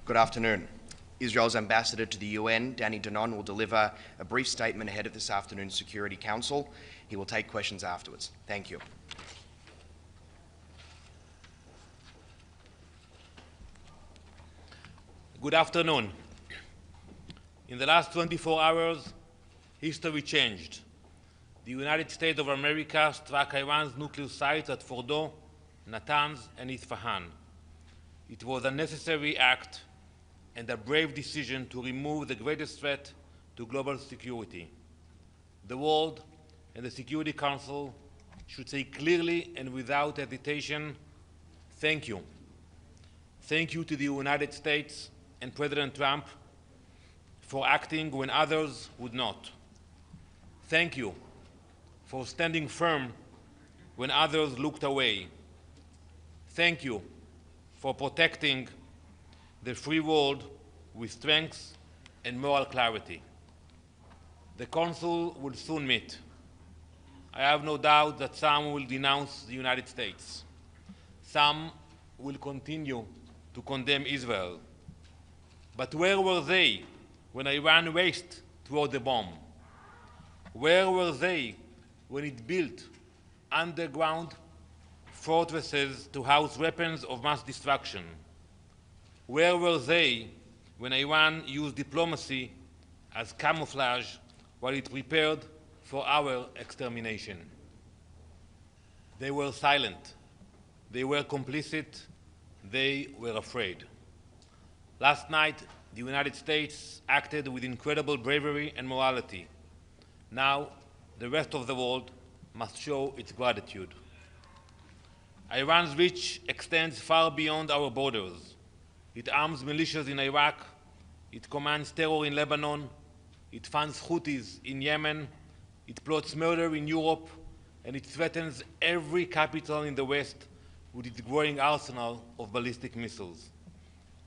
Good afternoon. Israel's ambassador to the UN, Danny Danon, will deliver a brief statement ahead of this afternoon's Security Council. He will take questions afterwards. Thank you. Good afternoon. In the last 24 hours, history changed. The United States of America struck Iran's nuclear sites at Fordo, Natanz, and Isfahan. It was a necessary act and a brave decision to remove the greatest threat to global security. The world and the Security Council should say clearly and without hesitation, thank you. Thank you to the United States and President Trump for acting when others would not. Thank you for standing firm when others looked away. Thank you for protecting the free world with strength and moral clarity. The Council will soon meet. I have no doubt that some will denounce the United States. Some will continue to condemn Israel. But where were they when Iran raced toward the bomb? Where were they when it built underground fortresses to house weapons of mass destruction? Where were they when Iran used diplomacy as camouflage while it prepared for our extermination? They were silent. They were complicit. They were afraid. Last night, the United States acted with incredible bravery and morality. Now, the rest of the world must show its gratitude. Iran's reach extends far beyond our borders. It arms militias in Iraq, it commands terror in Lebanon, it funds Houthis in Yemen, it plots murder in Europe, and it threatens every capital in the West with its growing arsenal of ballistic missiles.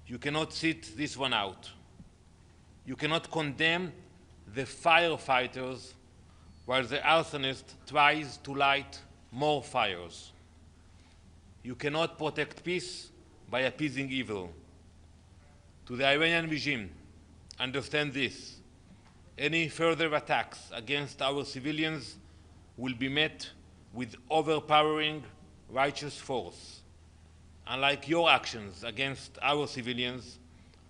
You cannot sit this one out. You cannot condemn the firefighters while the arsonist tries to light more fires. You cannot protect peace by appeasing evil. To the Iranian regime, understand this: any further attacks against our civilians will be met with overpowering righteous force. Unlike your actions against our civilians,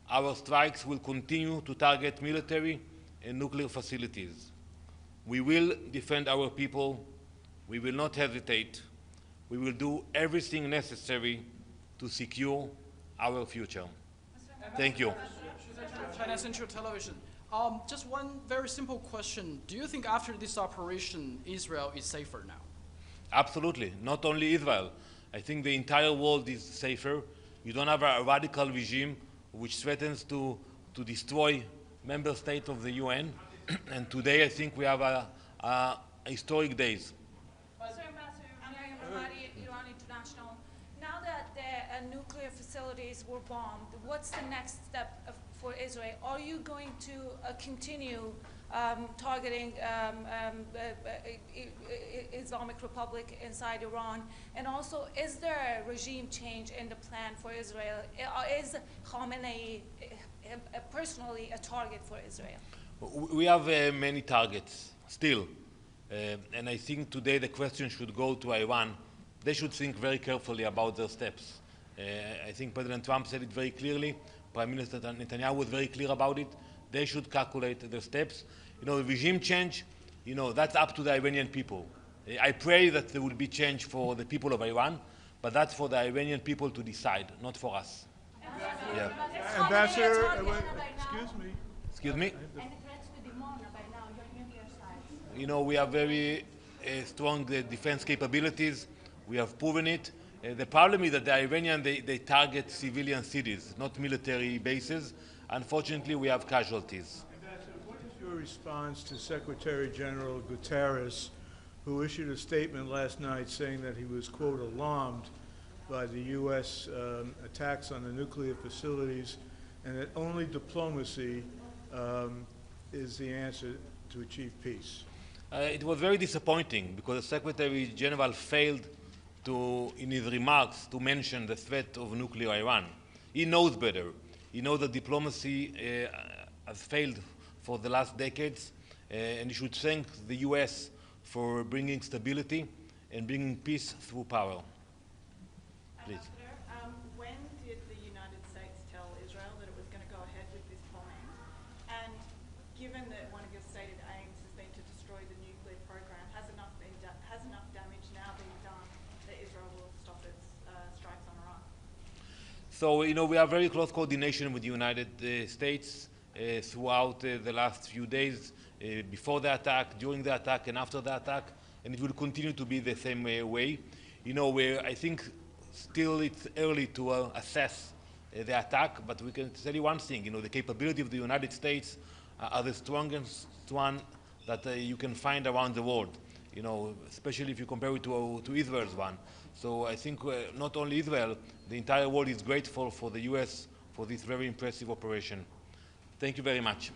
our strikes will continue to target military and nuclear facilities. We will defend our people. We will not hesitate. We will do everything necessary to secure our future. Thank you. China Central Television. Just one very simple question. Do you think after this operation, Israel is safer now? Absolutely. Not only Israel. I think the entire world is safer. You don't have a radical regime which threatens to destroy member states of the UN. And today I think we have a historic days. Sir Ambassador, Iran International. Now that the nuclear facilities were bombed, what's the next step for Israel? Are you going to continue targeting Islamic Republic inside Iran? And also, is there a regime change in the plan for Israel? Is Khamenei personally a target for Israel? We have many targets still. And I think today the question should go to Iran. They should think very carefully about their steps. I think President Trump said it very clearly. Prime Minister Netanyahu was very clear about it. They should calculate their steps. You know, regime change, you know, that's up to the Iranian people. I pray that there will be change for the people of Iran, but that's for the Iranian people to decide, not for us. Yeah. Ambassador, excuse me. Excuse me? Any threats to Dimona by now, your nuclear side? You know, we have very strong defense capabilities. We have proven it. The problem is that the Iranians, they target civilian cities, not military bases. Unfortunately, we have casualties. Ambassador, what is your response to Secretary General Guterres, who issued a statement last night saying that he was, quote, alarmed by the U.S. Attacks on the nuclear facilities, and that only diplomacy is the answer to achieve peace? It was very disappointing because the Secretary General failed to, in his remarks, to mention the threat of nuclear Iran. He knows better. You know that diplomacy has failed for the last decades, and you should thank the US for bringing stability and bringing peace through power. Please. Ambassador, when did the United States tell Israel that it was going to go ahead with this bombing? And given that one of your stated aims has been to destroy the nuclear program, has enough damage now been done that Israel will stop its strikes on Iran? So, you know, we have very close coordination with the United States throughout the last few days, before the attack, during the attack, and after the attack, and it will continue to be the same way. You know, I think still it's early to assess the attack, but we can tell you one thing, you know, the capability of the United States are the strongest one that you can find around the world, you know, especially if you compare it to Israel's one. So I think not only Israel, the entire world is grateful for the US for this very impressive operation. Thank you very much.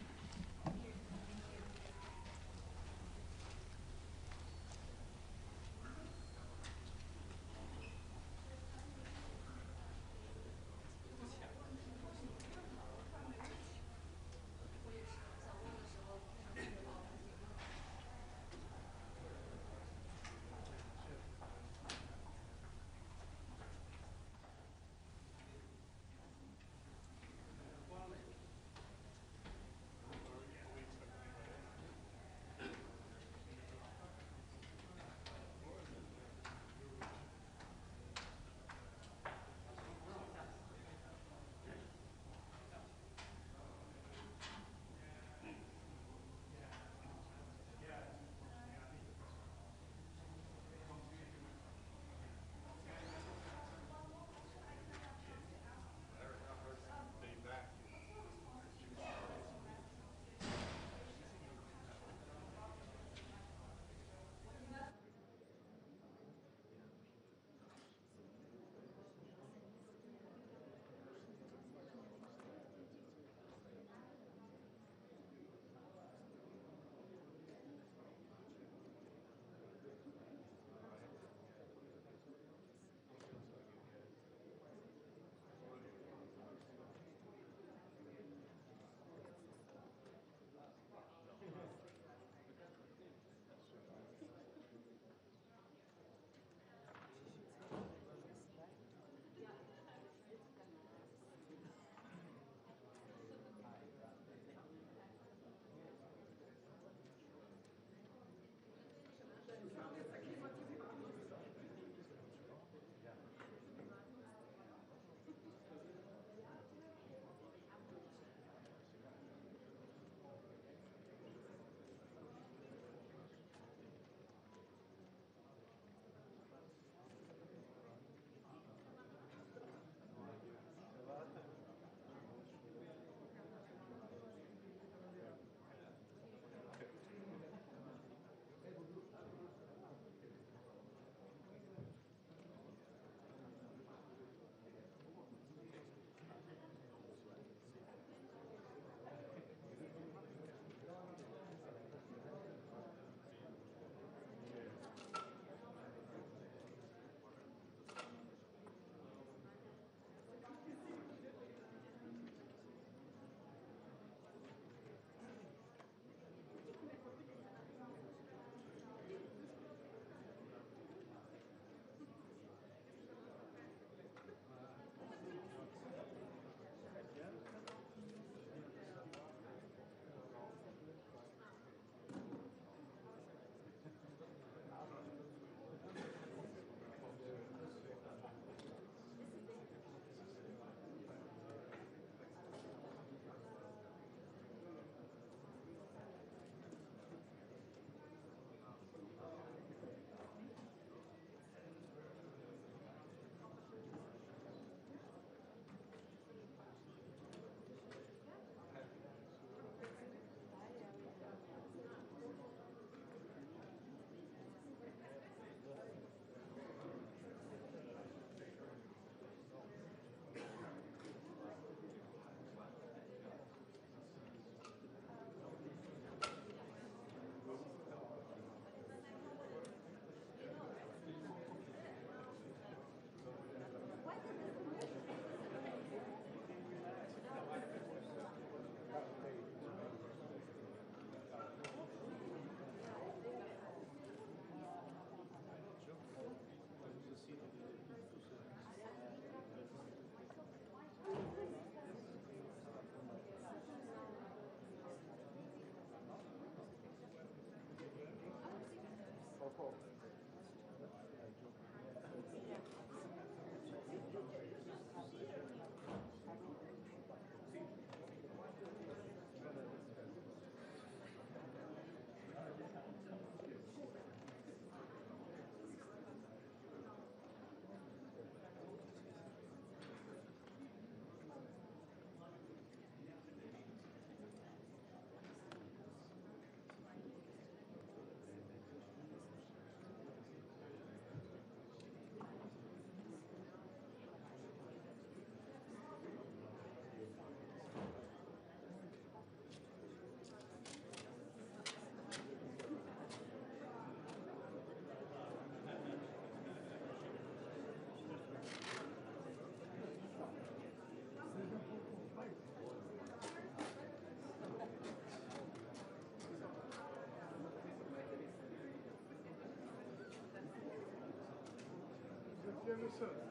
very soon.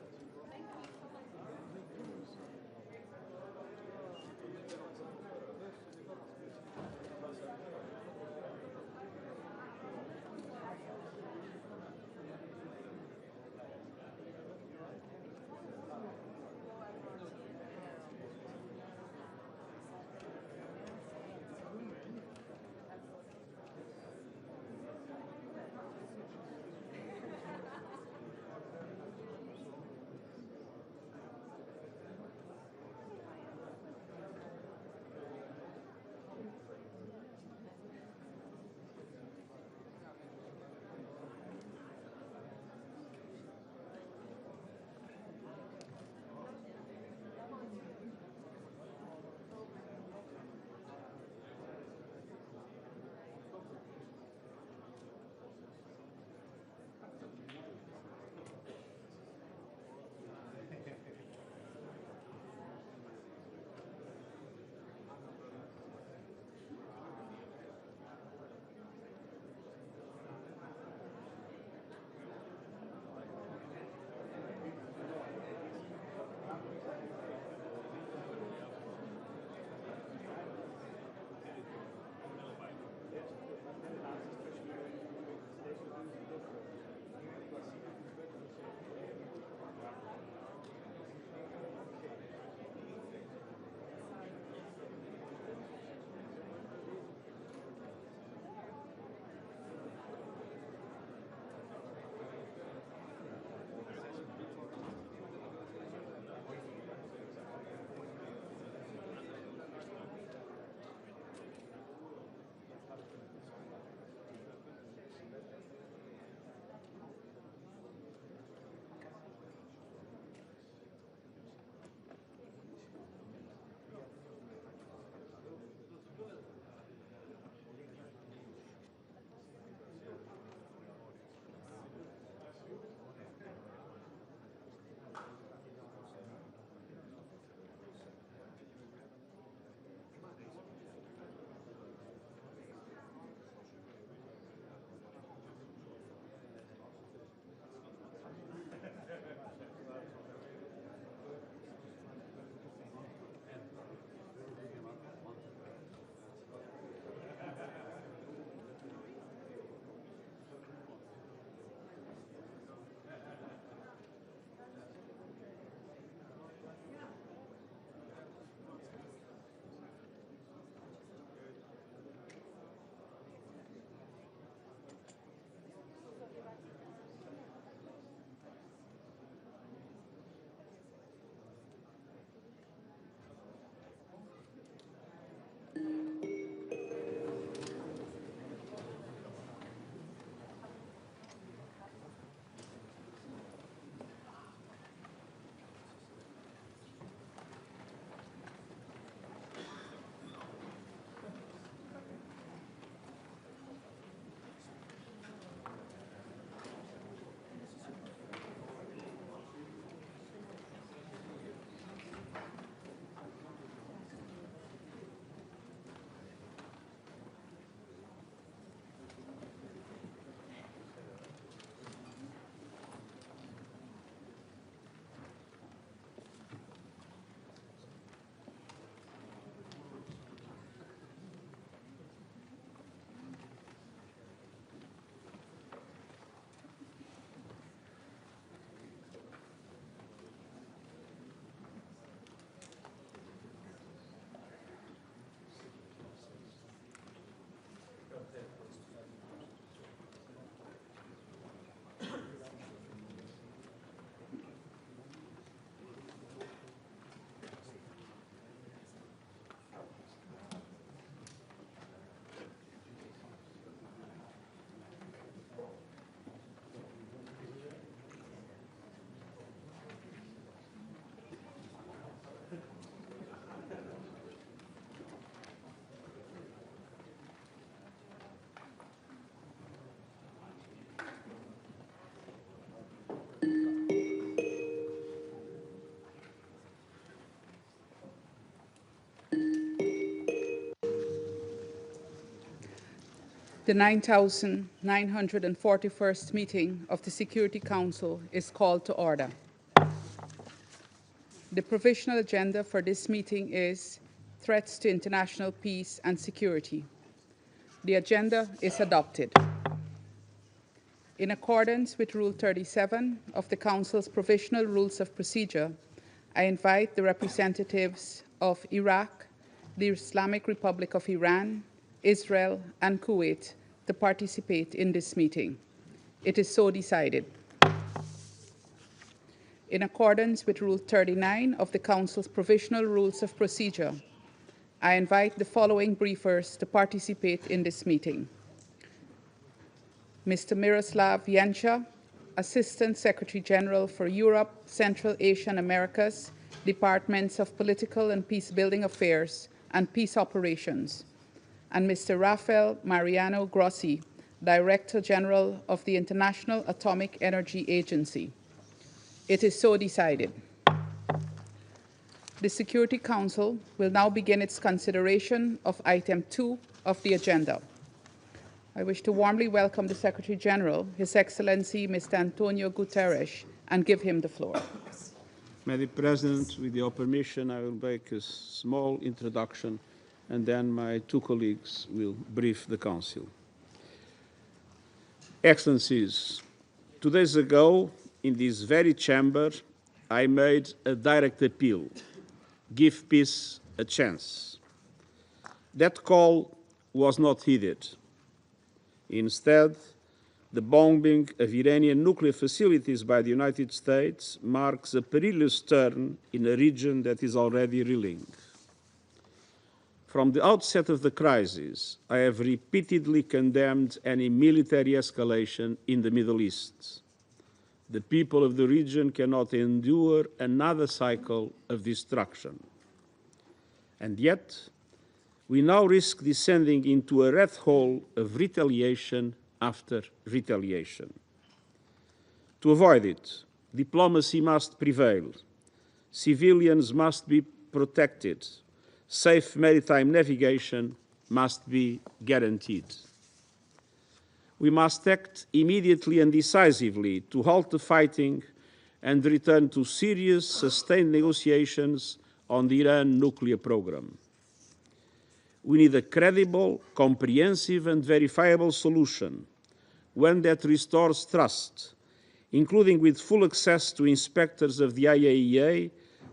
The 9,941st meeting of the Security Council is called to order. The provisional agenda for this meeting is threats to international peace and security. The agenda is adopted. In accordance with Rule 37 of the Council's Provisional Rules of Procedure, I invite the representatives of Iraq, the Islamic Republic of Iran, Israel, and Kuwait to participate in this meeting. It is so decided. In accordance with Rule 39 of the Council's Provisional Rules of Procedure, I invite the following briefers to participate in this meeting. Mr. Miroslav Janša, Assistant Secretary General for Europe, Central Asia and Americas, Departments of Political and Peacebuilding Affairs and Peace Operations, and Mr. Rafael Mariano Grossi, Director General of the International Atomic Energy Agency. It is so decided. The Security Council will now begin its consideration of item 2 of the agenda. I wish to warmly welcome the Secretary General, His Excellency Mr. Antonio Guterres, and give him the floor. Madam President, with your permission, I will make a small introduction, and then my two colleagues will brief the Council. Excellencies, 2 days ago, in this very chamber, I made a direct appeal: give peace a chance. That call was not heeded. Instead, the bombing of Iranian nuclear facilities by the United States marks a perilous turn in a region that is already reeling. From the outset of the crisis, I have repeatedly condemned any military escalation in the Middle East. The people of the region cannot endure another cycle of destruction. And yet, we now risk descending into a rat hole of retaliation after retaliation. To avoid it, diplomacy must prevail. Civilians must be protected. Safe maritime navigation must be guaranteed. We must act immediately and decisively to halt the fighting and return to serious, sustained negotiations on the Iran nuclear program. We need a credible, comprehensive, and verifiable solution, one that restores trust, including with full access to inspectors of the IAEA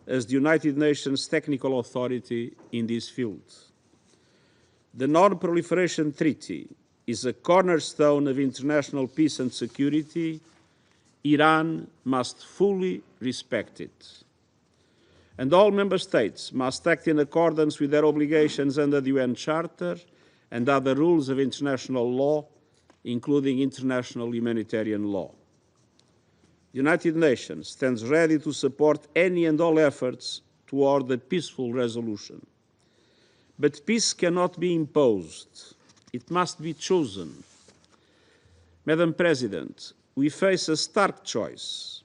as the United Nations technical authority in this field. The Non-Proliferation Treaty is a cornerstone of international peace and security. Iran must fully respect it. And all member states must act in accordance with their obligations under the UN Charter and other rules of international law, including international humanitarian law. The United Nations stands ready to support any and all efforts toward a peaceful resolution. But peace cannot be imposed. It must be chosen. Madam President, we face a stark choice.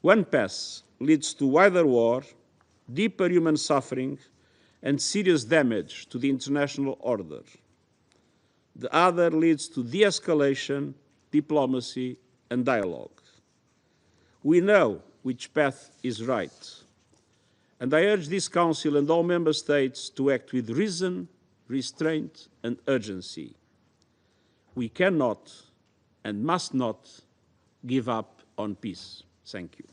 One path leads to wider war, deeper human suffering, and serious damage to the international order. The other leads to de-escalation, diplomacy, and dialogue. We know which path is right, and I urge this Council and all Member States to act with reason, restraint, and urgency. We cannot and must not give up on peace. Thank you.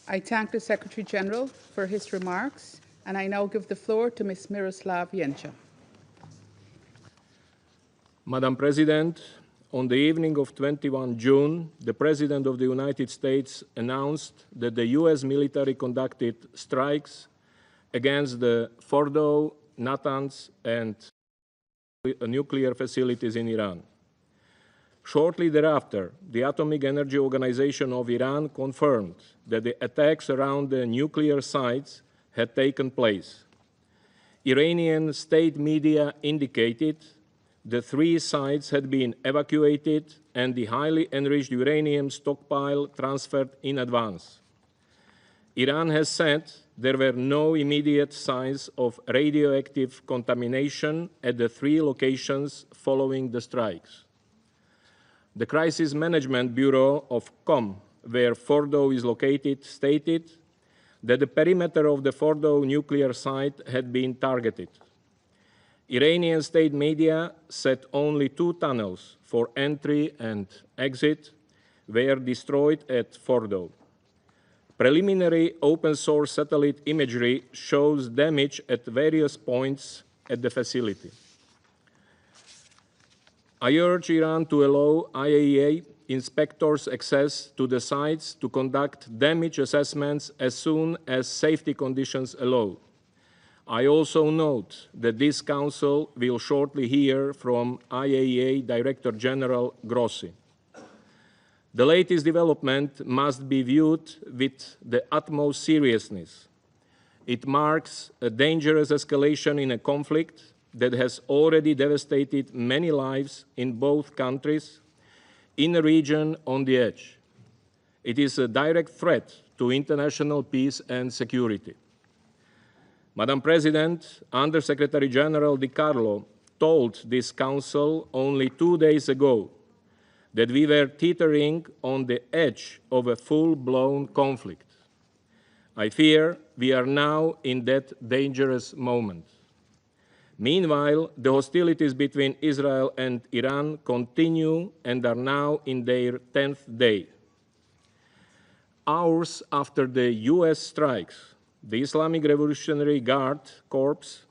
I thank the Secretary General for his remarks, and I now give the floor to Ms. Miroslav Janša. Madam President, on the evening of 21 June, the President of the United States announced that the U.S. military conducted strikes against the Fordow, Natanz, and nuclear facilities in Iran. Shortly thereafter, the Atomic Energy Organization of Iran confirmed that the attacks around the nuclear sites had taken place. Iranian state media indicated the 3 sites had been evacuated and the highly enriched uranium stockpile transferred in advance. Iran has said there were no immediate signs of radioactive contamination at the 3 locations following the strikes. The Crisis Management Bureau of COM, where Fordow is located, stated that the perimeter of the Fordow nuclear site had been targeted. Iranian state media said only 2 tunnels for entry and exit were destroyed at Fordow. Preliminary open-source satellite imagery shows damage at various points at the facility. I urge Iran to allow IAEA inspectors access to the sites to conduct damage assessments as soon as safety conditions allow. I also note that this Council will shortly hear from IAEA Director General Grossi. The latest development must be viewed with the utmost seriousness. It marks a dangerous escalation in a conflict that has already devastated many lives in both countries, in a region on the edge. It is a direct threat to international peace and security. Madam President, Under-Secretary General Di Carlo told this Council only 2 days ago that we were teetering on the edge of a full-blown conflict. I fear we are now in that dangerous moment. Meanwhile, the hostilities between Israel and Iran continue and are now in their 10th day. Hours after the US strikes, the Islamic Revolutionary Guard Corps,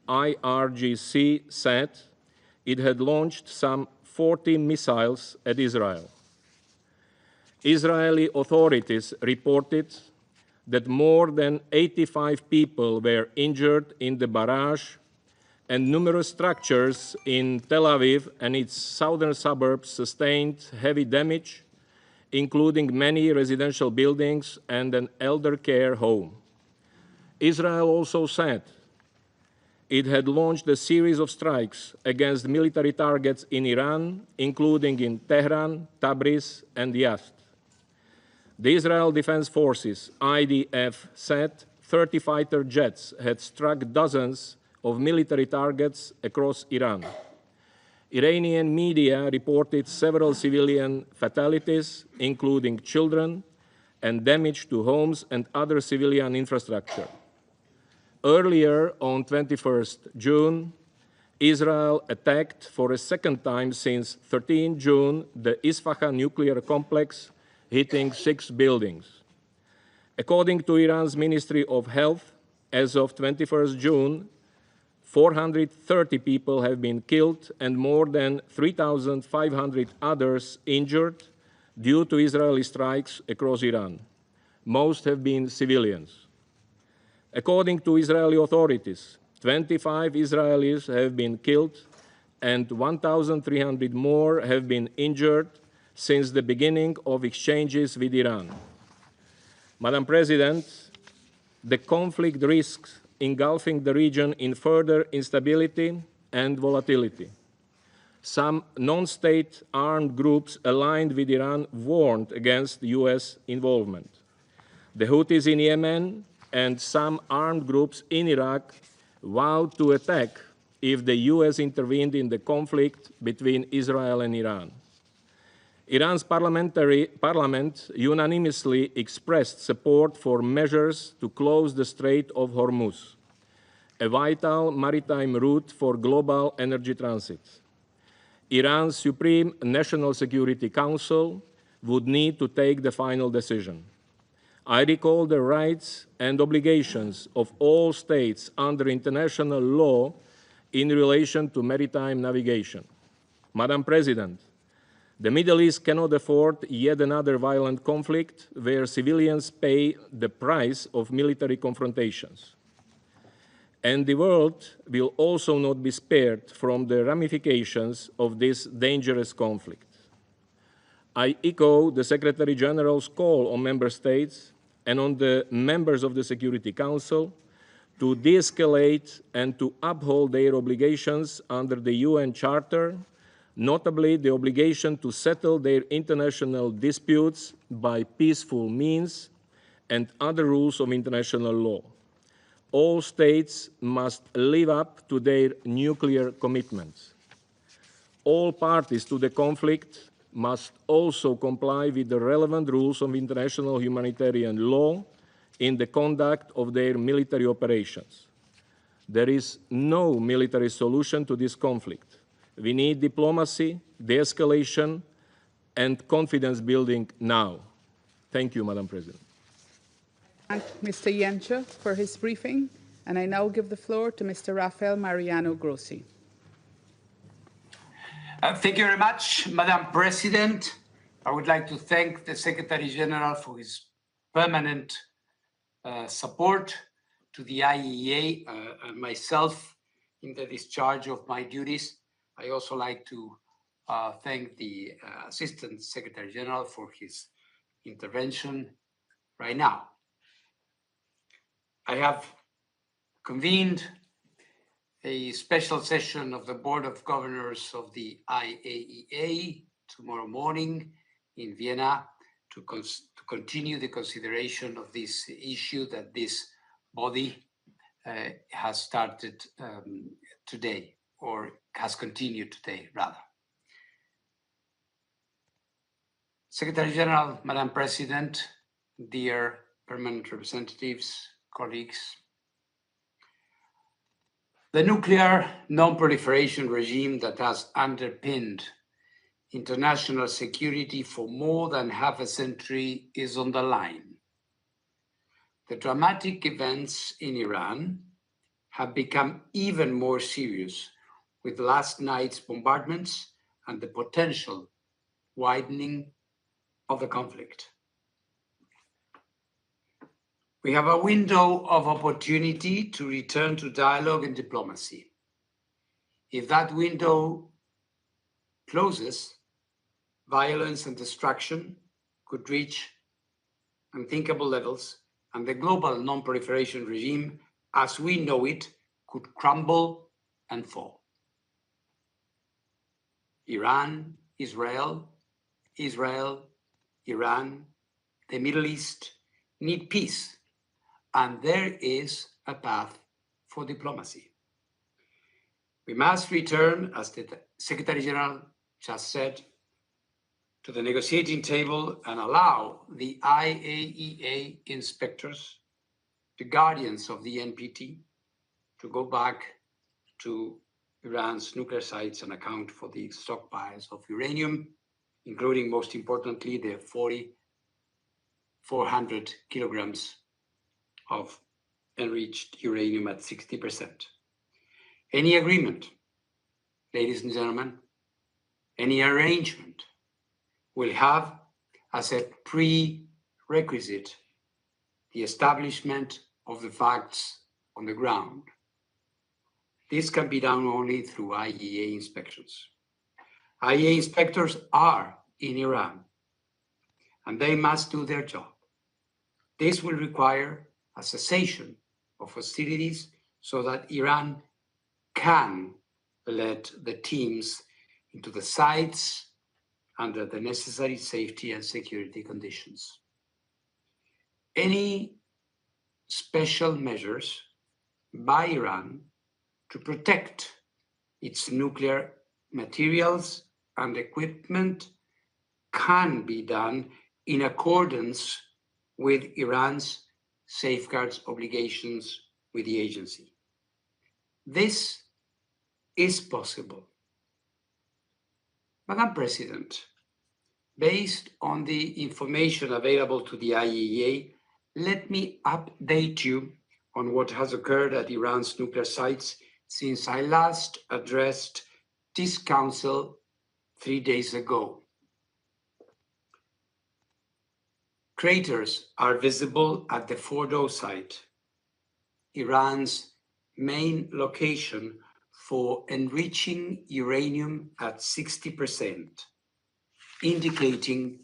IRGC, said it had launched some 40 missiles at Israel. Israeli authorities reported that more than 85 people were injured in the barrage, and numerous structures in Tel Aviv and its southern suburbs sustained heavy damage, including many residential buildings and an elder care home. Israel also said it had launched a series of strikes against military targets in Iran, including in Tehran, Tabriz, and Yazd. The Israel Defense Forces, IDF, said 30 fighter jets had struck dozens of military targets across Iran. Iranian media reported several civilian fatalities, including children, and damage to homes and other civilian infrastructure. Earlier, on 21st June, Israel attacked for a second time since 13 June the Isfahan nuclear complex, hitting 6 buildings. According to Iran's Ministry of Health, as of 21st June, 430 people have been killed and more than 3,500 others injured due to Israeli strikes across Iran. Most have been civilians. According to Israeli authorities, 25 Israelis have been killed and 1,300 more have been injured since the beginning of exchanges with Iran. Madam President, the conflict risks engulfing the region in further instability and volatility. Some non-state armed groups aligned with Iran warned against US involvement. The Houthis in Yemen and some armed groups in Iraq vowed to attack if the US intervened in the conflict between Israel and Iran. Iran's parliament unanimously expressed support for measures to close the Strait of Hormuz, a vital maritime route for global energy transit. Iran's Supreme National Security Council would need to take the final decision. I recall the rights and obligations of all states under international law in relation to maritime navigation. Madam President, the Middle East cannot afford yet another violent conflict where civilians pay the price of military confrontations. And the world will also not be spared from the ramifications of this dangerous conflict. I echo the Secretary General's call on member states and on the members of the Security Council to de-escalate and to uphold their obligations under the UN Charter, notably the obligation to settle their international disputes by peaceful means and other rules of international law. All states must live up to their nuclear commitments. All parties to the conflict must also comply with the relevant rules of international humanitarian law in the conduct of their military operations. There is no military solution to this conflict. We need diplomacy, de-escalation, and confidence building now. Thank you, Madam President. Thank Mr. Yencha for his briefing, and I now give the floor to Mr. Rafael Mariano Grossi. Thank you very much, Madam President. I would like to thank the Secretary General for his permanent support to the IAEA and myself in the discharge of my duties. I also like to thank the Assistant Secretary General for his intervention right now. I have convened a special session of the Board of Governors of the IAEA tomorrow morning in Vienna to continue the consideration of this issue that this body has started today, or has continued today, rather. Secretary General, Madam President, dear permanent representatives, colleagues, the nuclear non-proliferation regime that has underpinned international security for more than half a century is on the line. The dramatic events in Iran have become even more serious with last night's bombardments and the potential widening of the conflict. We have a window of opportunity to return to dialogue and diplomacy. If that window closes, violence and destruction could reach unthinkable levels, and the global non-proliferation regime, as we know it, could crumble and fall. Iran, Israel, Iran, the Middle East need peace, and there is a path for diplomacy. We must return, as the Secretary General just said, to the negotiating table and allow the IAEA inspectors, the guardians of the NPT, to go back to Iran's nuclear sites and account for the stockpiles of uranium, including, most importantly, the 400 kilograms of enriched uranium at 60%. Any agreement, ladies and gentlemen, any arrangement will have as a prerequisite the establishment of the facts on the ground. This can be done only through IAEA inspections. IAEA inspectors are in Iran, and they must do their job. This will require a cessation of hostilities so that Iran can let the teams into the sites under the necessary safety and security conditions. Any special measures by Iran to protect its nuclear materials and equipment can be done in accordance with Iran's safeguards obligations with the agency. This is possible. Madam President, based on the information available to the IAEA, let me update you on what has occurred at Iran's nuclear sites since I last addressed this Council 3 days ago. Craters are visible at the Fordow site, Iran's main location for enriching uranium at 60%, indicating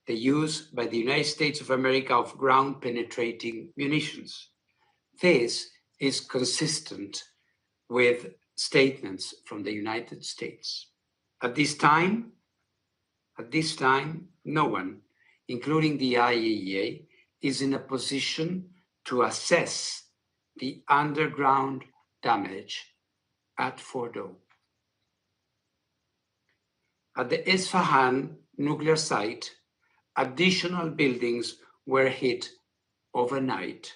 the use by the United States of America of ground-penetrating munitions. This is consistent with statements from the United States. At this time, no one, including the IAEA, is in a position to assess the underground damage at Fordo. At the Isfahan nuclear site, additional buildings were hit overnight,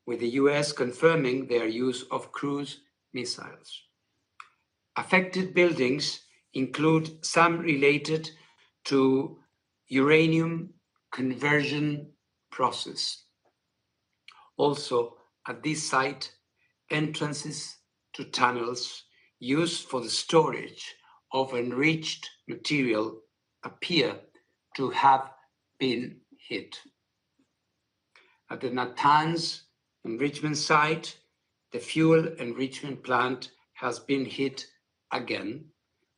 with the US confirming their use of cruise missiles. Affected buildings include some related to uranium conversion process. Also, at this site, entrances to tunnels used for the storage of enriched material appear to have been hit. At the Natanz enrichment site, the fuel enrichment plant has been hit again,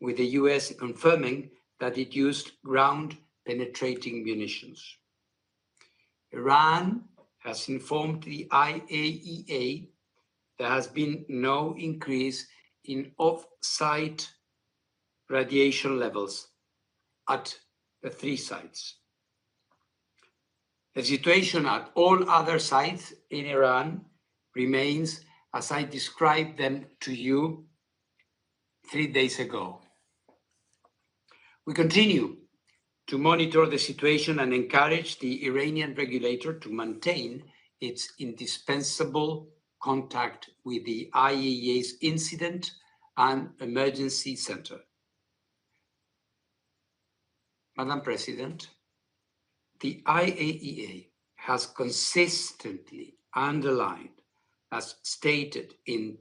with the US confirming that it used ground-penetrating munitions. Iran has informed the IAEA there has been no increase in off-site radiation levels at the 3 sites. The situation at all other sites in Iran remains as I described them to you 3 days ago. We continue to monitor the situation and encourage the Iranian regulator to maintain its indispensable contact with the IAEA's Incident and Emergency Center. Madam President, the IAEA has consistently underlined, as stated in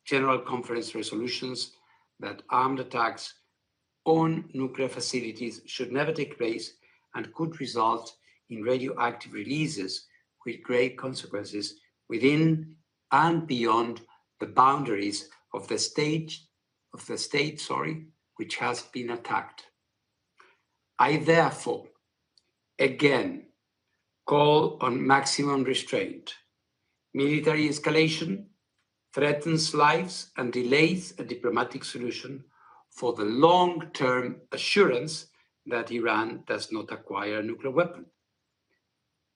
General Conference resolutions, that armed attacks on nuclear facilities should never take place and could result in radioactive releases with grave consequences within and beyond the boundaries of the state, which has been attacked. I therefore again call on maximum restraint. Military escalation threatens lives and delays a diplomatic solution for the long-term assurance that Iran does not acquire a nuclear weapon.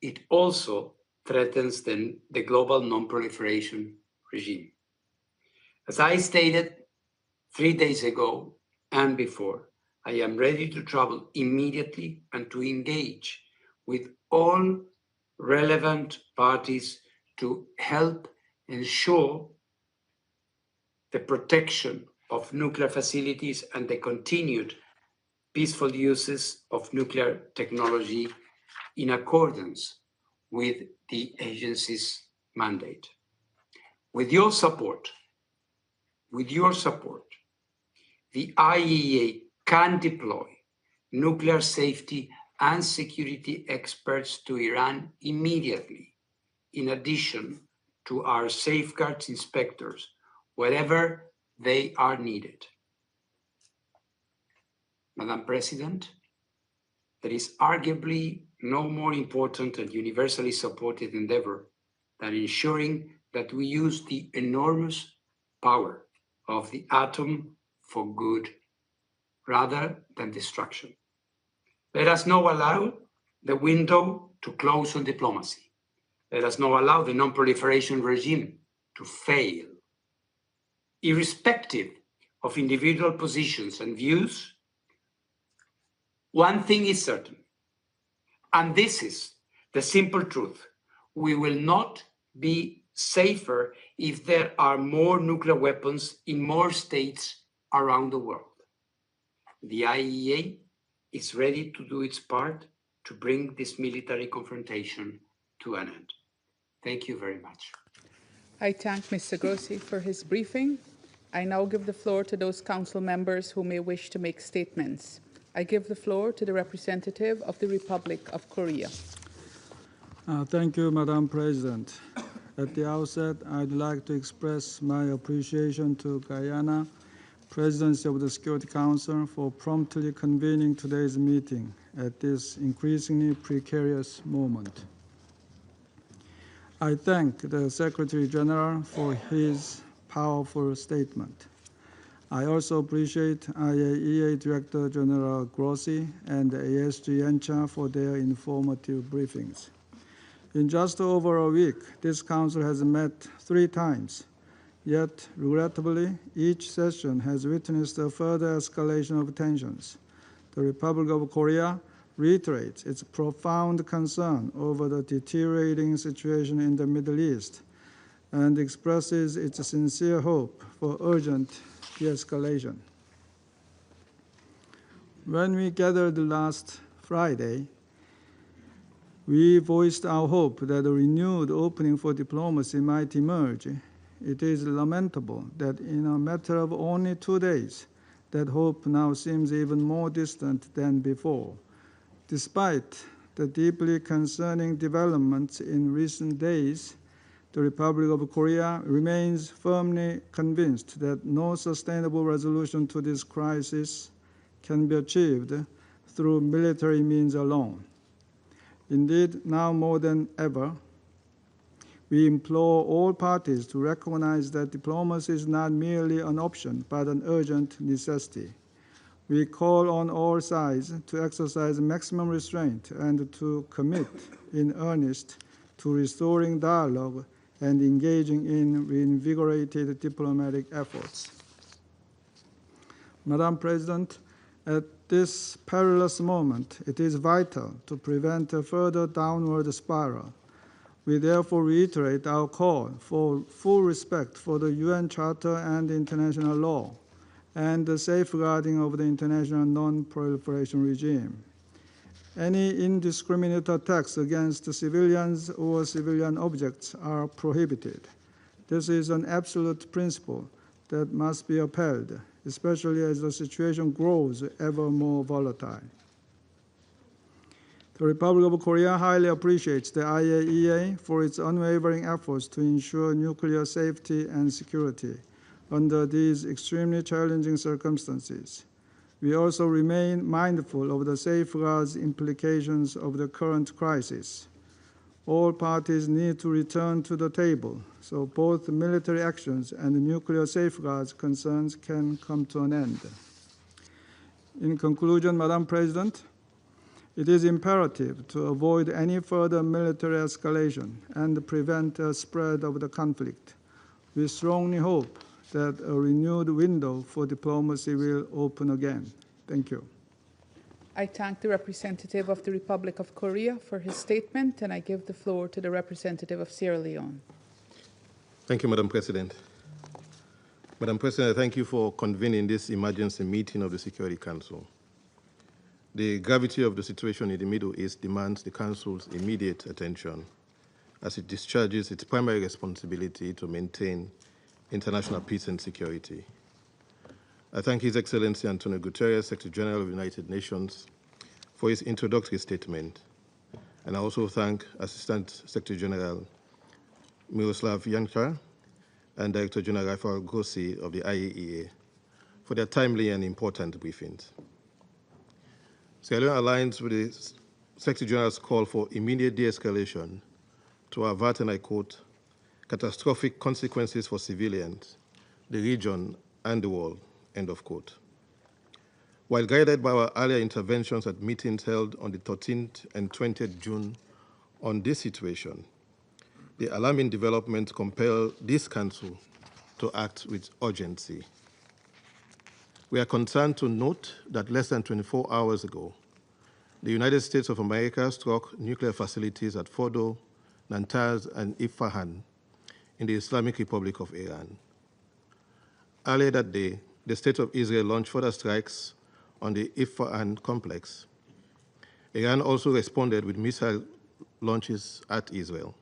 It also threatens the global non-proliferation regime. As I stated 3 days ago and before, I am ready to travel immediately and to engage with all relevant parties to help ensure the protection of nuclear facilities and the continued peaceful uses of nuclear technology in accordance with the agency's mandate. With your support, the IAEA can deploy nuclear safety and security experts to Iran immediately, in addition to our safeguards inspectors, wherever they are needed. Madam President, there is arguably no more important and universally supported endeavor than ensuring that we use the enormous power of the atom for good rather than destruction. Let us not allow the window to close on diplomacy. Let us not allow the non-proliferation regime to fail. Irrespective of individual positions and views, one thing is certain, and this is the simple truth: we will not be safer if there are more nuclear weapons in more states around the world. The IAEA is ready to do its part to bring this military confrontation to an end. Thank you very much. I thank Mr. Grossi for his briefing. I now give the floor to those council members who may wish to make statements. I give the floor to the representative of the Republic of Korea. Thank you, Madam President. At the outset, I'd like to express my appreciation to Guyana Presidency of the Security Council for promptly convening today's meeting at this increasingly precarious moment. I thank the Secretary General for his powerful statement. I also appreciate IAEA Director General Grossi and ASG Yencha for their informative briefings. In just over a week, this Council has met 3 times. Yet, regrettably, each session has witnessed a further escalation of tensions. The Republic of Korea reiterates its profound concern over the deteriorating situation in the Middle East and expresses its sincere hope for urgent de-escalation. When we gathered last Friday, we voiced our hope that a renewed opening for diplomacy might emerge. It is lamentable that in a matter of only 2 days, that hope now seems even more distant than before. Despite the deeply concerning developments in recent days, the Republic of Korea remains firmly convinced that no sustainable resolution to this crisis can be achieved through military means alone. Indeed, now more than ever, we implore all parties to recognize that diplomacy is not merely an option, but an urgent necessity. We call on all sides to exercise maximum restraint and to commit in earnest to restoring dialogue and engaging in reinvigorated diplomatic efforts. Madam President, at this perilous moment, it is vital to prevent a further downward spiral. We therefore reiterate our call for full respect for the UN Charter and international law, and the safeguarding of the international non-proliferation regime. Any indiscriminate attacks against civilians or civilian objects are prohibited. This is an absolute principle that must be upheld, especially as the situation grows ever more volatile. The Republic of Korea highly appreciates the IAEA for its unwavering efforts to ensure nuclear safety and security under these extremely challenging circumstances. We also remain mindful of the safeguards implications of the current crisis. All parties need to return to the table so both military actions and nuclear safeguards concerns can come to an end. In conclusion, Madam President, it is imperative to avoid any further military escalation and prevent a spread of the conflict. We strongly hope that a renewed window for diplomacy will open again. Thank you. I thank the representative of the Republic of Korea for his statement, and I give the floor to the representative of Sierra Leone. Thank you, Madam President. Madam President, I thank you for convening this emergency meeting of the Security Council. The gravity of the situation in the Middle East demands the Council's immediate attention as it discharges its primary responsibility to maintain international peace and security. I thank His Excellency Antonio Guterres, Secretary General of the United Nations, for his introductory statement. And I also thank Assistant Secretary General Miroslav Janka and Director General Rafael Grossi of the IAEA for their timely and important briefings. Sierra Leone aligns with the Secretary General's call for immediate de-escalation to avert, and I quote, catastrophic consequences for civilians, the region, and the world, end of quote. While guided by our earlier interventions at meetings held on the 13th and 20th June on this situation, the alarming developments compel this Council to act with urgency. We are concerned to note that less than 24 hours ago, the United States of America struck nuclear facilities at Fordo, Natanz, and Isfahan in the Islamic Republic of Iran. Earlier that day, the State of Israel launched further strikes on the Isfahan complex. Iran also responded with missile launches at Israel.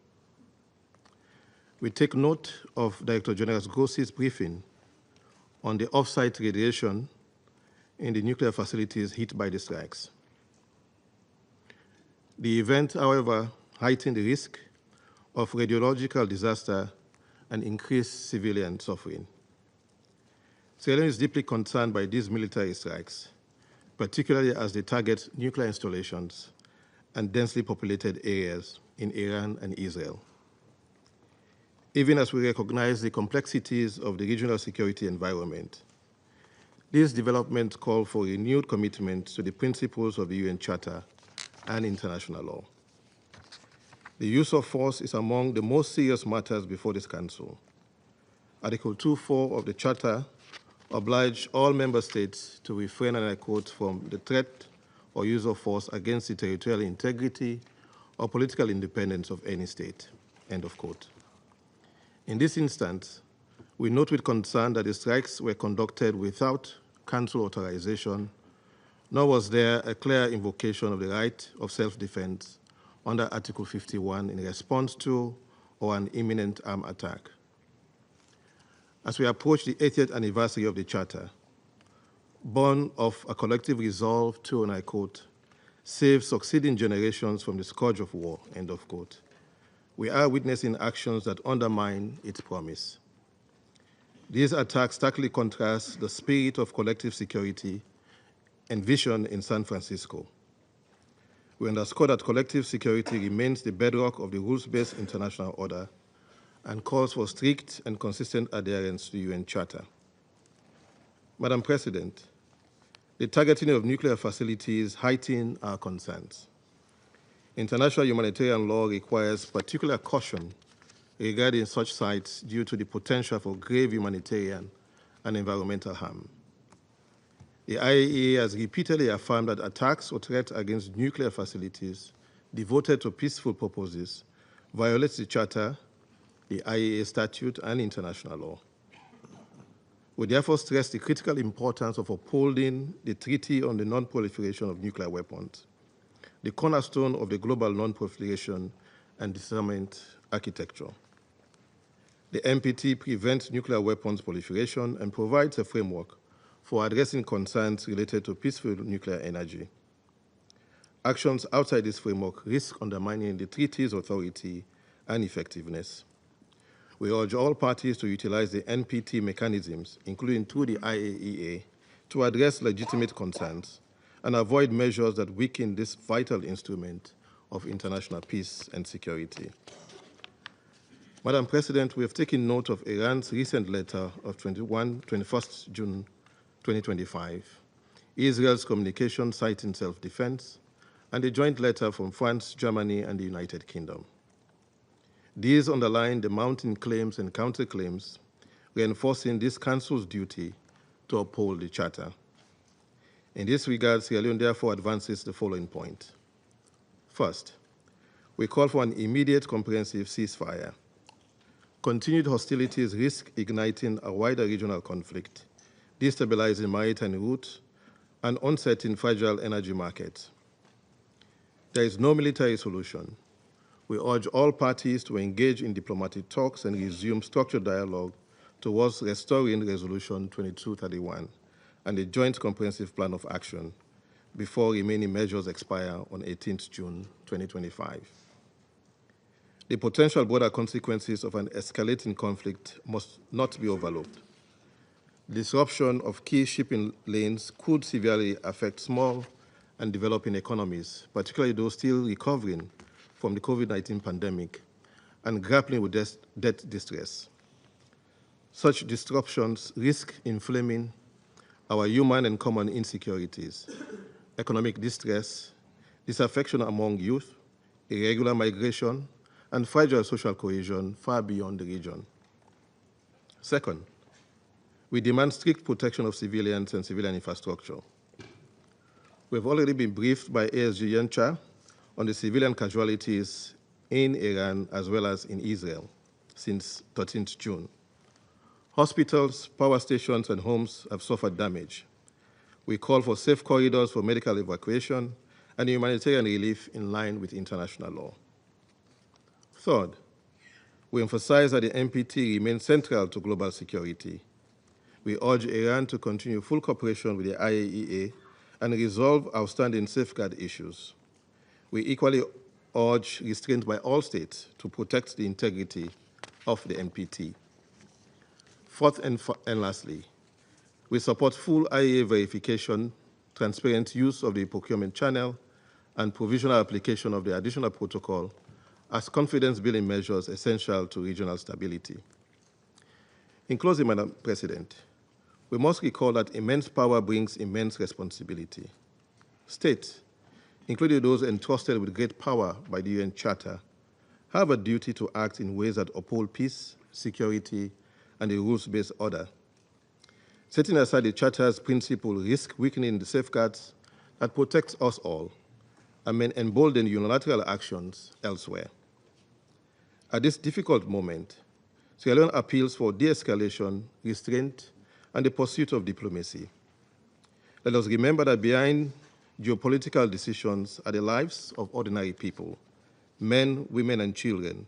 We take note of Director General Grossi's briefing on the off-site radiation in the nuclear facilities hit by the strikes. The event, however, heightened the risk of radiological disaster and increased civilian suffering. Sierra Leone is deeply concerned by these military strikes, particularly as they target nuclear installations and densely populated areas in Iran and Israel. Even as we recognize the complexities of the regional security environment, these developments call for renewed commitment to the principles of the UN Charter and international law. The use of force is among the most serious matters before this Council. Article 2.4 of the Charter obliges all member states to refrain, and I quote, from the threat or use of force against the territorial integrity or political independence of any state, end of quote. In this instance, we note with concern that the strikes were conducted without Council authorization, nor was there a clear invocation of the right of self-defense under Article 51 in response to or an imminent armed attack. As we approach the 80th anniversary of the Charter, born of a collective resolve to, and I quote, save succeeding generations from the scourge of war, end of quote, we are witnessing actions that undermine its promise. These attacks starkly contrast the spirit of collective security envisioned in San Francisco. We underscore that collective security remains the bedrock of the rules-based international order and calls for strict and consistent adherence to the UN Charter. Madam President, the targeting of nuclear facilities heighten our concerns. International humanitarian law requires particular caution regarding such sites due to the potential for grave humanitarian and environmental harm. The IAEA has repeatedly affirmed that attacks or threats against nuclear facilities devoted to peaceful purposes violates the Charter, the IAEA statute, and international law. We therefore stress the critical importance of upholding the Treaty on the Non-Proliferation of Nuclear Weapons, the cornerstone of the global non-proliferation and disarmament architecture. The NPT prevents nuclear weapons proliferation and provides a framework for addressing concerns related to peaceful nuclear energy. Actions outside this framework risk undermining the treaty's authority and effectiveness. We urge all parties to utilize the NPT mechanisms, including through the IAEA, to address legitimate concerns and avoid measures that weaken this vital instrument of international peace and security. Madam President, we have taken note of Iran's recent letter of 21st June 2025, Israel's communication citing self-defense, and a joint letter from France, Germany, and the United Kingdom. These underline the mounting claims and counterclaims, reinforcing this Council's duty to uphold the Charter. In this regard, Sierra Leone therefore advances the following point. First, we call for an immediate comprehensive ceasefire. Continued hostilities risk igniting a wider regional conflict, destabilizing maritime routes, and uncertain fragile energy markets. There is no military solution. We urge all parties to engage in diplomatic talks and resume structured dialogue towards restoring Resolution 2231 and a joint comprehensive plan of action before remaining measures expire on 18th June 2025. The potential broader consequences of an escalating conflict must not be overlooked. Disruption of key shipping lanes could severely affect small and developing economies, particularly those still recovering from the COVID-19 pandemic and grappling with debt distress. Such disruptions risk inflaming our human and common insecurities, economic distress, disaffection among youth, irregular migration, and fragile social cohesion far beyond the region. Second, we demand strict protection of civilians and civilian infrastructure. We've already been briefed by ASG Yencha on the civilian casualties in Iran as well as in Israel since 13th June. Hospitals, power stations, and homes have suffered damage. We call for safe corridors for medical evacuation and humanitarian relief in line with international law. Third, we emphasize that the NPT remains central to global security. We urge Iran to continue full cooperation with the IAEA and resolve outstanding safeguard issues. We equally urge restraint by all states to protect the integrity of the NPT. Fourth and lastly, we support full IAEA verification, transparent use of the procurement channel, and provisional application of the additional protocol as confidence-building measures essential to regional stability. In closing, Madam President, we must recall that immense power brings immense responsibility. States, including those entrusted with great power by the UN Charter, have a duty to act in ways that uphold peace, security, and a rules-based order. Setting aside the Charter's principle risk weakening the safeguards that protect us all and may embolden unilateral actions elsewhere. At this difficult moment, Sierra Leone appeals for de-escalation, restraint, and the pursuit of diplomacy. Let us remember that behind geopolitical decisions are the lives of ordinary people, men, women, and children,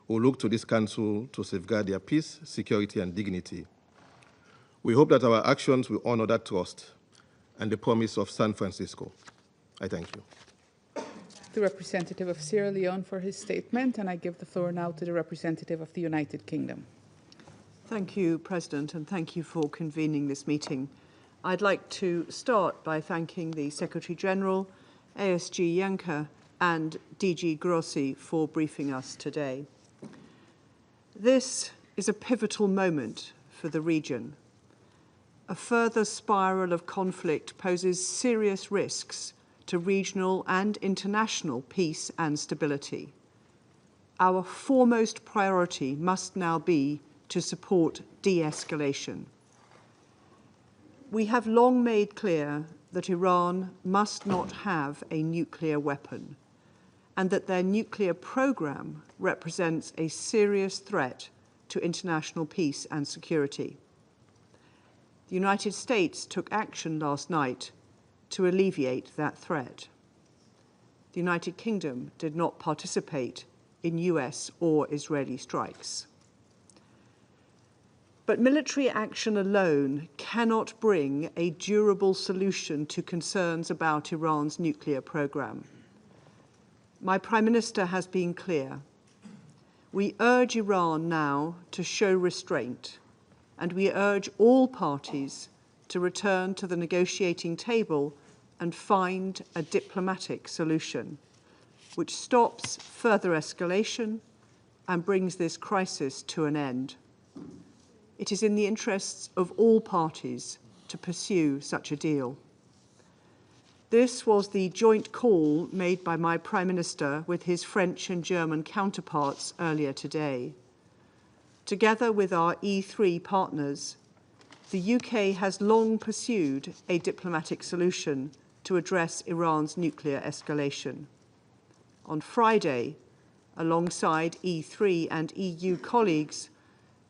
who look to this Council to safeguard their peace, security, and dignity. We hope that our actions will honor that trust and the promise of San Francisco. I thank you. The representative of Sierra Leone for his statement, and I give the floor now to the representative of the United Kingdom. Thank you, President, and thank you for convening this meeting. I'd like to start by thanking the Secretary-General, ASG Yanka, and DG Grossi for briefing us today. This is a pivotal moment for the region. A further spiral of conflict poses serious risks to regional and international peace and stability. Our foremost priority must now be to support de-escalation. We have long made clear that Iran must not have a nuclear weapon, and that their nuclear program represents a serious threat to international peace and security. The United States took action last night to alleviate that threat. The United Kingdom did not participate in US or Israeli strikes. But military action alone cannot bring a durable solution to concerns about Iran's nuclear program. My Prime Minister has been clear. We urge Iran now to show restraint, and we urge all parties to return to the negotiating table and find a diplomatic solution which stops further escalation and brings this crisis to an end. It is in the interests of all parties to pursue such a deal. This was the joint call made by my Prime Minister with his French and German counterparts earlier today. Together with our E3 partners, the UK has long pursued a diplomatic solution to address Iran's nuclear escalation. On Friday, alongside E3 and EU colleagues,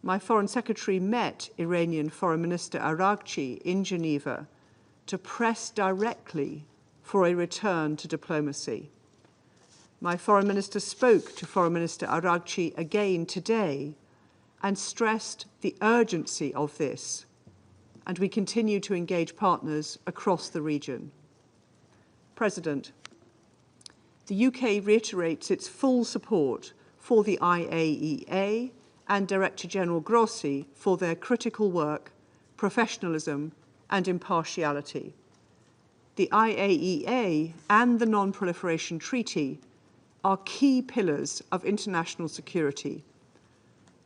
my Foreign Secretary met Iranian Foreign Minister Araghchi in Geneva to press directly for a return to diplomacy. My Foreign Minister spoke to Foreign Minister Araghchi again today and stressed the urgency of this, and we continue to engage partners across the region. President, the UK reiterates its full support for the IAEA and Director General Grossi for their critical work, professionalism, and impartiality. The IAEA and the Non-Proliferation Treaty are key pillars of international security.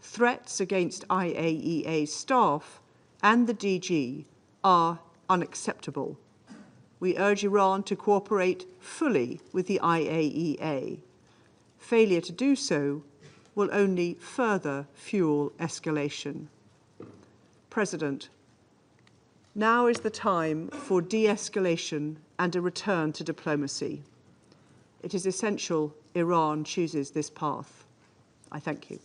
Threats against IAEA staff and the DG are unacceptable. We urge Iran to cooperate fully with the IAEA. Failure to do so will only further fuel escalation. President, now is the time for de-escalation and a return to diplomacy. It is essential Iran chooses this path. I thank you.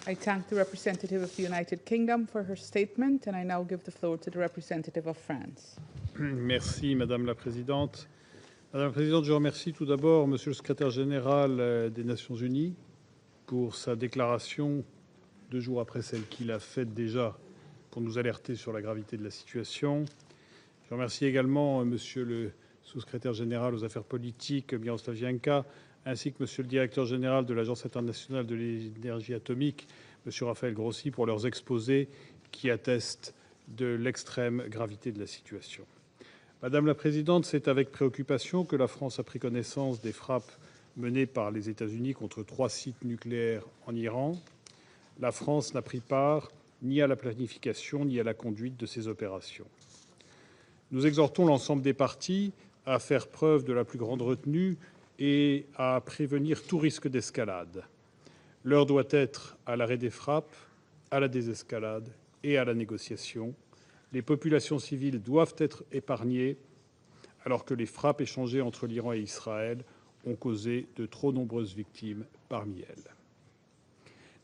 I thank the representative of the United Kingdom for her statement, and I now give the floor to the representative of France. Merci, Madame la Présidente. Madame la Présidente, je remercie tout d'abord Monsieur le Secrétaire général des Nations Unies pour sa déclaration 2 jours après celle qu'il a faite déjà pour nous alerter sur la gravité de la situation. Je remercie également Monsieur le Sous-secrétaire général aux affaires politiques, Miroslav Janka, ainsi que Monsieur le Directeur général de l'Agence internationale de l'énergie atomique, Monsieur Raphaël Grossi, pour leurs exposés qui attestent de l'extrême gravité de la situation. Madame la Présidente, c'est avec préoccupation que la France a pris connaissance des frappes menées par les États-Unis contre 3 sites nucléaires en Iran. La France n'a pris part ni à la planification ni à la conduite de ces opérations. Nous exhortons l'ensemble des parties à faire preuve de la plus grande retenue et à prévenir tout risque d'escalade. L'heure doit être à l'arrêt des frappes, à la désescalade et à la négociation. Les populations civiles doivent être épargnées alors que les frappes échangées entre l'Iran et Israël ont causé de trop nombreuses victimes parmi elles.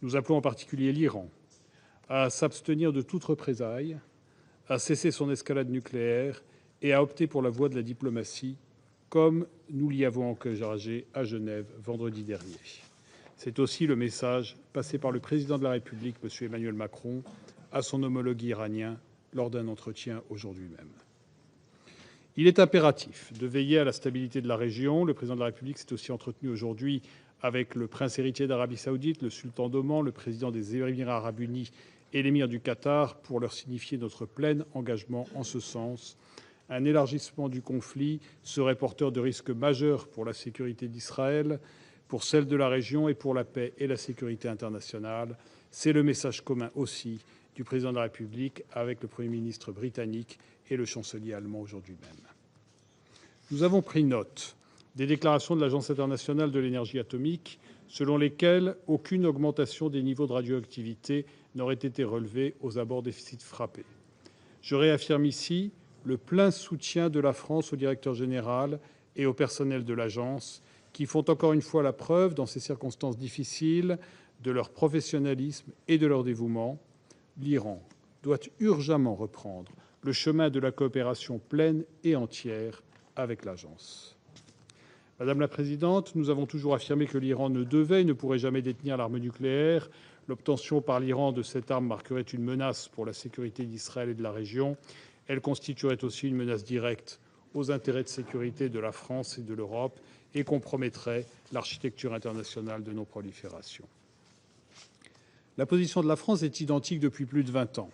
Nous appelons en particulier l'Iran à s'abstenir de toute représaille, à cesser son escalade nucléaire et à opter pour la voie de la diplomatie, comme nous l'y avons encouragé à Genève vendredi dernier. C'est aussi le message passé par le président de la République, M. Emmanuel Macron, à son homologue iranien lors d'un entretien aujourd'hui même. Il est impératif de veiller à la stabilité de la région. Le président de la République s'est aussi entretenu aujourd'hui avec le prince héritier d'Arabie saoudite, le sultan d'Oman, le président des Émirats arabes unis et l'émir du Qatar pour leur signifier notre plein engagement en ce sens. Un élargissement du conflit serait porteur de risques majeurs pour la sécurité d'Israël, pour celle de la région et pour la paix et la sécurité internationale. C'est le message commun aussi du président de la République avec le Premier ministre britannique et le chancelier allemand aujourd'hui même. Nous avons pris note des déclarations de l'Agence internationale de l'énergie atomique selon lesquelles aucune augmentation des niveaux de radioactivité n'aurait été relevée aux abords des sites frappés. Je réaffirme ici le plein soutien de la France au directeur général et au personnel de l'agence qui font encore une fois la preuve, dans ces circonstances difficiles, de leur professionnalisme et de leur dévouement. L'Iran doit urgemment reprendre le chemin de la coopération pleine et entière avec l'agence. Madame la Présidente, nous avons toujours affirmé que l'Iran ne devait et ne pourrait jamais détenir l'arme nucléaire. L'obtention par l'Iran de cette arme marquerait une menace pour la sécurité d'Israël et de la région. Elle constituerait aussi une menace directe aux intérêts de sécurité de la France et de l'Europe et compromettrait l'architecture internationale de non-prolifération. La position de la France est identique depuis plus de 20 ans.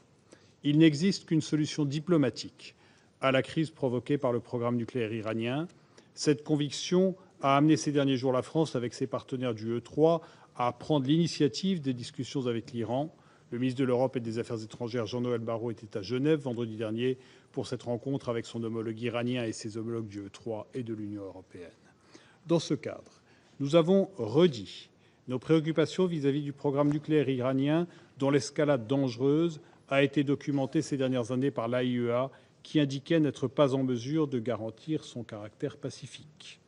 Il n'existe qu'une solution diplomatique à la crise provoquée par le programme nucléaire iranien. Cette conviction a amené ces derniers jours la France, avec ses partenaires du E3, à prendre l'initiative des discussions avec l'Iran. Le ministre de l'Europe et des Affaires étrangères, Jean-Noël Barrot, était à Genève vendredi dernier pour cette rencontre avec son homologue iranien et ses homologues du E3 et de l'Union européenne. Dans ce cadre, nous avons redit nos préoccupations vis-à-vis du programme nucléaire iranien dont l'escalade dangereuse a été documentée ces dernières années par l'IAEA qui indiquait n'être pas en mesure de garantir son caractère pacifique.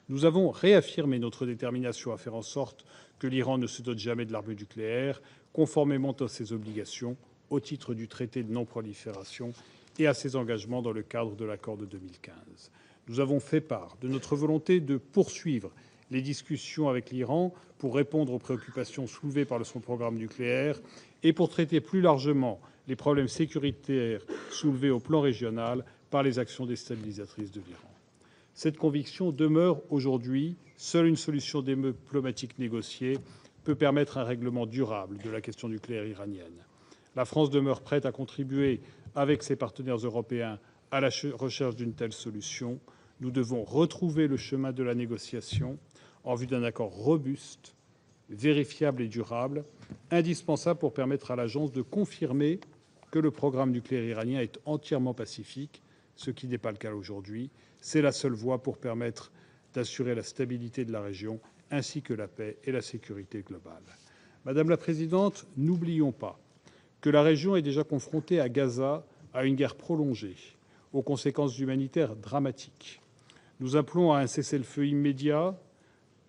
Nous avons réaffirmé notre détermination à faire en sorte que l'Iran ne se dote jamais de l'arme nucléaire, conformément à ses obligations au titre du traité de non-prolifération et à ses engagements dans le cadre de l'accord de 2015. Nous avons fait part de notre volonté de poursuivre les discussions avec l'Iran pour répondre aux préoccupations soulevées par son programme nucléaire et pour traiter plus largement les problèmes sécuritaires soulevés au plan régional par les actions déstabilisatrices de l'Iran. Cette conviction demeure aujourd'hui. Seule une solution diplomatique négociée peut permettre un règlement durable de la question nucléaire iranienne. La France demeure prête à contribuer avec ses partenaires européens à la recherche d'une telle solution. Nous devons retrouver le chemin de la négociation en vue d'un accord robuste, vérifiable et durable, indispensable pour permettre à l'agence de confirmer que le programme nucléaire iranien est entièrement pacifique, ce qui n'est pas le cas aujourd'hui. C'est la seule voie pour permettre d'assurer la stabilité de la région ainsi que la paix et la sécurité globale. Madame la Présidente, n'oublions pas que la région est déjà confrontée à Gaza à une guerre prolongée, aux conséquences humanitaires dramatiques. Nous appelons à un cessez-le-feu immédiat,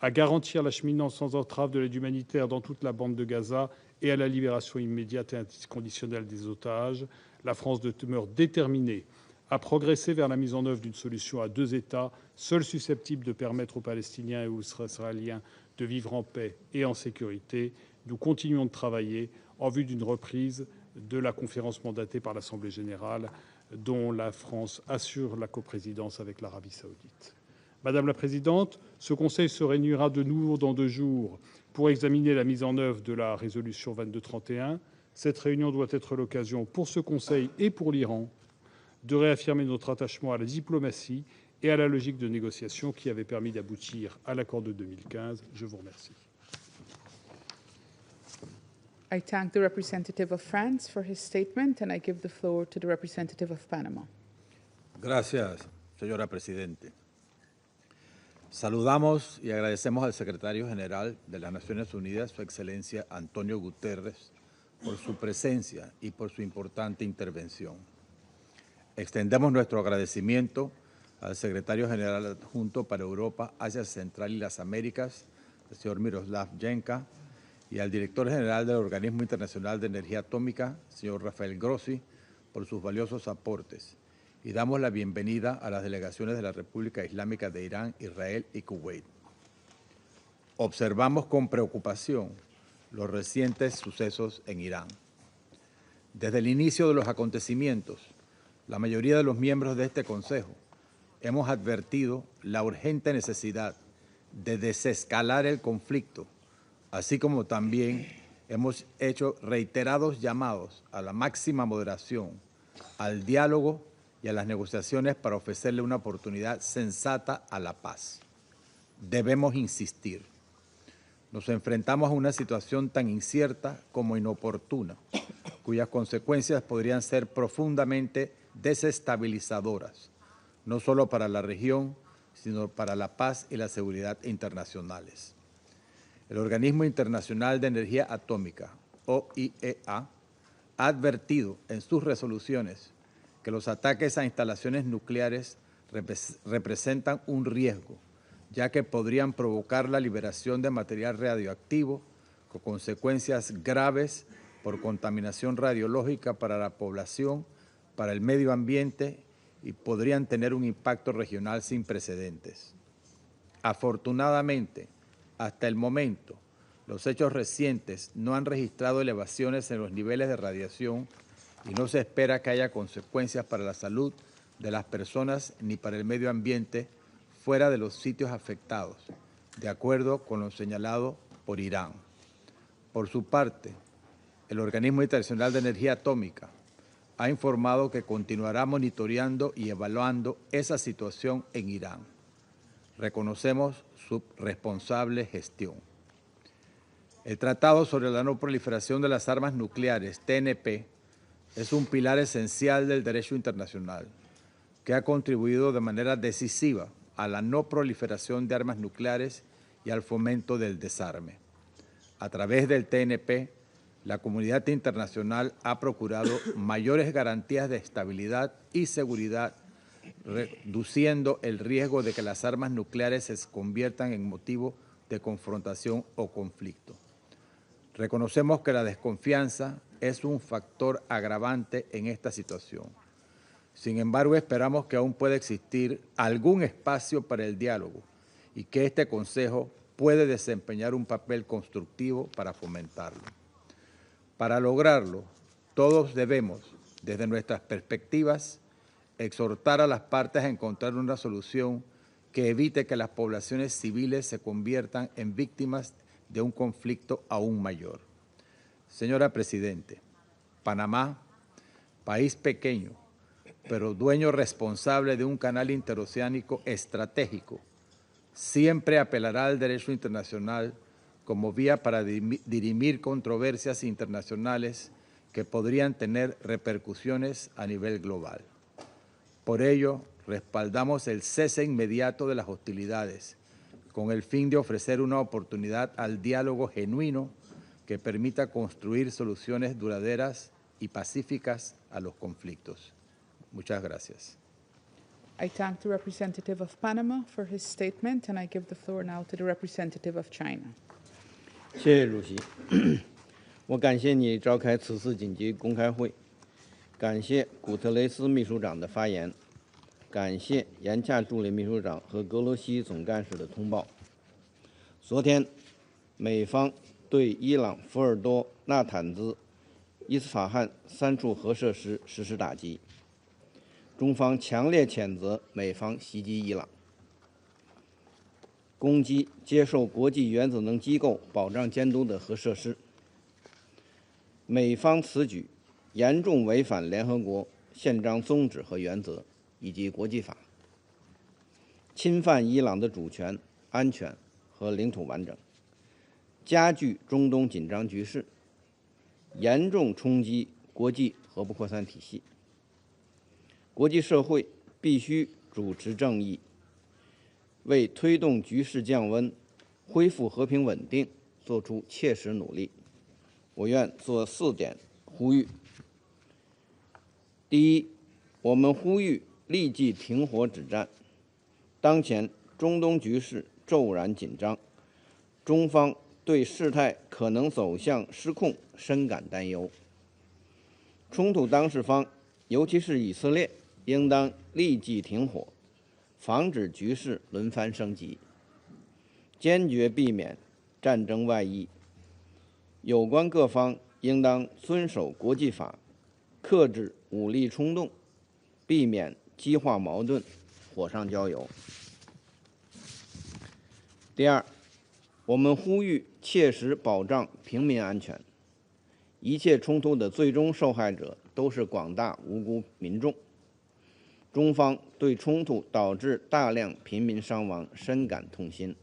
à garantir l'acheminement sans entrave de l'aide humanitaire dans toute la bande de Gaza et à la libération immédiate et inconditionnelle des otages. La France demeure déterminée à progresser vers la mise en œuvre d'une solution à deux États, seule susceptible de permettre aux Palestiniens et aux Israéliens de vivre en paix et en sécurité. Nous continuons de travailler en vue d'une reprise de la conférence mandatée par l'Assemblée générale dont la France assure la coprésidence avec l'Arabie saoudite. Madame la Présidente, ce Conseil se réunira de nouveau dans 2 jours pour examiner la mise en œuvre de la résolution 2231. Cette réunion doit être l'occasion pour ce Conseil et pour l'Iran de réaffirmer notre attachement à la diplomatie et à la logique de négociation qui avait permis d'aboutir à l'accord de 2015. Je vous remercie. I thank the representative of France for his statement, and I give the floor to the representative of Panama. Gracias, señora Presidente. Saludamos y agradecemos al secretario general de las Naciones Unidas, Su Excelencia Antonio Guterres, por su presencia y por su importante intervención. Extendemos nuestro agradecimiento al secretario general adjunto para Europa, Asia Central y las Américas, el señor Miroslav Jenka, y al director general del Organismo Internacional de Energía Atómica, señor Rafael Grossi, por sus valiosos aportes. Y damos la bienvenida a las delegaciones de la República Islámica de Irán, Israel y Kuwait. Observamos con preocupación los recientes sucesos en Irán. Desde el inicio de los acontecimientos, la mayoría de los miembros de este Consejo hemos advertido la urgente necesidad de desescalar el conflicto, así como también hemos hecho reiterados llamados a la máxima moderación, al diálogo y a las negociaciones para ofrecerle una oportunidad sensata a la paz. Debemos insistir. Nos enfrentamos a una situación tan incierta como inoportuna, cuyas consecuencias podrían ser profundamente desestabilizadoras, no solo para la región, sino para la paz y la seguridad internacionales. El Organismo Internacional de Energía Atómica, OIEA, ha advertido en sus resoluciones que los ataques a instalaciones nucleares representan un riesgo, ya que podrían provocar la liberación de material radioactivo con consecuencias graves por contaminación radiológica para la población, para el medio ambiente y podrían tener un impacto regional sin precedentes. Afortunadamente, hasta el momento, los hechos recientes no han registrado elevaciones en los niveles de radiación y no se espera que haya consecuencias para la salud de las personas ni para el medio ambiente fuera de los sitios afectados, de acuerdo con lo señalado por Irán. Por su parte, el Organismo Internacional de Energía Atómica ha informado que continuará monitoreando y evaluando esa situación en Irán. Reconocemos su responsable gestión. El Tratado sobre la No Proliferación de las Armas Nucleares, TNP, es un pilar esencial del derecho internacional que ha contribuido de manera decisiva a la no proliferación de armas nucleares y al fomento del desarme. A través del TNP, la comunidad internacional ha procurado mayores garantías de estabilidad y seguridad, reduciendo el riesgo de que las armas nucleares se conviertan en motivo de confrontación o conflicto. Reconocemos que la desconfianza es un factor agravante en esta situación. Sin embargo, esperamos que aún pueda existir algún espacio para el diálogo y que este Consejo puede desempeñar un papel constructivo para fomentarlo. Para lograrlo, todos debemos, desde nuestras perspectivas, exhortar a las partes a encontrar una solución que evite que las poblaciones civiles se conviertan en víctimas de un conflicto aún mayor. Señora Presidente, Panamá, país pequeño, pero dueño responsable de un canal interoceánico estratégico, siempre apelará al derecho internacional como vía para dirimir controversias internacionales que podrían tener repercusiones a nivel global. Por ello, respaldamos el cese inmediato de las hostilidades, con el fin de ofrecer una oportunidad al diálogo genuino que permita construir soluciones duraderas y pacíficas a los conflictos. Muchas gracias. I thank the representative of Panama for his statement, and I give the floor now to the representative of China. 谢谢主席，我感谢你召开此次紧急公开会，感谢古特雷斯秘书长的发言，感谢严恰助理秘书长和格罗西总干事的通报。昨天，美方对伊朗福尔多、纳坦兹、伊斯法罕3处核设施实施打击，中方强烈谴责美方袭击伊朗。 攻击接受国际原子能机构保障监督的核设施，美方此举严重违反联合国宪章宗旨和原则以及国际法，侵犯伊朗的主权、安全和领土完整，加剧中东紧张局势，严重冲击国际核不扩散体系。国际社会必须主持正义。为推动局势降温、恢复和平稳定做出切实努力。我愿做4点呼吁。第一，我们呼吁立即停火止战。当前中东局势骤然紧张，中方对事态可能走向失控深感担忧。冲突当事方，尤其是以色列，应当立即停火，防止局势轮番升级，坚决避免战争外溢。有关各方应当遵守国际法，克制武力冲动，避免激化矛盾，火上浇油。第二，我们呼吁切实保障平民安全。一切冲突的最终受害者都是广大无辜民众。中方对冲突导致大量平民伤亡深感痛心。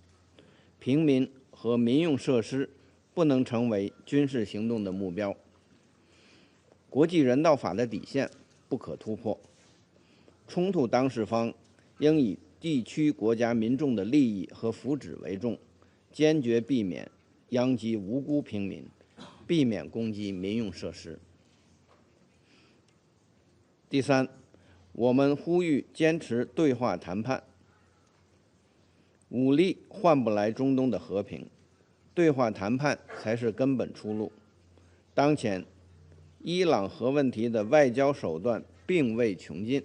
平民和民用设施不能成为军事行动的目标。国际人道法的底线不可突破。冲突当事方应以地区国家民众的利益和福祉为重，坚决避免殃及无辜平民，避免攻击民用设施。第三，我们呼吁坚持对话谈判。武力换不来中东的和平，对话谈判才是根本出路。当前，伊朗核问题的外交手段并未穷尽，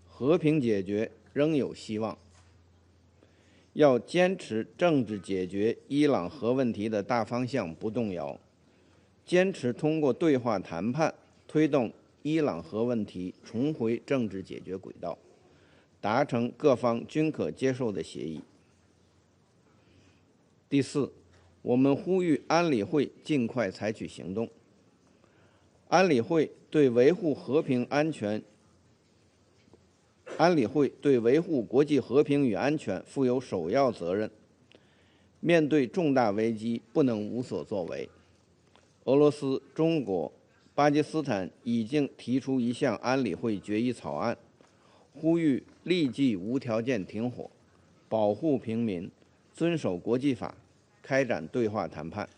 和平解决仍有希望。要坚持政治解决伊朗核问题的大方向不动摇，坚持通过对话谈判推动伊朗核问题重回政治解决轨道，达成各方均可接受的协议。第四，我们呼吁安理会尽快采取行动。安理会对维护国际和平与安全负有首要责任。面对重大危机，不能无所作为。俄罗斯、中国、巴基斯坦已经提出一项安理会决议草案，呼吁立即无条件停火，保护平民，遵守国际法，开展对话谈判。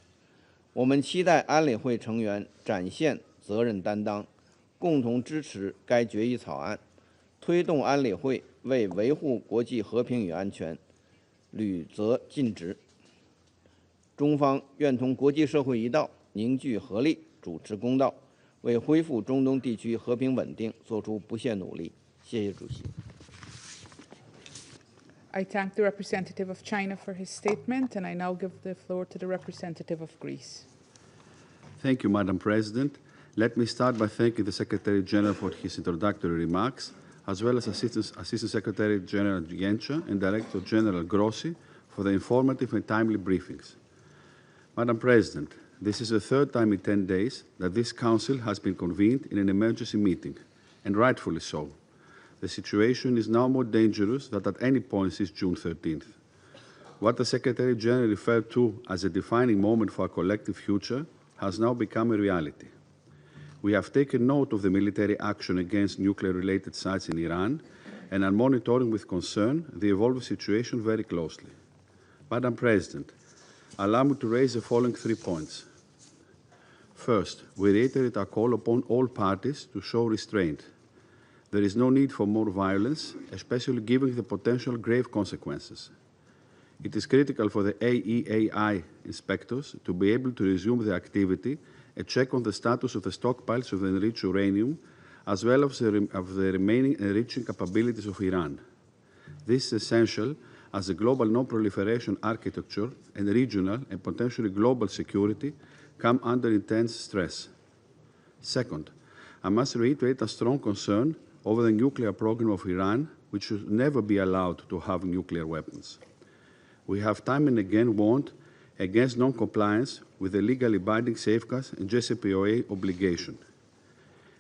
我们期待安理会成员展现责任担当，共同支持该决议草案，推动安理会为维护国际和平与安全履责尽职。中方愿同国际社会一道，凝聚合力，主持公道，为恢复中东地区和平稳定做出不懈努力。谢谢主席。I thank the representative of China for his statement, and I now give the floor to the representative of Greece. Thank you, Madam President. Let me start by thanking the Secretary General for his introductory remarks, as well as Assistant Secretary General Genscha and Director General Grossi for the informative and timely briefings. Madam President, this is the third time in 10 days that this Council has been convened in an emergency meeting, and rightfully so. The situation is now more dangerous than at any point since June 13th. What the Secretary General referred to as a defining moment for our collective future has now become a reality. We have taken note of the military action against nuclear-related sites in Iran and are monitoring with concern the evolving situation very closely. Madam President, allow me to raise the following 3 points. First, we reiterate our call upon all parties to show restraint. There is no need for more violence, especially given the potential grave consequences. It is critical for the EEUU inspectors to be able to resume their activity and check on the status of the stockpiles of the enriched uranium, as well as of the remaining enriching capabilities of Iran. This is essential as the global non-proliferation architecture and regional and potentially global security come under intense stress. Second, I must reiterate a strong concern over the nuclear program of Iran, which should never be allowed to have nuclear weapons. We have time and again warned against non-compliance with the legally binding safeguards and JCPOA obligation.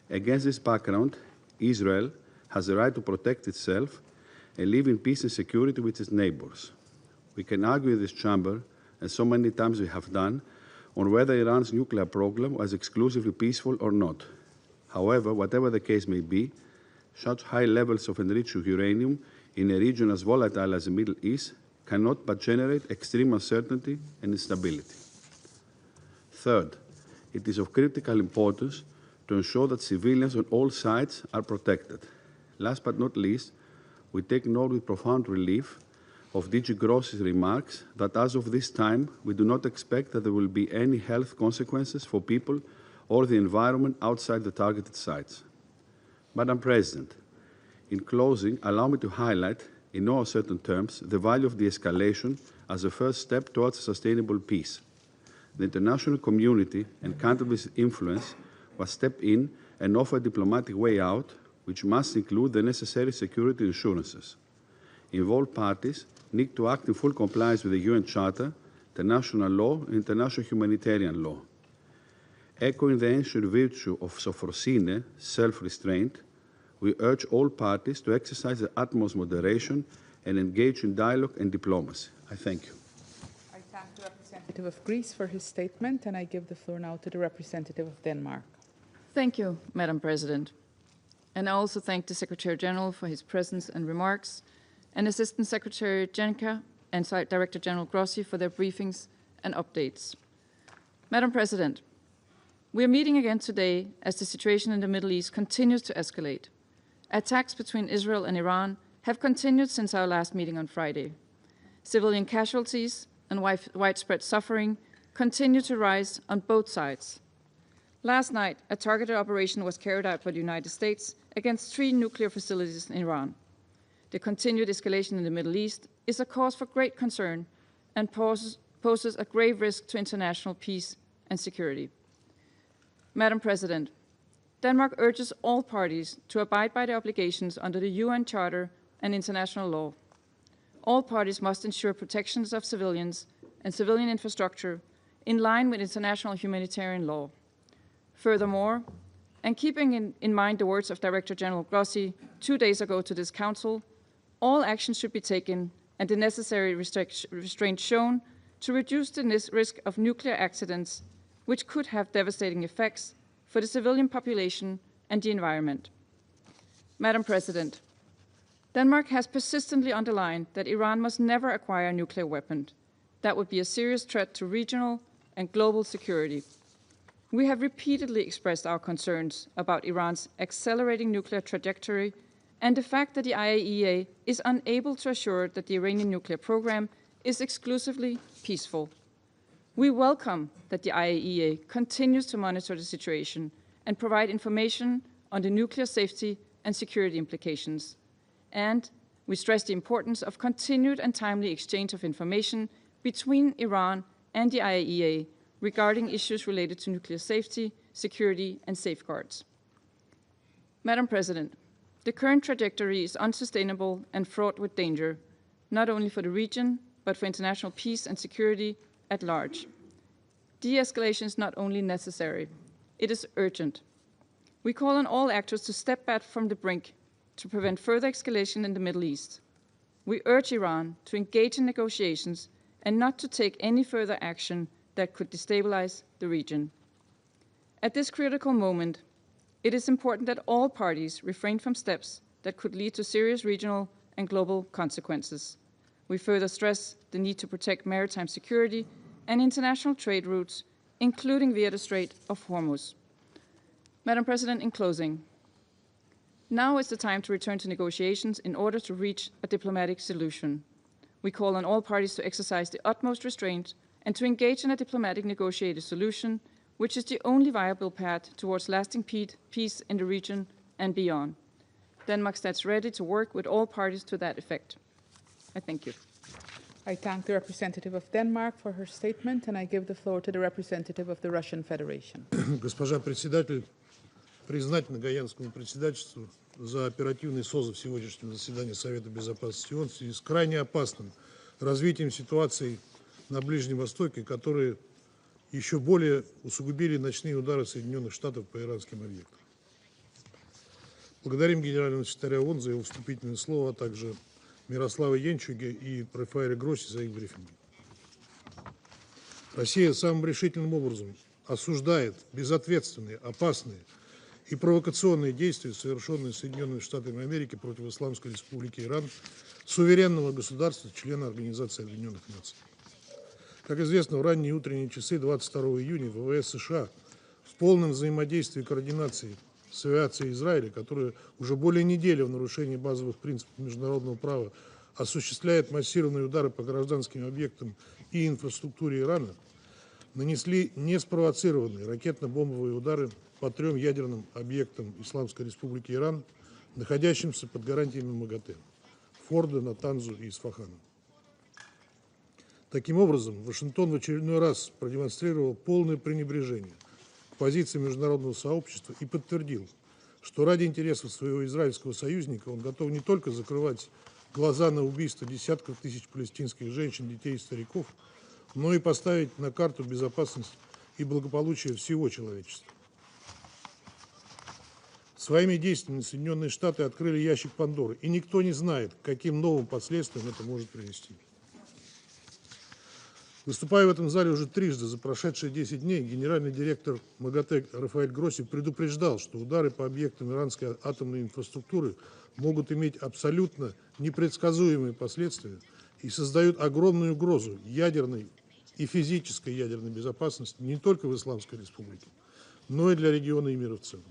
Against this background, Israel has the right to protect itself and live in peace and security with its neighbors. We can argue in this chamber, and so many times we have done, on whether Iran's nuclear program was exclusively peaceful or not. However, whatever the case may be, such high levels of enriched uranium in a region as volatile as the Middle East cannot but generate extreme uncertainty and instability. Third, it is of critical importance to ensure that civilians on all sides are protected. Last but not least, we take note with profound relief of DG Gross's remarks that as of this time, we do not expect that there will be any health consequences for people or the environment outside the targeted sites. Madam President, in closing, allow me to highlight, in no uncertain terms, the value of de-escalation as a first step towards sustainable peace. The international community and countries' influence must step in and offer a diplomatic way out, which must include the necessary security assurances. Involved parties need to act in full compliance with the UN Charter, international law, and international humanitarian law. Echoing the ancient virtue of sophrosine, self-restraint, we urge all parties to exercise the utmost moderation and engage in dialogue and diplomacy. I thank you. I thank the representative of Greece for his statement, and I give the floor now to the representative of Denmark. Thank you, Madam President. And I also thank the Secretary General for his presence and remarks, and Assistant Secretary Jenka and Director General Grossi for their briefings and updates. Madam President, we are meeting again today as the situation in the Middle East continues to escalate. Attacks between Israel and Iran have continued since our last meeting on Friday. Civilian casualties and widespread suffering continue to rise on both sides. Last night, a targeted operation was carried out by the United States against 3 nuclear facilities in Iran. The continued escalation in the Middle East is a cause for great concern and poses a grave risk to international peace and security. Madam President, Denmark urges all parties to abide by the obligations under the UN Charter and international law. All parties must ensure protections of civilians and civilian infrastructure in line with international humanitarian law. Furthermore, and keeping in mind the words of Director General Grossi 2 days ago to this Council, all actions should be taken and the necessary restraint shown to reduce the risk of nuclear accidents, which could have devastating effects for the civilian population and the environment. Madam President, Denmark has persistently underlined that Iran must never acquire a nuclear weapon. That would be a serious threat to regional and global security. We have repeatedly expressed our concerns about Iran's accelerating nuclear trajectory and the fact that the IAEA is unable to assure that the Iranian nuclear program is exclusively peaceful. We welcome that the IAEA continues to monitor the situation and provide information on the nuclear safety and security implications. And we stress the importance of continued and timely exchange of information between Iran and the IAEA regarding issues related to nuclear safety, security, and safeguards. Madam President, the current trajectory is unsustainable and fraught with danger, not only for the region, but for international peace and security at large. De-escalation is not only necessary, it is urgent. We call on all actors to step back from the brink to prevent further escalation in the Middle East. We urge Iran to engage in negotiations and not to take any further action that could destabilize the region. At this critical moment, it is important that all parties refrain from steps that could lead to serious regional and global consequences. We further stress the need to protect maritime security and international trade routes, including via the Strait of Hormuz. Madam President, in closing, now is the time to return to negotiations in order to reach a diplomatic solution. We call on all parties to exercise the utmost restraint and to engage in a diplomatic negotiated solution, which is the only viable path towards lasting peace in the region and beyond. Denmark stands ready to work with all parties to that effect. I thank you. I thank the representative of Denmark for her statement, and I give the floor to the representative of the Russian Federation. Госпожа председатель, признательна Гаянскому председательству за оперативный созыв сегодняшнего заседания Совета Безопасности ООН в связи с крайне опасным развитием ситуации на Ближнем Востоке, которые еще более усугубили ночные удары Соединенных Штатов по иранским объектам. Благодарим генерального секретаря ООН за его вступительное слово, а также Мирослава Янчуге и Рафаэля Гросси за их брифинги. Россия самым решительным образом осуждает безответственные, опасные и провокационные действия, совершенные Соединенными Штатами Америки против Исламской Республики Иран, суверенного государства, члена Организации Объединенных Наций. Как известно, в ранние утренние часы 22 июня ВВС США в полном взаимодействии и координации с авиацией Израиля, которая уже более недели в нарушении базовых принципов международного права осуществляет массированные удары по гражданским объектам и инфраструктуре Ирана, нанесли неспровоцированные ракетно-бомбовые удары по 3 ядерным объектам Исламской Республики Иран, находящимся под гарантиями МАГАТЭ – Фордо, Натанзу и Исфахана. Таким образом, Вашингтон в очередной раз продемонстрировал полное пренебрежение к позиции международного сообщества и подтвердил, что ради интересов своего израильского союзника он готов не только закрывать глаза на убийство десятков тысяч палестинских женщин, детей и стариков, но и поставить на карту безопасность и благополучие всего человечества. Своими действиями Соединенные Штаты открыли ящик Пандоры, и никто не знает, к каким новым последствиям это может привести. Выступая в этом зале уже трижды за прошедшие 10 дней, генеральный директор МАГАТЭ Рафаэль Гросси предупреждал, что удары по объектам иранской атомной инфраструктуры могут иметь абсолютно непредсказуемые последствия и создают огромную угрозу ядерной и физической ядерной безопасности не только в Исламской Республике, но и для региона и мира в целом.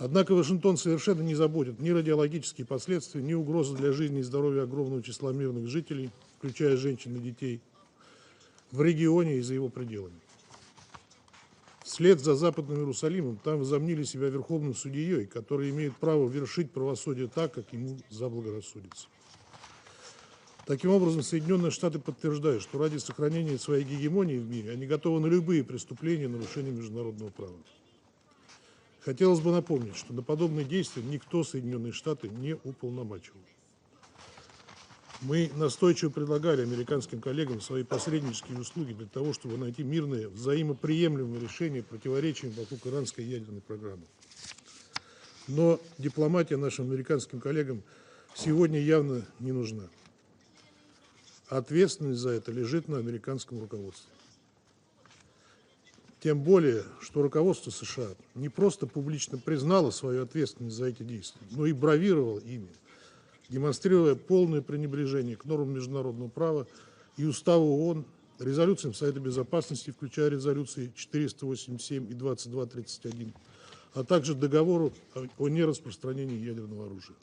Однако Вашингтон совершенно не заботит ни радиологические последствия, ни угрозы для жизни и здоровья огромного числа мирных жителей, включая женщин и детей, в регионе и за его пределами. Вслед за Западным Иерусалимом там возомнили себя верховным судьей, который имеет право вершить правосудие так, как ему заблагорассудится. Таким образом, Соединенные Штаты подтверждают, что ради сохранения своей гегемонии в мире они готовы на любые преступления и нарушения международного права. Хотелось бы напомнить, что на подобные действия никто Соединенные Штаты не уполномачивал. Мы настойчиво предлагали американским коллегам свои посреднические услуги для того, чтобы найти мирное, взаимоприемлемое решение противоречий вокруг иранской ядерной программы. Но дипломатия нашим американским коллегам сегодня явно не нужна. Ответственность за это лежит на американском руководстве. Тем более, что руководство США не просто публично признало свою ответственность за эти действия, но и бравировало ими, демонстрируя полное пренебрежение к нормам международного права и Уставу ООН, резолюциям Совета Безопасности, включая резолюции 487 и 2231, а также договору о нераспространении ядерного оружия.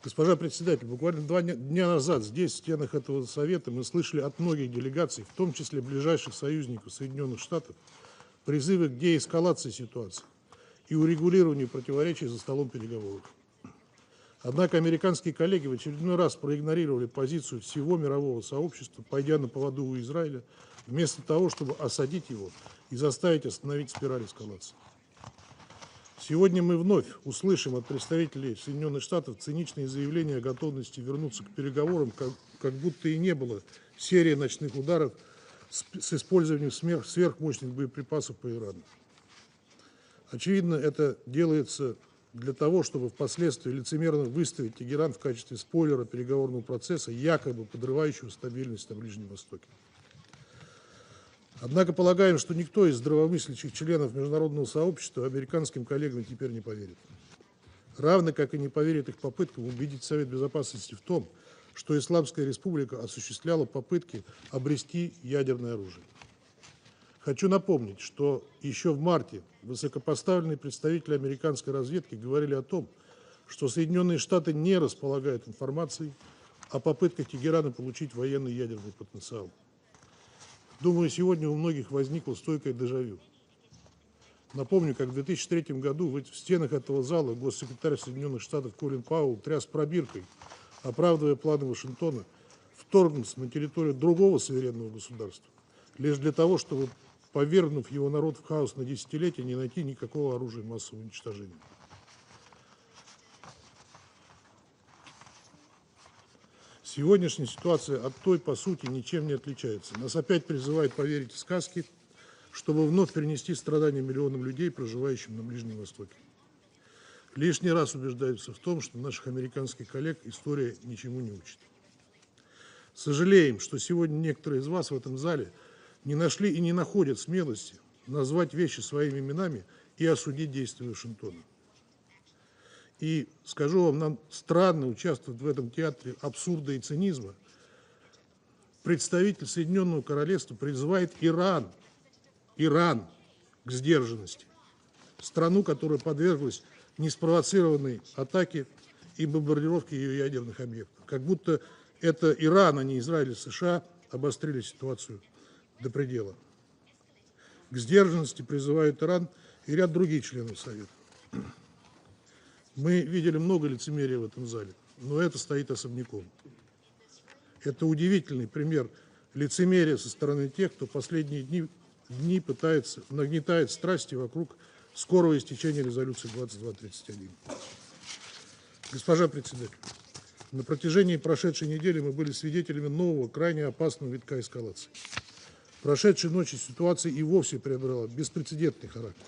Госпожа председатель, буквально 2 дня назад здесь, в стенах этого Совета, мы слышали от многих делегаций, в том числе ближайших союзников Соединенных Штатов, призывы к деэскалации ситуации и урегулированию противоречий за столом переговоров. Однако американские коллеги в очередной раз проигнорировали позицию всего мирового сообщества, пойдя на поводу у Израиля, вместо того, чтобы осадить его и заставить остановить спираль эскалации. Сегодня мы вновь услышим от представителей Соединенных Штатов циничные заявления о готовности вернуться к переговорам, как будто и не было серии ночных ударов с использованием сверхмощных боеприпасов по Ирану. Очевидно, это делается для того, чтобы впоследствии лицемерно выставить Тегеран в качестве спойлера переговорного процесса, якобы подрывающего стабильность на Ближнем Востоке. Однако полагаем, что никто из здравомыслящих членов международного сообщества американским коллегам теперь не поверит. Равно как и не поверит их попыткам убедить Совет Безопасности в том, что Исламская Республика осуществляла попытки обрести ядерное оружие. Хочу напомнить, что еще в марте высокопоставленные представители американской разведки говорили о том, что Соединенные Штаты не располагают информацией о попытках Тегерана получить военный ядерный потенциал. Думаю, сегодня у многих возникло стойкое дежавю. Напомню, как в 2003 году в стенах этого зала госсекретарь Соединенных Штатов Колин Пауэлл тряс пробиркой, оправдывая планы Вашингтона вторгнуться на территорию другого суверенного государства, лишь для того, чтобы, повергнув его народ в хаос на десятилетия, не найти никакого оружия массового уничтожения. Сегодняшняя ситуация от той, по сути, ничем не отличается. Нас опять призывают поверить в сказки, чтобы вновь перенести страдания миллионам людей, проживающим на Ближнем Востоке. Лишний раз убеждаются в том, что наших американских коллег история ничему не учит. Сожалеем, что сегодня некоторые из вас в этом зале не нашли и не находят смелости назвать вещи своими именами и осудить действия Вашингтона. И скажу вам, нам странно участвовать в этом театре абсурда и цинизма. Представитель Соединенного Королевства призывает Иран к сдержанности. Страну, которая подверглась неспровоцированной атаке и бомбардировке ее ядерных объектов. Как будто это Иран, а не Израиль и США обострили ситуацию до предела. К сдержанности призывают Иран и ряд других членов Совета. Мы видели много лицемерия в этом зале, но это стоит особняком. Это удивительный пример лицемерия со стороны тех, кто последние дни пытается, нагнетает страсти вокруг скорого истечения резолюции 2231. Госпожа председатель, на протяжении прошедшей недели мы были свидетелями нового, крайне опасного витка эскалации. Прошедшей ночью ситуация и вовсе приобрела беспрецедентный характер.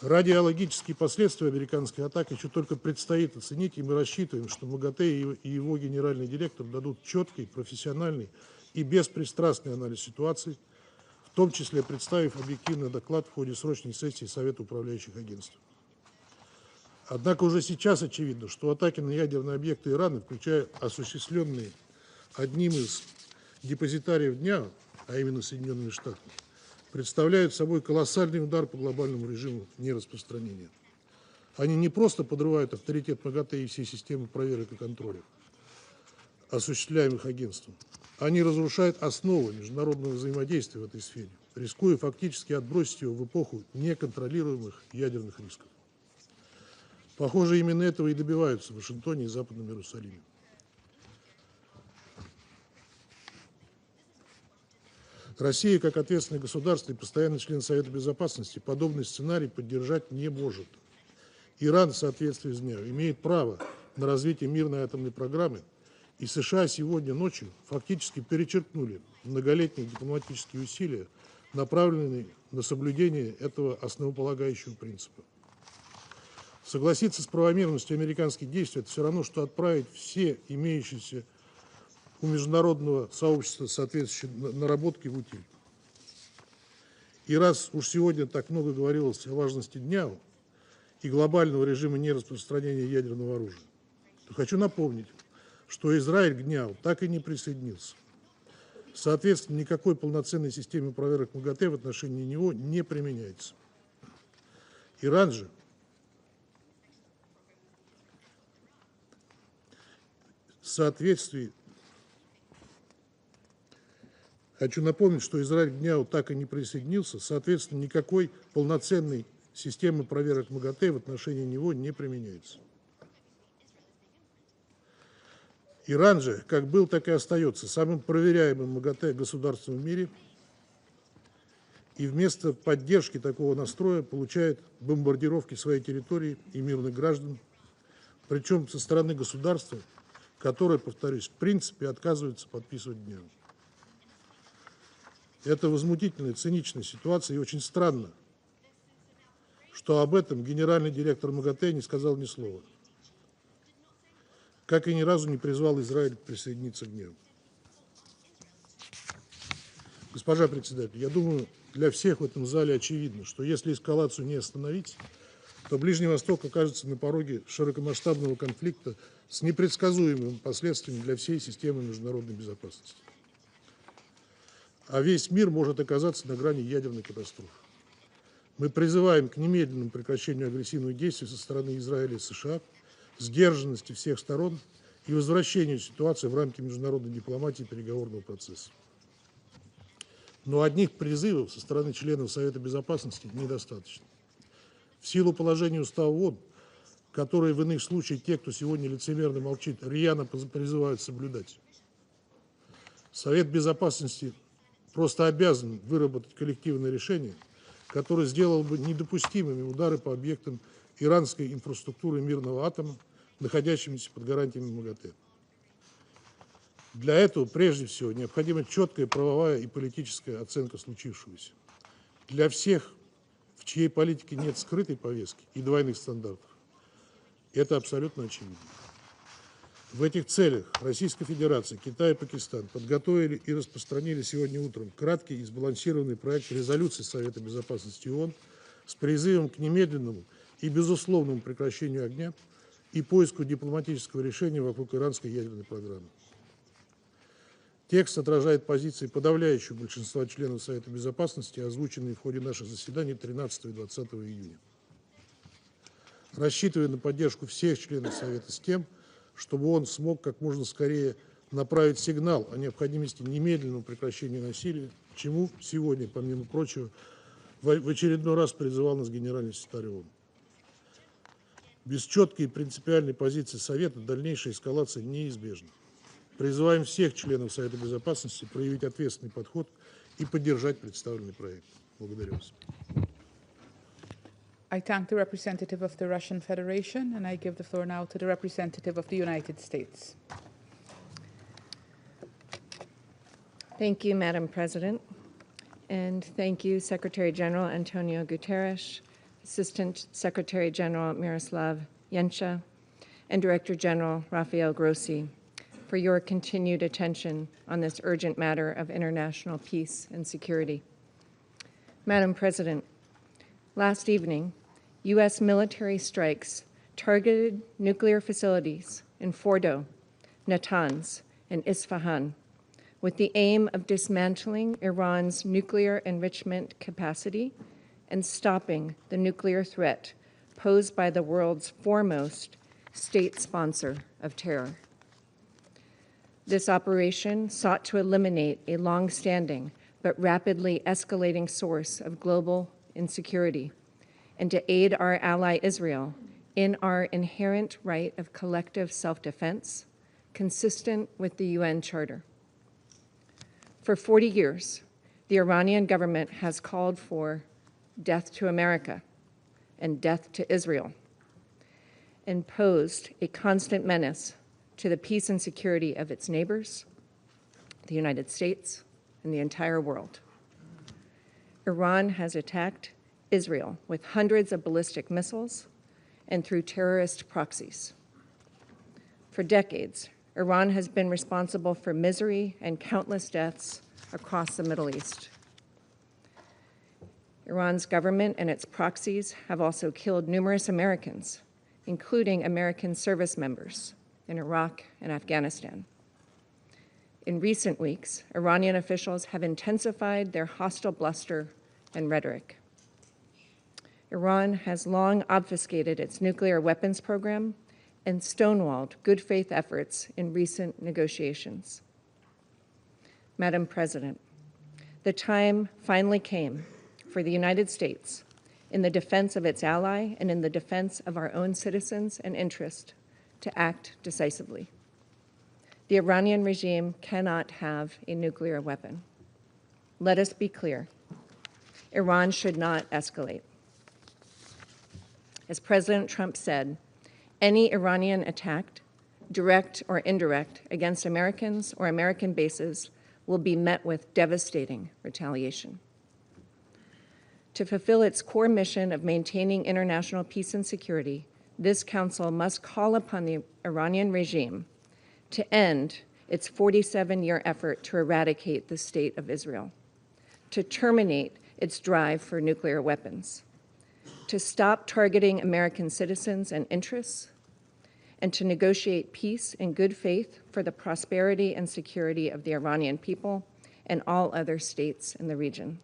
Радиологические последствия американской атаки еще только предстоит оценить, и мы рассчитываем, что МАГАТЭ и его генеральный директор дадут четкий, профессиональный и беспристрастный анализ ситуации, в том числе представив объективный доклад в ходе срочной сессии Совета управляющих агентств. Однако уже сейчас очевидно, что атаки на ядерные объекты Ирана, включая осуществленные одним из депозитариев дня, а именно Соединенными Штатами, представляют собой колоссальный удар по глобальному режиму нераспространения. Они не просто подрывают авторитет МАГАТЭ и всей системы проверок и контроля, осуществляемых агентством. Они разрушают основы международного взаимодействия в этой сфере, рискуя фактически отбросить его в эпоху неконтролируемых ядерных рисков. Похоже, именно этого и добиваются в Вашингтоне и Западном Иерусалиме. Россия, как ответственное государство и постоянный член Совета Безопасности, подобный сценарий поддержать не может. Иран, в соответствии с МЕР, имеет право на развитие мирной атомной программы, и США сегодня ночью фактически перечеркнули многолетние дипломатические усилия, направленные на соблюдение этого основополагающего принципа. Согласиться с правомерностью американских действий – это все равно, что отправить все имеющиеся у международного сообщества соответствующие наработки в утиль. И раз уж сегодня так много говорилось о важности дня и глобального режима нераспространения ядерного оружия, то хочу напомнить, что Израиль к дню так и не присоединился. Соответственно, никакой полноценной системы проверок МАГАТЭ в отношении него не применяется. Иран же в соответствии. Хочу напомнить, что Израиль к дню так и не присоединился, соответственно, никакой полноценной системы проверок МАГАТЭ в отношении него не применяется. Иран же, как был, так и остается самым проверяемым МАГАТЭ государством в мире, и вместо поддержки такого настроя получает бомбардировки своей территории и мирных граждан, причем со стороны государства, которое, повторюсь, в принципе отказывается подписывать дню. Это возмутительная, циничная ситуация, и очень странно, что об этом генеральный директор МАГАТЭ не сказал ни слова, как и ни разу не призвал Израиль присоединиться к дню. Госпожа председатель, я думаю, для всех в этом зале очевидно, что если эскалацию не остановить, то Ближний Восток окажется на пороге широкомасштабного конфликта с непредсказуемыми последствиями для всей системы международной безопасности. А весь мир может оказаться на грани ядерной катастрофы. Мы призываем к немедленному прекращению агрессивных действий со стороны Израиля и США, сдержанности всех сторон и возвращению ситуации в рамки международной дипломатии и переговорного процесса. Но одних призывов со стороны членов Совета Безопасности недостаточно. В силу положения Устава ООН, которые в иных случаях те, кто сегодня лицемерно молчит, рьяно призывают соблюдать, Совет Безопасности просто обязан выработать коллективное решение, которое сделало бы недопустимыми удары по объектам иранской инфраструктуры мирного атома, находящимися под гарантиями МАГАТЭ. Для этого, прежде всего, необходима четкая правовая и политическая оценка случившегося. Для всех, в чьей политике нет скрытой повестки и двойных стандартов, это абсолютно очевидно. В этих целях Российская Федерация, Китай и Пакистан подготовили и распространили сегодня утром краткий и сбалансированный проект резолюции Совета Безопасности ООН с призывом к немедленному и безусловному прекращению огня и поиску дипломатического решения вокруг иранской ядерной программы. Текст отражает позиции подавляющего большинства членов Совета Безопасности, озвученные в ходе наших заседаний 13 и 20 июня. Рассчитывая на поддержку всех членов Совета с тем, чтобы он смог как можно скорее направить сигнал о необходимости немедленного прекращения насилия, к чему сегодня, помимо прочего, в очередной раз призывал нас генеральный секретарь ООН. Без четкой и принципиальной позиции Совета дальнейшая эскалация неизбежна. Призываем всех членов Совета Безопасности проявить ответственный подход и поддержать представленный проект. Благодарю вас. I thank the representative of the Russian Federation, and I give the floor now to the representative of the United States. Thank you, Madam President, and thank you, Secretary General Antonio Guterres, Assistant Secretary General Miroslav Yensha, and Director General Rafael Grossi for your continued attention on this urgent matter of international peace and security. Madam President, last evening, U.S. military strikes targeted nuclear facilities in Fordo, Natanz, and Isfahan with the aim of dismantling Iran's nuclear enrichment capacity and stopping the nuclear threat posed by the world's foremost state sponsor of terror. This operation sought to eliminate a long-standing but rapidly escalating source of global insecurity and to aid our ally Israel in our inherent right of collective self-defense, consistent with the UN Charter. For 40 years, the Iranian government has called for death to America and death to Israel, and posed a constant menace to the peace and security of its neighbors, the United States, and the entire world. Iran has attacked Israel with hundreds of ballistic missiles and through terrorist proxies. For decades, Iran has been responsible for misery and countless deaths across the Middle East. Iran's government and its proxies have also killed numerous Americans, including American service members in Iraq and Afghanistan. In recent weeks, Iranian officials have intensified their hostile bluster and rhetoric. Iran has long obfuscated its nuclear weapons program and stonewalled good faith efforts in recent negotiations. Madam President, the time finally came for the United States, in the defense of its ally and in the defense of our own citizens and interests, to act decisively. The Iranian regime cannot have a nuclear weapon. Let us be clear. Iran should not escalate. As President Trump said, any Iranian attack, direct or indirect, against Americans or American bases will be met with devastating retaliation. To fulfill its core mission of maintaining international peace and security, this Council must call upon the Iranian regime to end its 47-year effort to eradicate the State of Israel, to terminate its drive for nuclear weapons, to stop targeting American citizens and interests, and to negotiate peace in good faith for the prosperity and security of the Iranian people and all other states in the region.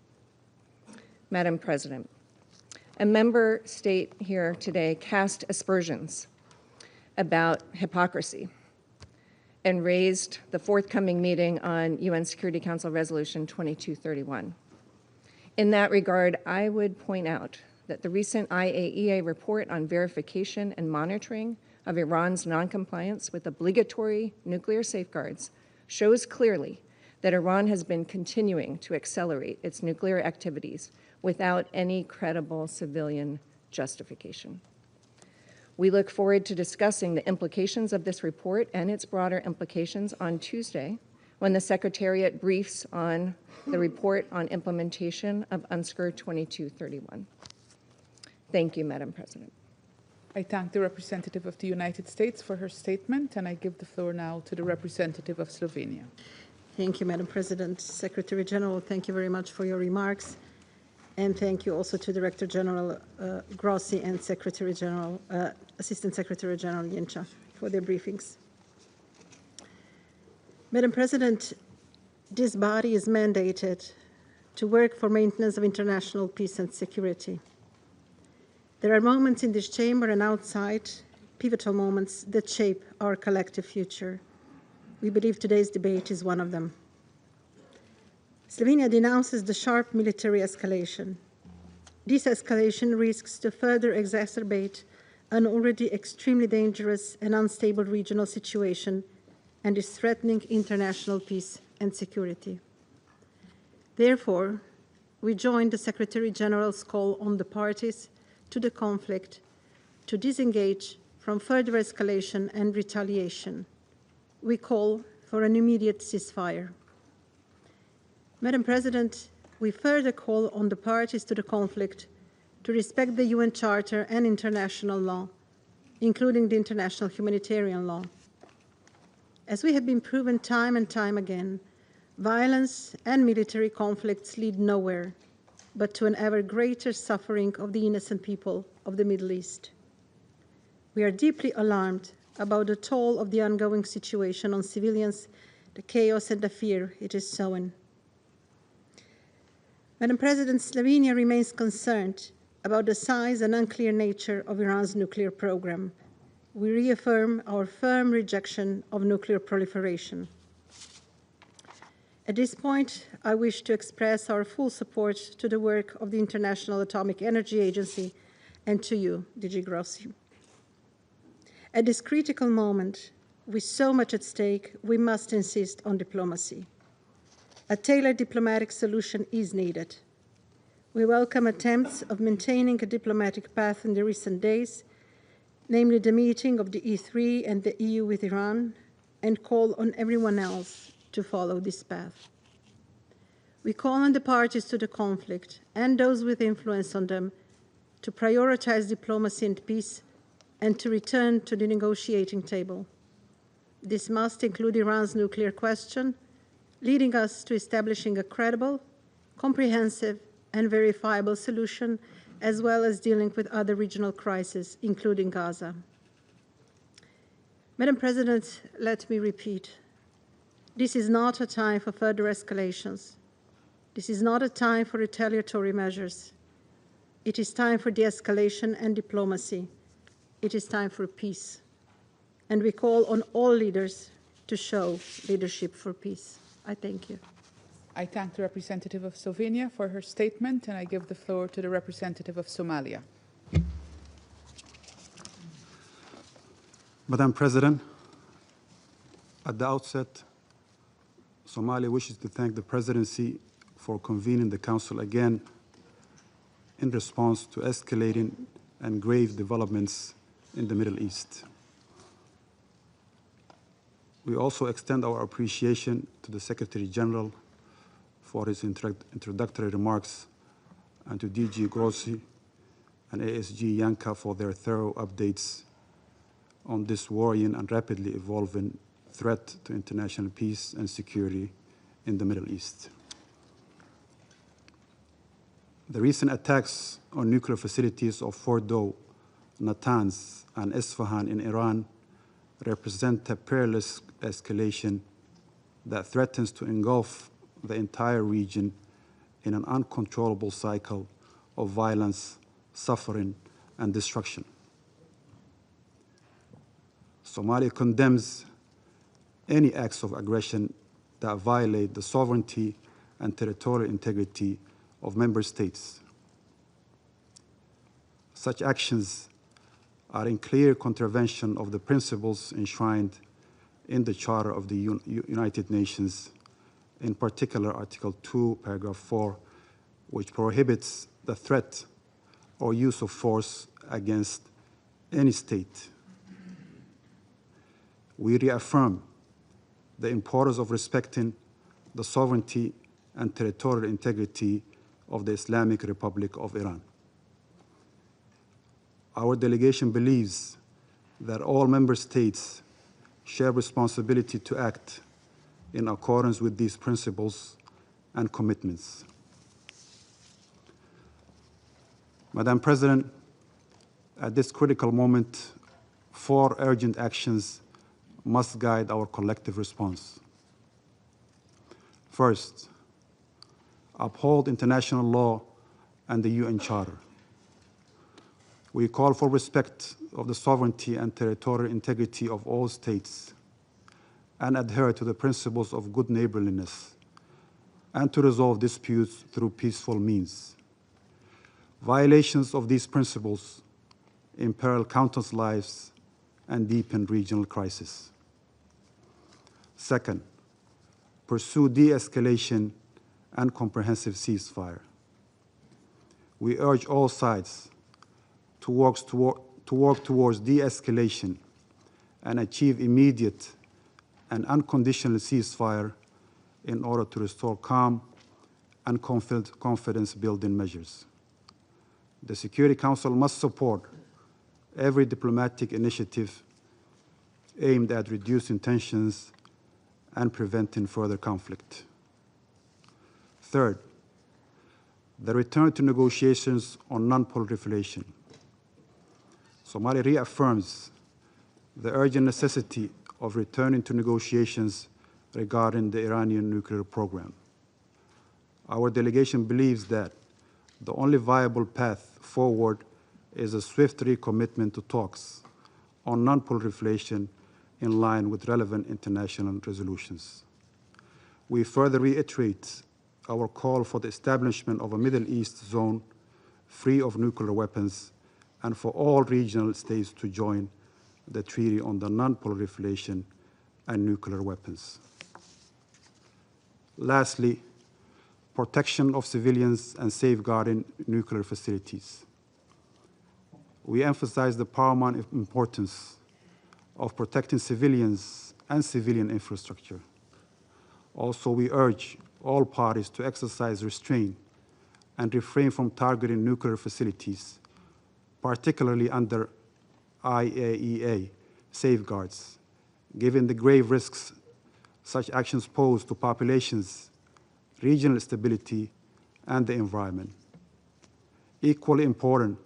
Madam President, a member state here today cast aspersions about hypocrisy and raised the forthcoming meeting on UN Security Council Resolution 2231. In that regard, I would point out that the recent IAEA report on verification and monitoring of Iran's noncompliance with obligatory nuclear safeguards shows clearly that Iran has been continuing to accelerate its nuclear activities without any credible civilian justification. We look forward to discussing the implications of this report and its broader implications on Tuesday, when the Secretariat briefs on the report on implementation of UNSCR 2231. Thank you, Madam President. I thank the representative of the United States for her statement, and I give the floor now to the representative of Slovenia. Thank you, Madam President. Secretary General, thank you very much for your remarks. And thank you also to Director General Grossi and Secretary General, Assistant Secretary General Jenča for their briefings. Madam President, this body is mandated to work for maintenance of international peace and security. There are moments in this chamber and outside, pivotal moments that shape our collective future. We believe today's debate is one of them. Slovenia denounces the sharp military escalation. This escalation risks to further exacerbate an already extremely dangerous and unstable regional situation and is threatening international peace and security. Therefore, we join the Secretary General's call on the parties to the conflict to disengage from further escalation and retaliation. We call for an immediate ceasefire. Madam President, we further call on the parties to the conflict to respect the UN Charter and international law, including the international humanitarian law. As we have been proven time and time again, violence and military conflicts lead nowhere but to an ever greater suffering of the innocent people of the Middle East. We are deeply alarmed about the toll of the ongoing situation on civilians, the chaos and the fear it is sowing. Madam President, Slovenia remains concerned about the size and unclear nature of Iran's nuclear program. We reaffirm our firm rejection of nuclear proliferation. At this point, I wish to express our full support to the work of the International Atomic Energy Agency and to you, DG Grossi. At this critical moment, with so much at stake, we must insist on diplomacy. A tailored diplomatic solution is needed. We welcome attempts of maintaining a diplomatic path in the recent days, namely the meeting of the E3 and the EU with Iran, and call on everyone else to follow this path. We call on the parties to the conflict and those with influence on them to prioritize diplomacy and peace and to return to the negotiating table. This must include Iran's nuclear question, leading us to establishing a credible, comprehensive, and verifiable solution, as well as dealing with other regional crises, including Gaza. Madam President, let me repeat. This is not a time for further escalations. This is not a time for retaliatory measures. It is time for de-escalation and diplomacy. It is time for peace. And we call on all leaders to show leadership for peace. I thank you. I thank the representative of Slovenia for her statement, and I give the floor to the representative of Somalia. Madam President, at the outset, Somalia wishes to thank the Presidency for convening the Council again in response to escalating and grave developments in the Middle East. We also extend our appreciation to the Secretary General for his introductory remarks and to DG Grossi and ASG Janka for their thorough updates on this worrying and rapidly evolving threat to international peace and security in the Middle East. The recent attacks on nuclear facilities of Fordo, Natanz, and Isfahan in Iran represent a perilous escalation that threatens to engulf the entire region in an uncontrollable cycle of violence, suffering, and destruction. Somalia condemns any acts of aggression that violate the sovereignty and territorial integrity of member states. Such actions are in clear contravention of the principles enshrined in the Charter of the United Nations, in particular Article 2, Paragraph 4, which prohibits the threat or use of force against any state. We reaffirm the importance of respecting the sovereignty and territorial integrity of the Islamic Republic of Iran. Our delegation believes that all member states share responsibility to act in accordance with these principles and commitments. Madam President, at this critical moment, 4 urgent actions must guide our collective response. First, uphold international law and the UN Charter. We call for respect of the sovereignty and territorial integrity of all states and adhere to the principles of good neighborliness and to resolve disputes through peaceful means. Violations of these principles imperil countless lives and deepen regional crisis. Second, pursue de-escalation and comprehensive ceasefire. We urge all sides to work towards de-escalation and achieve immediate and unconditional ceasefire in order to restore calm and confidence-building measures. The Security Council must support every diplomatic initiative aimed at reducing tensions and preventing further conflict. Third, the return to negotiations on non-proliferation. Somalia reaffirms the urgent necessity of returning to negotiations regarding the Iranian nuclear program. Our delegation believes that the only viable path forward is a swift recommitment to talks on non-proliferation in line with relevant international resolutions. We further reiterate our call for the establishment of a Middle East zone free of nuclear weapons and for all regional states to join the Treaty on the Non-Proliferation and Nuclear Weapons. Lastly, protection of civilians and safeguarding nuclear facilities. We emphasize the paramount importance of protecting civilians and civilian infrastructure. Also, we urge all parties to exercise restraint and refrain from targeting nuclear facilities, particularly under IAEA safeguards, given the grave risks such actions pose to populations, regional stability, and the environment. Equally important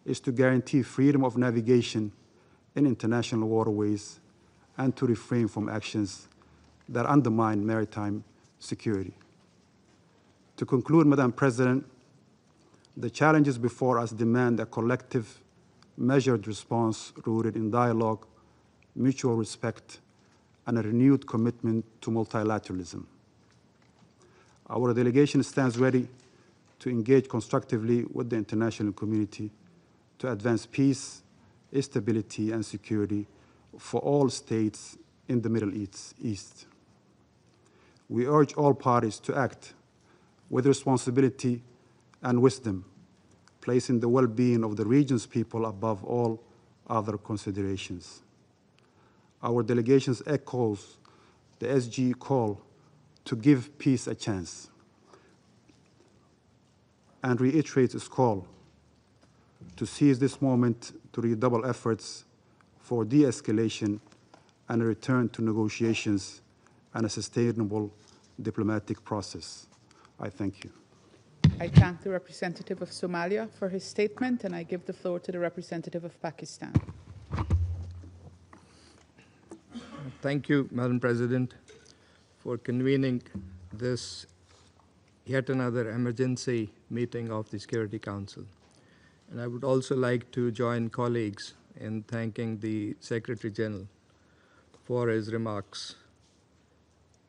is to guarantee freedom of navigation in international waterways and to refrain from actions that undermine maritime security. To conclude, Madam President, the challenges before us demand a collective, measured response rooted in dialogue, mutual respect, and a renewed commitment to multilateralism. Our delegation stands ready to engage constructively with the international community to advance peace, stability, and security for all states in the Middle East. We urge all parties to act with responsibility and wisdom, placing the well-being of the region's people above all other considerations. Our delegation echoes the SG call to give peace a chance and reiterates its call to seize this moment to redouble efforts for de-escalation and a return to negotiations and a sustainable diplomatic process. I thank you. I thank the representative of Somalia for his statement, and I give the floor to the representative of Pakistan. Thank you, Madam President, for convening this yet another emergency meeting of the Security Council. And I would also like to join colleagues in thanking the Secretary General for his remarks.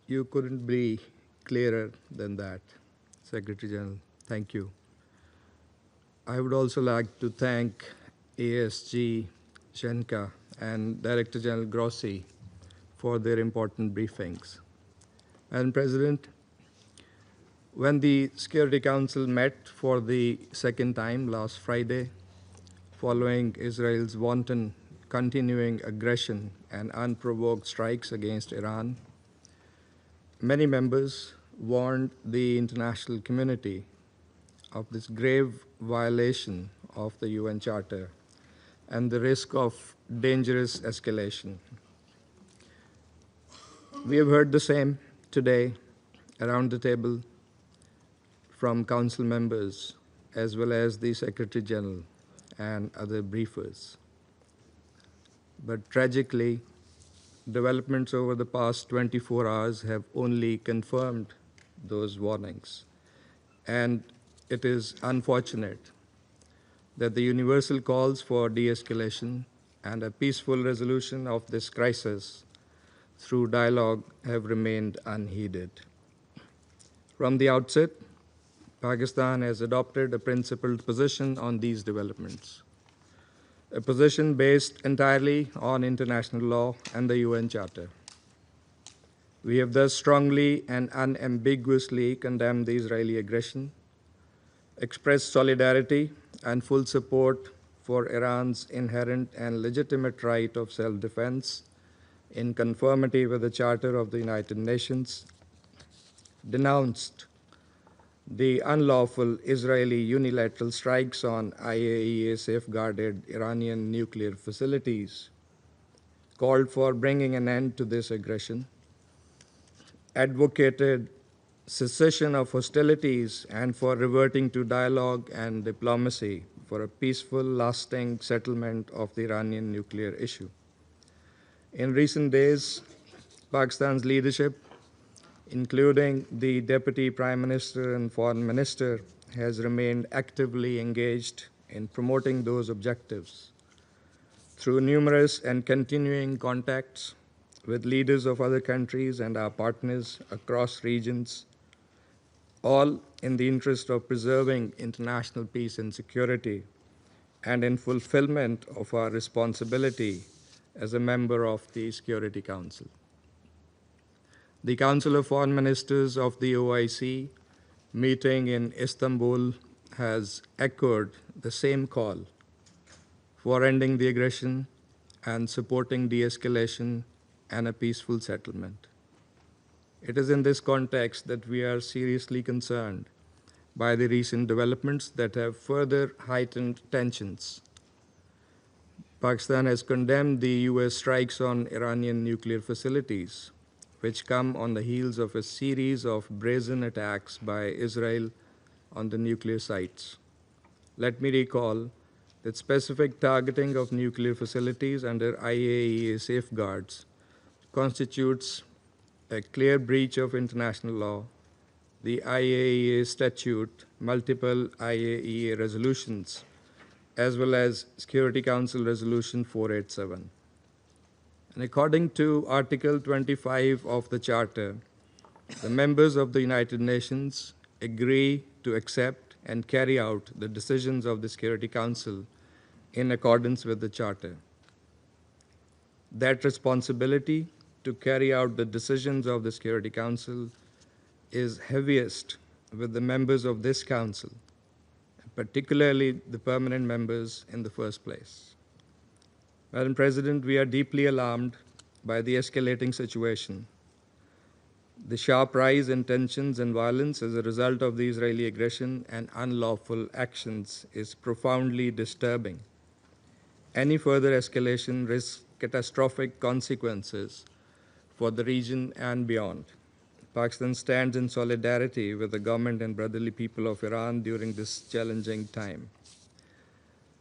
You couldn't be clearer than that, Secretary General. Thank you. I would also like to thank ASG Shenka and Director General Grossi for their important briefings. Madam President, when the Security Council met for the second time last Friday, following Israel's wanton continuing aggression and unprovoked strikes against Iran, many members warned the international community of this grave violation of the UN Charter and the risk of dangerous escalation. We have heard the same today around the table from Council members as well as the Secretary General and other briefers. But tragically, developments over the past 24 hours have only confirmed those warnings. And it is unfortunate that the universal calls for de-escalation and a peaceful resolution of this crisis through dialogue have remained unheeded. From the outset, Pakistan has adopted a principled position on these developments, a position based entirely on international law and the UN Charter. We have thus strongly and unambiguously condemned the Israeli aggression, expressed solidarity and full support for Iran's inherent and legitimate right of self-defense in conformity with the Charter of the United Nations, denounced the unlawful Israeli unilateral strikes on IAEA safeguarded Iranian nuclear facilities, called for bringing an end to this aggression, advocated cessation of hostilities and for reverting to dialogue and diplomacy for a peaceful, lasting settlement of the Iranian nuclear issue. In recent days, Pakistan's leadership, including the Deputy Prime Minister and Foreign Minister, has remained actively engaged in promoting those objectives through numerous and continuing contacts with leaders of other countries and our partners across regions, all in the interest of preserving international peace and security and in fulfillment of our responsibility as a member of the Security Council. The Council of Foreign Ministers of the OIC meeting in Istanbul has echoed the same call for ending the aggression and supporting de-escalation and a peaceful settlement. It is in this context that we are seriously concerned by the recent developments that have further heightened tensions. Pakistan has condemned the US strikes on Iranian nuclear facilities, which come on the heels of a series of brazen attacks by Israel on the nuclear sites. Let me recall that specific targeting of nuclear facilities under IAEA safeguards constitutes a clear breach of international law, the IAEA statute, multiple IAEA resolutions, as well as Security Council Resolution 487. And according to Article 25 of the Charter, the members of the United Nations agree to accept and carry out the decisions of the Security Council in accordance with the Charter. That responsibility to carry out the decisions of the Security Council is heaviest with the members of this Council, particularly the permanent members in the first place. Madam President, we are deeply alarmed by the escalating situation. The sharp rise in tensions and violence as a result of the Israeli aggression and unlawful actions is profoundly disturbing. Any further escalation risks catastrophic consequences for the region and beyond. Pakistan stands in solidarity with the government and brotherly people of Iran during this challenging time.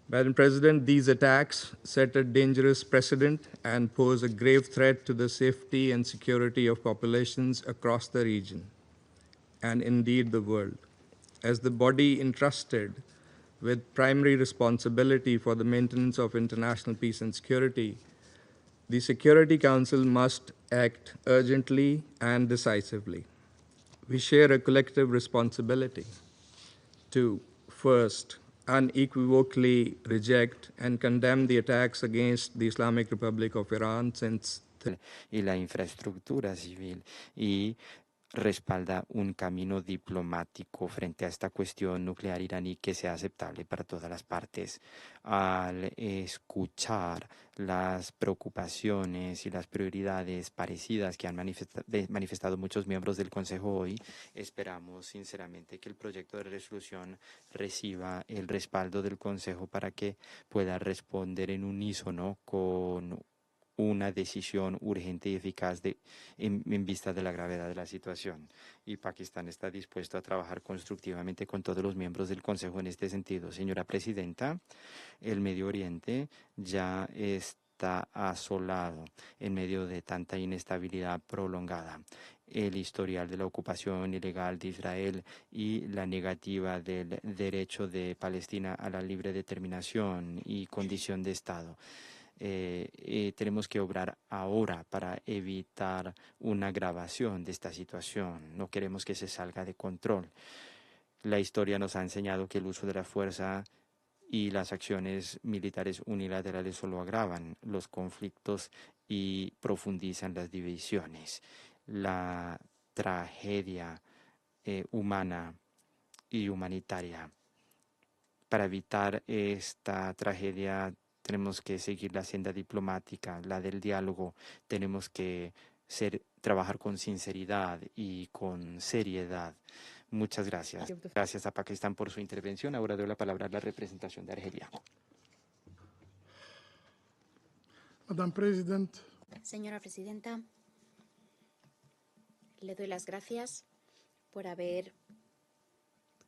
Madam President, these attacks set a dangerous precedent and pose a grave threat to the safety and security of populations across the region, and indeed the world. As the body entrusted with primary responsibility for the maintenance of international peace and security, the Security Council must act urgently and decisively. We share a collective responsibility to, first, unequivocally reject and condemn the attacks against the Islamic Republic of Iran since y la infraestructura civil y respalda un camino diplomático frente a esta cuestión nuclear iraní que sea aceptable para todas las partes. Al escuchar las preocupaciones y las prioridades parecidas que han manifestado muchos miembros del Consejo hoy, esperamos sinceramente que el proyecto de resolución reciba el respaldo del Consejo para que pueda responder en unísono con una decisión urgente y eficaz en vista de la gravedad de la situación. Y Pakistán está dispuesto a trabajar constructivamente con todos los miembros del Consejo en este sentido. Señora Presidenta, el Medio Oriente ya está asolado en medio de tanta inestabilidad prolongada. El historial de la ocupación ilegal de Israel y la negativa del derecho de Palestina a la libre determinación y condición de Estado. Tenemos que obrar ahora para evitar una agravación de esta situación. No queremos que se salga de control. La historia nos ha enseñado que el uso de la fuerza y las acciones militares unilaterales solo agravan los conflictos y profundizan las divisiones. La tragedia humana y humanitaria. Para evitar esta tragedia tenemos que seguir la senda diplomática, la del diálogo. Tenemos que trabajar con sinceridad y con seriedad. Muchas gracias. Gracias a Pakistán por su intervención. Ahora doy la palabra a la representación de Argelia. Madam President. Señora Presidenta, le doy las gracias por haber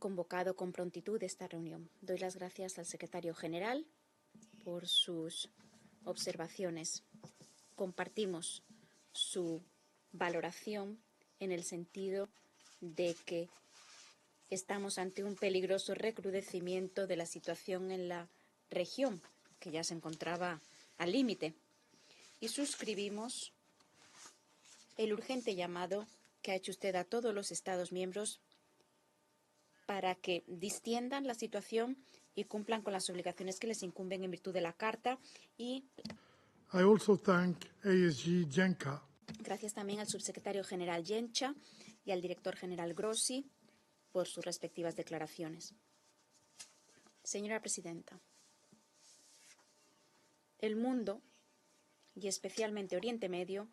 convocado con prontitud esta reunión. Doy las gracias al secretario general por sus observaciones. Compartimos su valoración en el sentido de que estamos ante un peligroso recrudecimiento de la situación en la región, que ya se encontraba al límite, y suscribimos el urgente llamado que ha hecho usted a todos los Estados miembros para que distiendan la situación y cumplan con las obligaciones que les incumben en virtud de la Carta. Y I also thank ASG Jenka. Gracias también al subsecretario general Yencha y al director general Grossi por sus respectivas declaraciones. Señora Presidenta, el mundo, y especialmente Oriente Medio,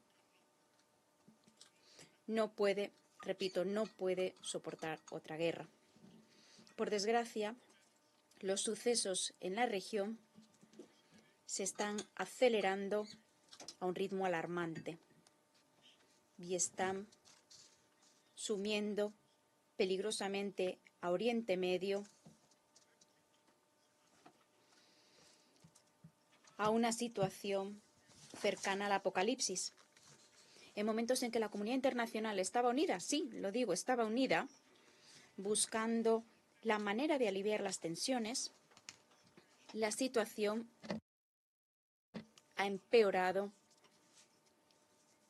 no puede, repito, no puede soportar otra guerra. Por desgracia, los sucesos en la región se están acelerando a un ritmo alarmante y están sumiendo peligrosamente a Oriente Medio a una situación cercana al apocalipsis. En momentos en que la comunidad internacional estaba unida, sí, lo digo, estaba unida, buscando la manera de aliviar las tensiones, la situación ha empeorado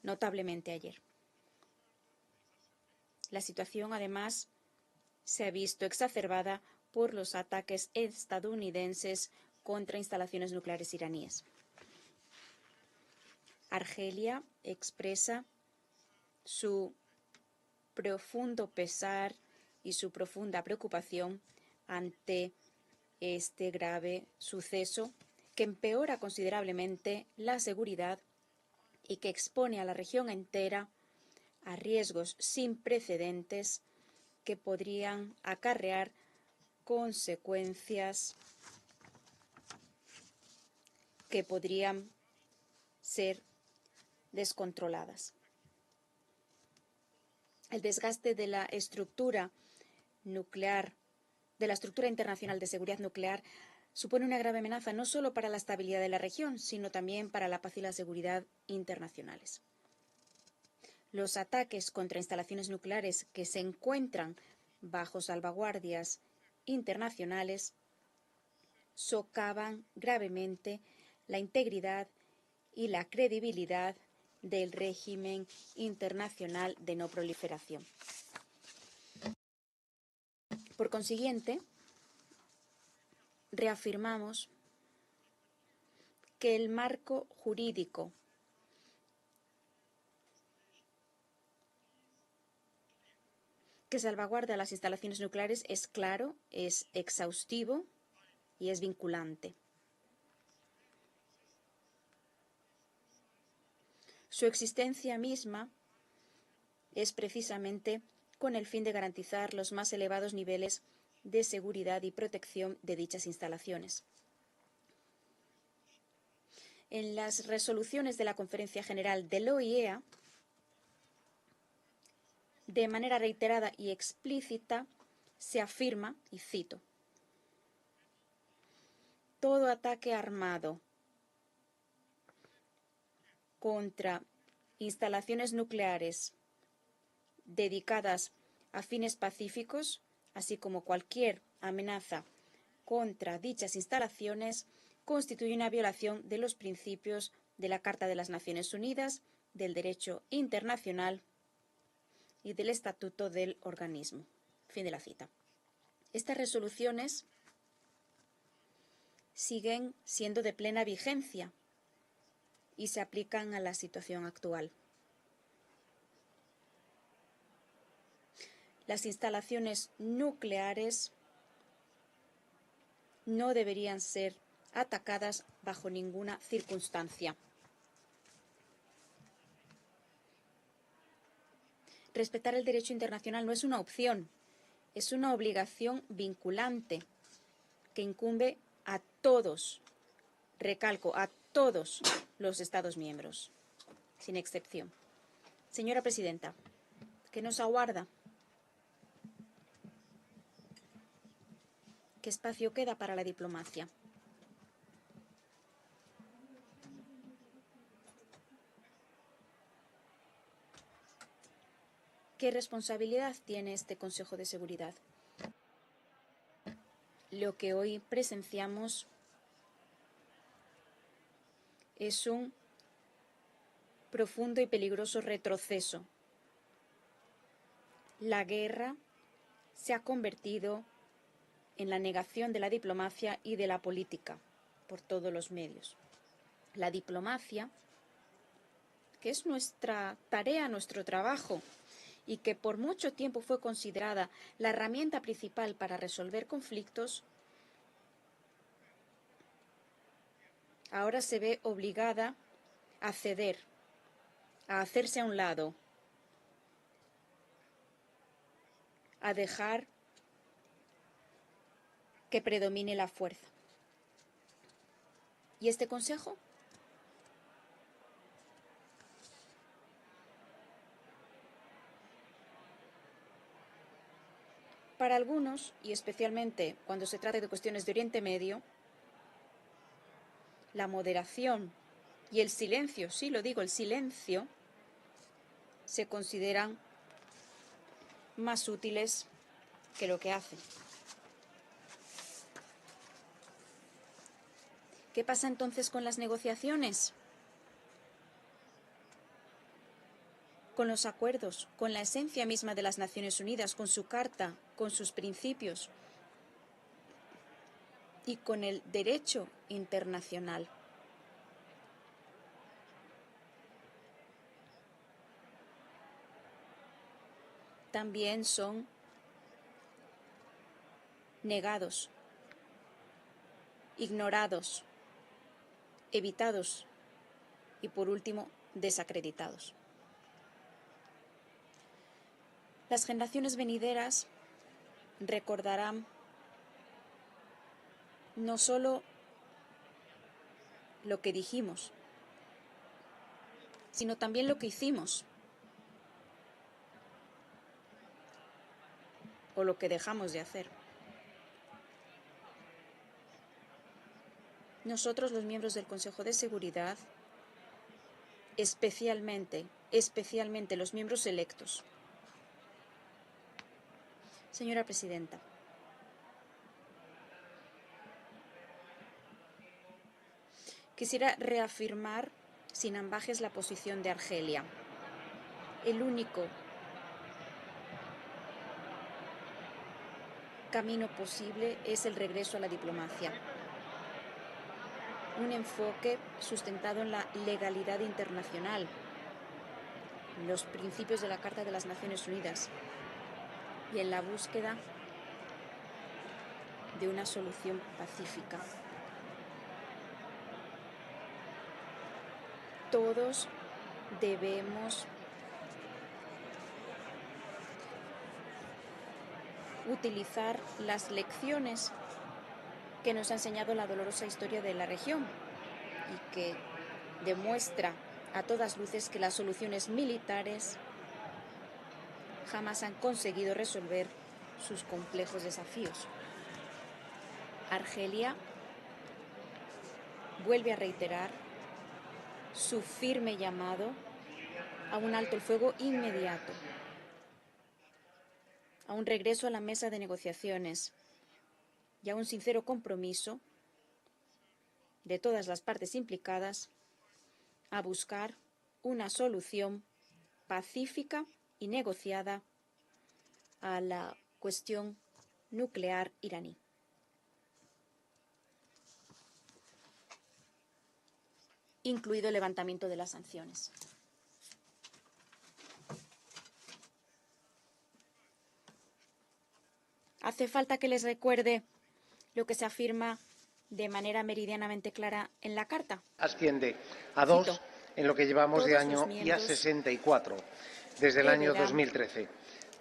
notablemente ayer. La situación, además, se ha visto exacerbada por los ataques estadounidenses contra instalaciones nucleares iraníes. Argelia expresa su profundo pesar y su profunda preocupación ante este grave suceso que empeora considerablemente la seguridad y que expone a la región entera a riesgos sin precedentes que podrían acarrear consecuencias que podrían ser descontroladas. El desgaste de la estructura nuclear, de la estructura internacional de seguridad nuclear, supone una grave amenaza no solo para la estabilidad de la región, sino también para la paz y la seguridad internacionales. Los ataques contra instalaciones nucleares que se encuentran bajo salvaguardias internacionales socavan gravemente la integridad y la credibilidad del régimen internacional de no proliferación. Por consiguiente, reafirmamos que el marco jurídico que salvaguarda las instalaciones nucleares es claro, es exhaustivo y es vinculante. Su existencia misma es precisamente con el fin de garantizar los más elevados niveles de seguridad y protección de dichas instalaciones. En las resoluciones de la Conferencia General de la IAEA, de manera reiterada y explícita, se afirma, y cito, todo ataque armado contra instalaciones nucleares dedicadas a fines pacíficos, así como cualquier amenaza contra dichas instalaciones, constituye una violación de los principios de la Carta de las Naciones Unidas, del derecho internacional y del estatuto del organismo. Fin de la cita. Estas resoluciones siguen siendo de plena vigencia y se aplican a la situación actual. Las instalaciones nucleares no deberían ser atacadas bajo ninguna circunstancia. Respetar el derecho internacional no es una opción, es una obligación vinculante que incumbe a todos, recalco, a todos los Estados miembros, sin excepción. Señora Presidenta, ¿qué nos aguarda? ¿Qué espacio queda para la diplomacia? ¿Qué responsabilidad tiene este Consejo de Seguridad? Lo que hoy presenciamos es un profundo y peligroso retroceso. La guerra se ha convertido en la negación de la diplomacia y de la política por todos los medios. La diplomacia, que es nuestra tarea, nuestro trabajo, y que por mucho tiempo fue considerada la herramienta principal para resolver conflictos, ahora se ve obligada a ceder, a hacerse a un lado, a dejar que predomine la fuerza. ¿Y este Consejo? Para algunos, y especialmente cuando se trata de cuestiones de Oriente Medio, la moderación y el silencio, sí lo digo, el silencio, se consideran más útiles que lo que hacen. ¿Qué pasa entonces con las negociaciones? Con los acuerdos, con la esencia misma de las Naciones Unidas, con su carta, con sus principios y con el derecho internacional. También son negados, ignorados, evitados y, por último, desacreditados. Las generaciones venideras recordarán no solo lo que dijimos, sino también lo que hicimos o lo que dejamos de hacer. Nosotros, los miembros del Consejo de Seguridad, especialmente los miembros electos. Señora Presidenta, quisiera reafirmar sin ambages la posición de Argelia. El único camino posible es el regreso a la diplomacia. Un enfoque sustentado en la legalidad internacional, los principios de la Carta de las Naciones Unidas y en la búsqueda de una solución pacífica. Todos debemos utilizar las lecciones que nos ha enseñado la dolorosa historia de la región y que demuestra a todas luces que las soluciones militares jamás han conseguido resolver sus complejos desafíos. Argelia vuelve a reiterar su firme llamado a un alto el fuego inmediato, a un regreso a la mesa de negociaciones y a un sincero compromiso de todas las partes implicadas a buscar una solución pacífica y negociada a la cuestión nuclear iraní. Incluido el levantamiento de las sanciones. Hace falta que les recuerde lo que se afirma de manera meridianamente clara en la Carta. Asciende a 2 Cito, en lo que llevamos de todos año los y a miembros 64 desde el año deberán 2013.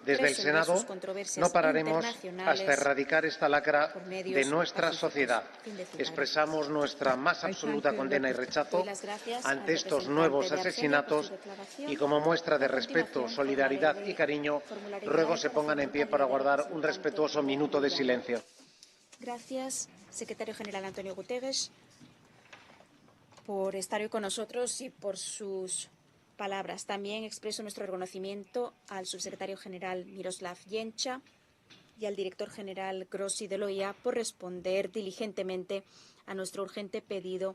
Desde el resolver Senado sus controversias no pararemos internacionales hasta erradicar esta lacra por medios de nuestra pacíficos. sociedad. Fin de cita. Expresamos nuestra más absoluta condena y rechazo Doy las gracias al ante estos representante nuevos de Argelia asesinatos por su declaración. y como muestra de A respeto, continuación, solidaridad y cariño, ruego se pongan en pie para guardar un respetuoso minuto de silencio. Gracias, secretario general Antonio Guterres, por estar hoy con nosotros y por sus palabras. También expreso nuestro reconocimiento al subsecretario general Miroslav Yencha y al director general Grossi de la OEA por responder diligentemente a nuestro urgente pedido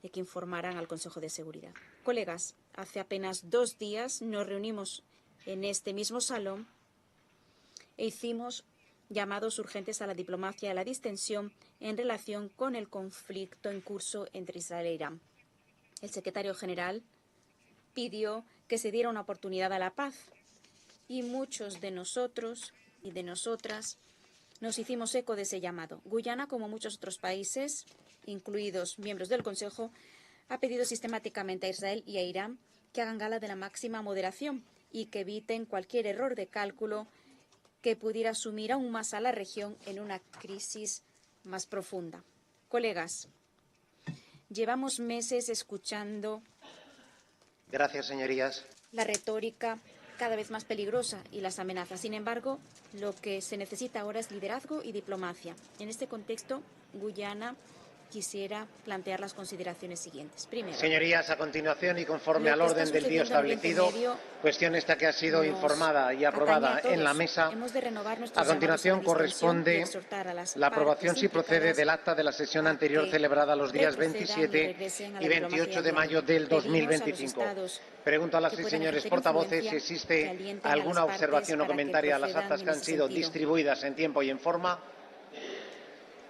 de que informaran al Consejo de Seguridad. Colegas, hace apenas 2 días nos reunimos en este mismo salón e hicimos llamados urgentes a la diplomacia y a la distensión en relación con el conflicto en curso entre Israel e Irán. El secretario general pidió que se diera una oportunidad a la paz y muchos de nosotros y de nosotras nos hicimos eco de ese llamado. Guyana, como muchos otros países, incluidos miembros del Consejo, ha pedido sistemáticamente a Israel y a Irán que hagan gala de la máxima moderación y que eviten cualquier error de cálculo que pudiera sumir aún más a la región en una crisis más profunda. Colegas, llevamos meses escuchando Gracias, señorías. la retórica cada vez más peligrosa y las amenazas. Sin embargo, lo que se necesita ahora es liderazgo y diplomacia. En este contexto, Guyana quisiera plantear las consideraciones siguientes. Primero, Señorías, a continuación y conforme al orden del día sucediendo en Oriente establecido, Medio cuestión esta que ha sido nos informada y atañe aprobada a todos. en la mesa. Hemos de renovar nuestros A continuación llamados a la distensión y corresponde exhortar a las la aprobación, partes si procede, implicadas del acta de la sesión a anterior que celebrada los días retrocedan y 27 regresen a la y 28 de diplomacia mayo del Pedimos a los 2025. estados Pregunto a las que y puedan señores ejercer portavoces si influencia, que existe alienten a alguna las partes observación o para que comentario a las procedan actas que en han ese sido sentido. distribuidas en tiempo y en forma.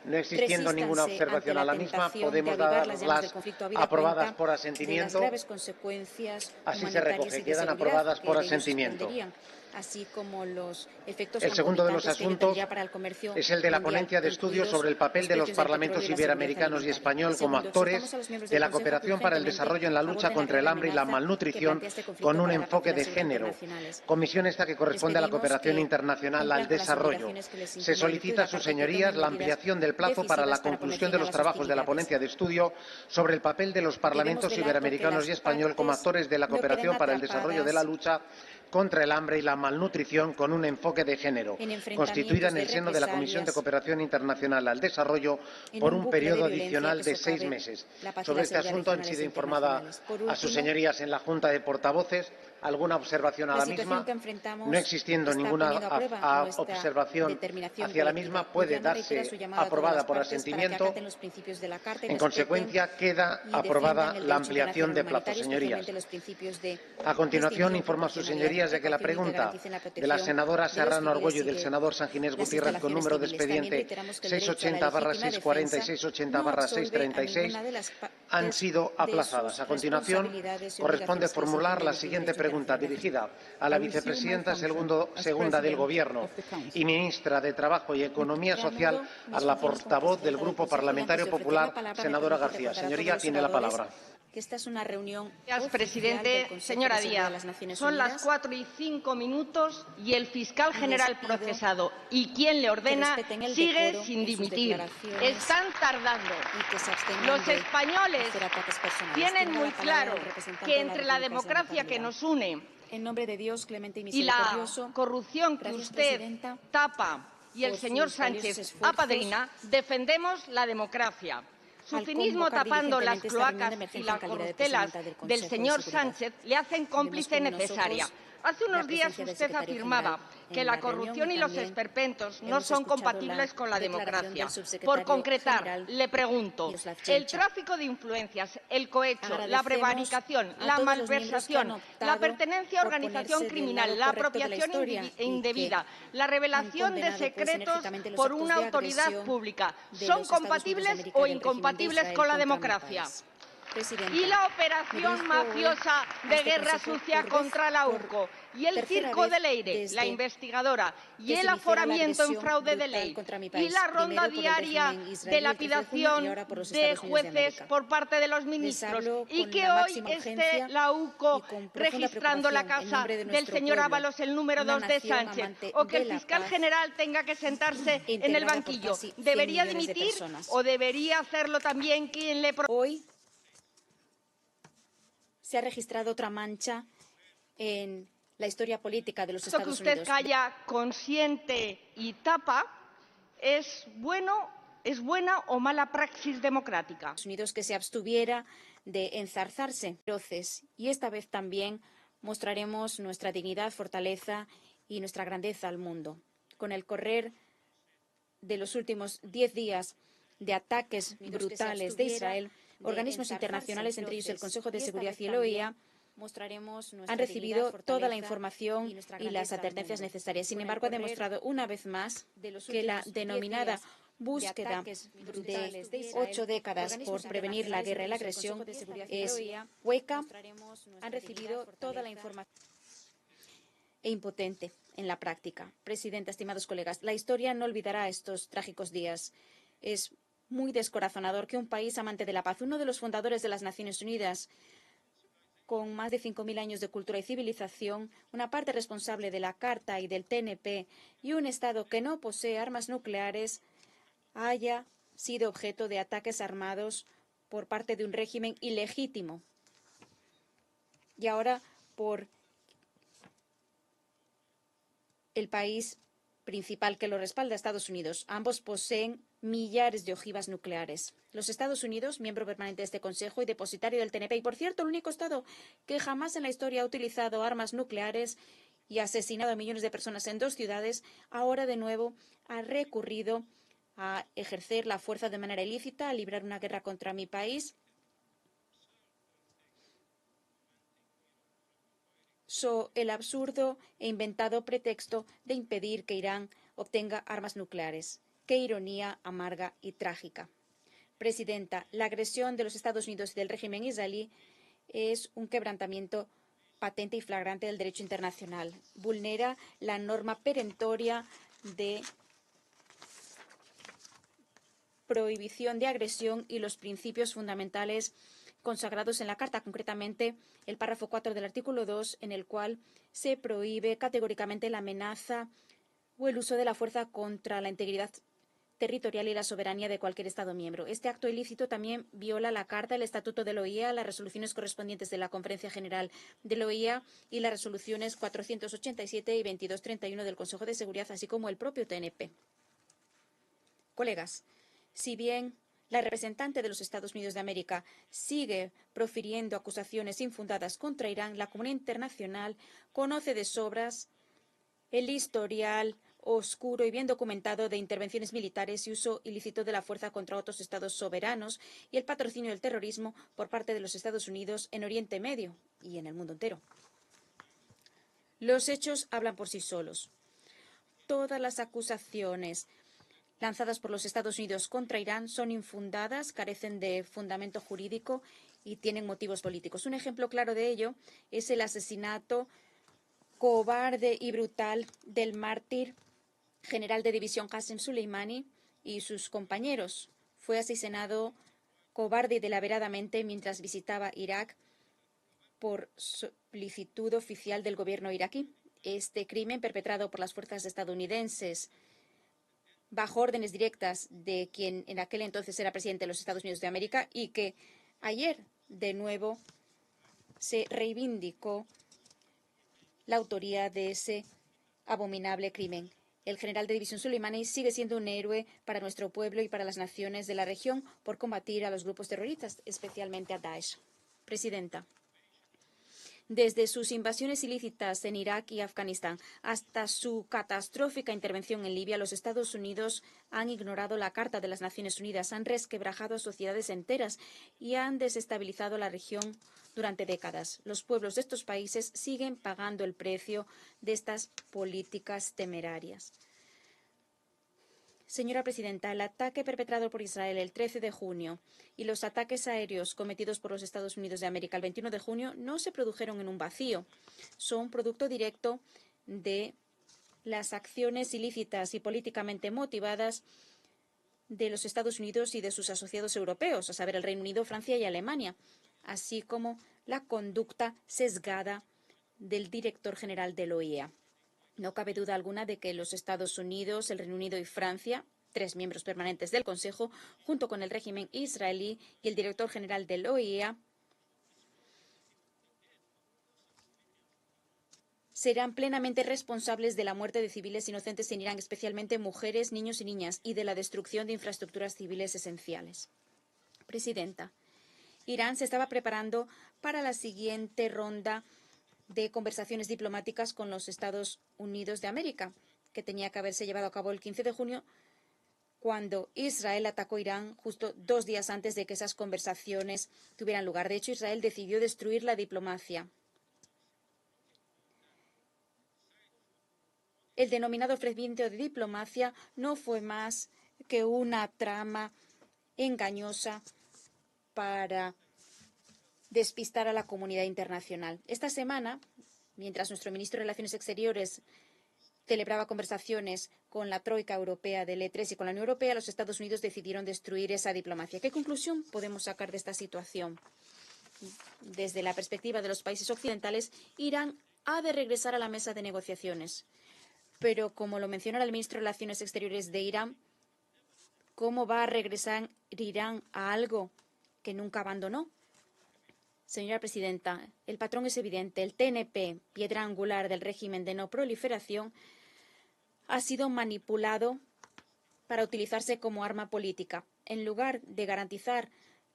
No existiendo ninguna Resístanse observación ante a la la misma, tentación de podemos avivar las llamas del darlas conflicto habida aprobadas cuenta por de las asentimiento. graves consecuencias Así se humanitarias recoge. y de Quedan seguridad aprobadas que por de ellos asentimiento. desprenderían, así como los efectos El segundo de los concomitantes que ello asuntos tendría para el comercio es el de la mundial, ponencia de estudio incluidos sobre el papel los de los precios del petróleo parlamentos y la seguridad iberoamericanos y alimentaria. español como Segundo, actores exhortamos a los miembros de del la Consejo cooperación para el urgentemente desarrollo en la lucha aborden contra el grave hambre y la amenaza que malnutrición plantea este conflicto con un para la paz y enfoque la de seguridad género. internacionales. Comisión esta que corresponde a la pedimos cooperación que internacional cumplan al con las desarrollo. obligaciones que les Se impone el solicita a sus señorías la ampliación del plazo para la conclusión de los trabajos de la ponencia de estudio sobre el papel de los parlamentos iberoamericanos y español como actores de la cooperación para el desarrollo de la lucha contra el hambre y la malnutrición con un enfoque de género, constituida en el seno de la Comisión de Cooperación Internacional al Desarrollo por un periodo adicional de 6 meses. Sobre este asunto han sido informadas a sus señorías en la Junta de Portavoces. ¿Alguna observación a la misma? No existiendo ninguna observación hacia la misma, puede darse aprobada por asentimiento. En consecuencia, queda aprobada la ampliación de plazo, señorías. A continuación, informo a sus señorías señorías, de que la pregunta de la senadora Serrano Argüello y del senador Sanginés Gutiérrez con número de expediente 680/640 y 680/636 han sido aplazadas. A continuación, corresponde formular la siguiente pregunta dirigida a la vicepresidenta segunda del Gobierno y ministra de Trabajo y Economía Social, a la portavoz del Grupo Parlamentario Popular, senadora García. Señoría, tiene la palabra. Que esta es una reunión Señor presidente, señora Díaz, son las 4:05 y el fiscal general procesado y quien le ordena sigue sin dimitir. Están tardando. Los españoles tienen muy claro que entre la democracia que nos une en nombre de Dios, clemente y y la misericordioso, corrupción que usted tapa y el señor Sánchez apadrina, defendemos la democracia. Su cinismo tapando las cloacas y las corruptelas del señor Sánchez le hacen cómplice necesaria. Hace unos días usted afirmaba que la corrupción y los esperpentos no son compatibles con la democracia. Por concretar, le pregunto, el tráfico de influencias, el cohecho, la prevaricación, la malversación, la pertenencia a organización criminal, la apropiación indebida, la revelación de secretos por una autoridad pública, ¿son compatibles o incompatibles con la democracia? Y la operación mafiosa de guerra sucia contra la URCO, y el circo de Leire, la investigadora, y el aforamiento en fraude de ley, y la ronda diaria de lapidación de jueces por parte de los ministros, y que hoy esté la URCO registrando la casa del señor Ábalos, el número 2 de Sánchez, o que el fiscal general tenga que sentarse en el banquillo. ¿Debería dimitir o debería hacerlo también quien le... Hoy se ha registrado otra mancha en la historia política de los Estados Unidos. Que usted calla, consiente y tapa, ¿es buena o mala praxis democrática? Estados Unidos que se abstuviera de enzarzarse feroces, y esta vez también mostraremos nuestra dignidad, fortaleza y nuestra grandeza al mundo. Con el correr de los últimos 10 días de ataques brutales de Israel, organismos internacionales, entre ellos el Consejo de Seguridad y el EEUU, han recibido toda la información y las advertencias necesarias. Sin embargo, ha demostrado una vez más que la denominada búsqueda de 8 décadas por prevenir la guerra y la agresión es hueca. Han recibido toda la información e impotente en la práctica. Presidenta, estimados colegas, la historia no olvidará estos trágicos días. Es muy descorazonador que un país amante de la paz, uno de los fundadores de las Naciones Unidas, con más de 5.000 años de cultura y civilización, una parte responsable de la Carta y del TNP y un Estado que no posee armas nucleares, haya sido objeto de ataques armados por parte de un régimen ilegítimo. Y ahora por el país principal que lo respalda, Estados Unidos. Ambos poseen millares de ojivas nucleares. Los Estados Unidos, miembro permanente de este Consejo y depositario del TNP, y por cierto, el único Estado que jamás en la historia ha utilizado armas nucleares y ha asesinado a millones de personas en 2 ciudades, ahora de nuevo ha recurrido a ejercer la fuerza de manera ilícita, a librar una guerra contra mi país, el absurdo e inventado pretexto de impedir que Irán obtenga armas nucleares. Qué ironía amarga y trágica. Presidenta, la agresión de los Estados Unidos y del régimen israelí es un quebrantamiento patente y flagrante del derecho internacional. Vulnera la norma perentoria de prohibición de agresión y los principios fundamentales consagrados en la Carta, concretamente el párrafo 4 del artículo 2, en el cual se prohíbe categóricamente la amenaza o el uso de la fuerza contra la integridad territorial y la soberanía de cualquier Estado miembro. Este acto ilícito también viola la Carta, el Estatuto de la OEA, las resoluciones correspondientes de la Conferencia General de la OEA y las resoluciones 487 y 2231 del Consejo de Seguridad, así como el propio TNP. Colegas, si bien la representante de los Estados Unidos de América sigue profiriendo acusaciones infundadas contra Irán, la comunidad internacional conoce de sobras el historial oscuro y bien documentado de intervenciones militares y uso ilícito de la fuerza contra otros estados soberanos y el patrocinio del terrorismo por parte de los Estados Unidos en Oriente Medio y en el mundo entero. Los hechos hablan por sí solos. Todas las acusaciones lanzadas por los Estados Unidos contra Irán son infundadas, carecen de fundamento jurídico y tienen motivos políticos. Un ejemplo claro de ello es el asesinato cobarde y brutal del mártir general de división Qasem Soleimani y sus compañeros. Fue asesinado cobarde y deliberadamente mientras visitaba Irak por solicitud oficial del gobierno iraquí. Este crimen, perpetrado por las fuerzas estadounidenses bajo órdenes directas de quien en aquel entonces era presidente de los Estados Unidos de América y que ayer de nuevo se reivindicó la autoría de ese abominable crimen. El general de división Soleimani sigue siendo un héroe para nuestro pueblo y para las naciones de la región por combatir a los grupos terroristas, especialmente a Daesh. Presidenta. Desde sus invasiones ilícitas en Irak y Afganistán hasta su catastrófica intervención en Libia, los Estados Unidos han ignorado la Carta de las Naciones Unidas, han resquebrajado sociedades enteras y han desestabilizado la región durante décadas. Los pueblos de estos países siguen pagando el precio de estas políticas temerarias. Señora Presidenta, el ataque perpetrado por Israel el 13 de junio y los ataques aéreos cometidos por los Estados Unidos de América el 21 de junio no se produjeron en un vacío. Son producto directo de las acciones ilícitas y políticamente motivadas de los Estados Unidos y de sus asociados europeos, a saber, el Reino Unido, Francia y Alemania, así como la conducta sesgada del director general de la OEA. No cabe duda alguna de que los Estados Unidos, el Reino Unido y Francia, 3 miembros permanentes del Consejo, junto con el régimen israelí y el director general de la OEA, serán plenamente responsables de la muerte de civiles inocentes en Irán, especialmente mujeres, niños y niñas, y de la destrucción de infraestructuras civiles esenciales. Presidenta, Irán se estaba preparando para la siguiente ronda de conversaciones diplomáticas con los Estados Unidos de América, que tenía que haberse llevado a cabo el 15 de junio, cuando Israel atacó Irán justo 2 días antes de que esas conversaciones tuvieran lugar. De hecho, Israel decidió destruir la diplomacia. El denominado ofrecimiento de diplomacia no fue más que una trama engañosa para despistar a la comunidad internacional. Esta semana, mientras nuestro ministro de Relaciones Exteriores celebraba conversaciones con la Troika Europea del E3 y con la Unión Europea, los Estados Unidos decidieron destruir esa diplomacia. ¿Qué conclusión podemos sacar de esta situación? Desde la perspectiva de los países occidentales, Irán ha de regresar a la mesa de negociaciones. Pero, como lo mencionó el ministro de Relaciones Exteriores de Irán, ¿cómo va a regresar Irán a algo que nunca abandonó? Señora Presidenta, el patrón es evidente. El TNP, piedra angular del régimen de no proliferación, ha sido manipulado para utilizarse como arma política. En lugar de garantizar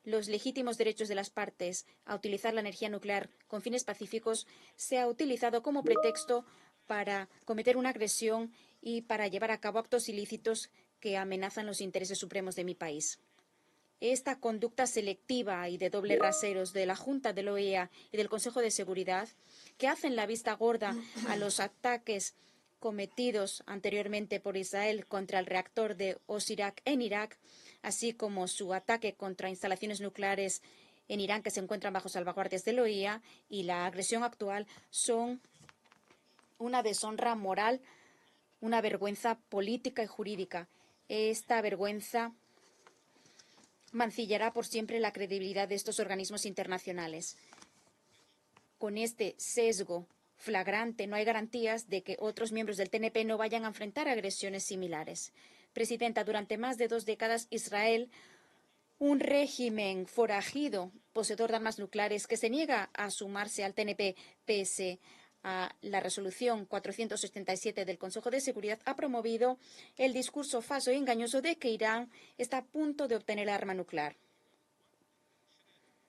los legítimos derechos de las partes a utilizar la energía nuclear con fines pacíficos, se ha utilizado como pretexto para cometer una agresión y para llevar a cabo actos ilícitos que amenazan los intereses supremos de mi país. Esta conducta selectiva y de doble raseros de la Junta de la OEA y del Consejo de Seguridad, que hacen la vista gorda a los ataques cometidos anteriormente por Israel contra el reactor de Osirak en Irak, así como su ataque contra instalaciones nucleares en Irán que se encuentran bajo salvaguardias de la OEA, y la agresión actual son una deshonra moral, una vergüenza política y jurídica. Esta vergüenza mancillará por siempre la credibilidad de estos organismos internacionales. Con este sesgo flagrante no hay garantías de que otros miembros del TNP no vayan a enfrentar agresiones similares. Presidenta, durante más de 2 décadas, Israel, un régimen forajido, poseedor de armas nucleares, que se niega a sumarse al TNP pese a la resolución 477 del Consejo de Seguridad, ha promovido el discurso falso y engañoso de que Irán está a punto de obtener el arma nuclear.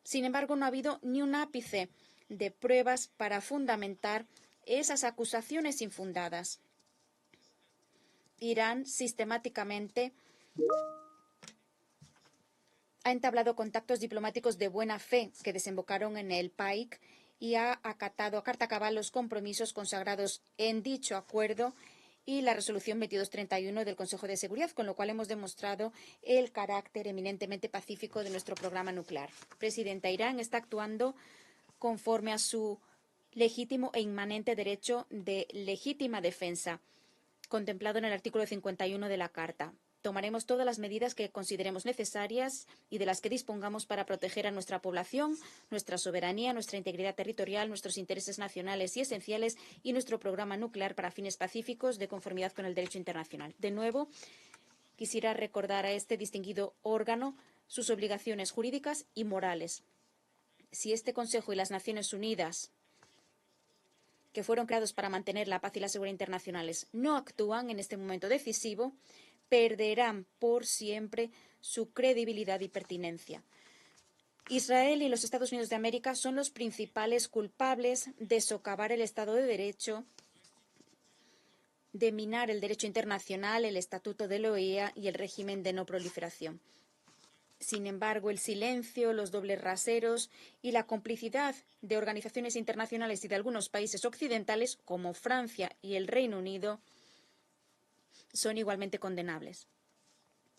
Sin embargo, no ha habido ni un ápice de pruebas para fundamentar esas acusaciones infundadas. Irán sistemáticamente ha entablado contactos diplomáticos de buena fe que desembocaron en el PAÍS y ha acatado a carta cabal los compromisos consagrados en dicho acuerdo y la resolución 2231 del Consejo de Seguridad, con lo cual hemos demostrado el carácter eminentemente pacífico de nuestro programa nuclear. Presidenta, Irán está actuando conforme a su legítimo e inmanente derecho de legítima defensa, contemplado en el artículo 51 de la Carta. Tomaremos todas las medidas que consideremos necesarias y de las que dispongamos para proteger a nuestra población, nuestra soberanía, nuestra integridad territorial, nuestros intereses nacionales y esenciales y nuestro programa nuclear para fines pacíficos de conformidad con el derecho internacional. De nuevo, quisiera recordar a este distinguido órgano sus obligaciones jurídicas y morales. Si este Consejo y las Naciones Unidas, que fueron creados para mantener la paz y la seguridad internacionales, no actúan en este momento decisivo, perderán por siempre su credibilidad y pertinencia. Israel y los Estados Unidos de América son los principales culpables de socavar el Estado de Derecho, de minar el derecho internacional, el Estatuto de la OEA y el régimen de no proliferación. Sin embargo, el silencio, los dobles raseros y la complicidad de organizaciones internacionales y de algunos países occidentales, como Francia y el Reino Unido, son igualmente condenables.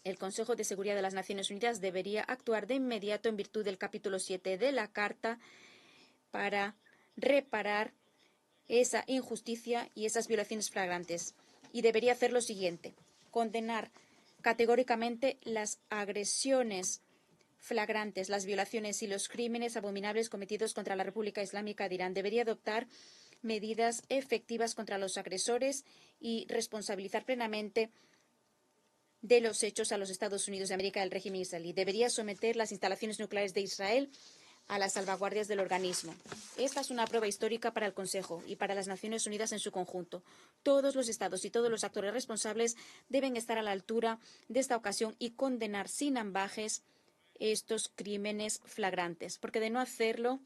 El Consejo de Seguridad de las Naciones Unidas debería actuar de inmediato en virtud del capítulo 7 de la Carta para reparar esa injusticia y esas violaciones flagrantes. Y debería hacer lo siguiente: condenar categóricamente las agresiones flagrantes, las violaciones y los crímenes abominables cometidos contra la República Islámica de Irán. Debería adoptar medidas efectivas contra los agresores y responsabilizar plenamente de los hechos a los Estados Unidos de América y al régimen israelí. Debería someter las instalaciones nucleares de Israel a las salvaguardias del organismo. Esta es una prueba histórica para el Consejo y para las Naciones Unidas en su conjunto. Todos los Estados y todos los actores responsables deben estar a la altura de esta ocasión y condenar sin ambages estos crímenes flagrantes, porque de no hacerlo,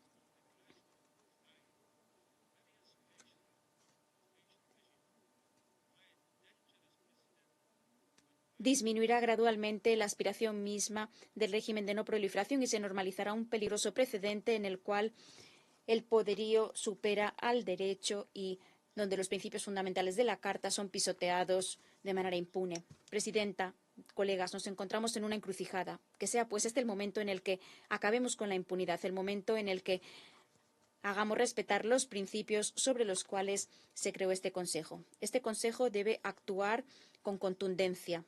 disminuirá gradualmente la aspiración misma del régimen de no proliferación y se normalizará un peligroso precedente en el cual el poderío supera al derecho y donde los principios fundamentales de la Carta son pisoteados de manera impune. Presidenta, colegas, nos encontramos en una encrucijada. Que sea pues este el momento en el que acabemos con la impunidad, el momento en el que hagamos respetar los principios sobre los cuales se creó este Consejo. Este Consejo debe actuar con contundencia.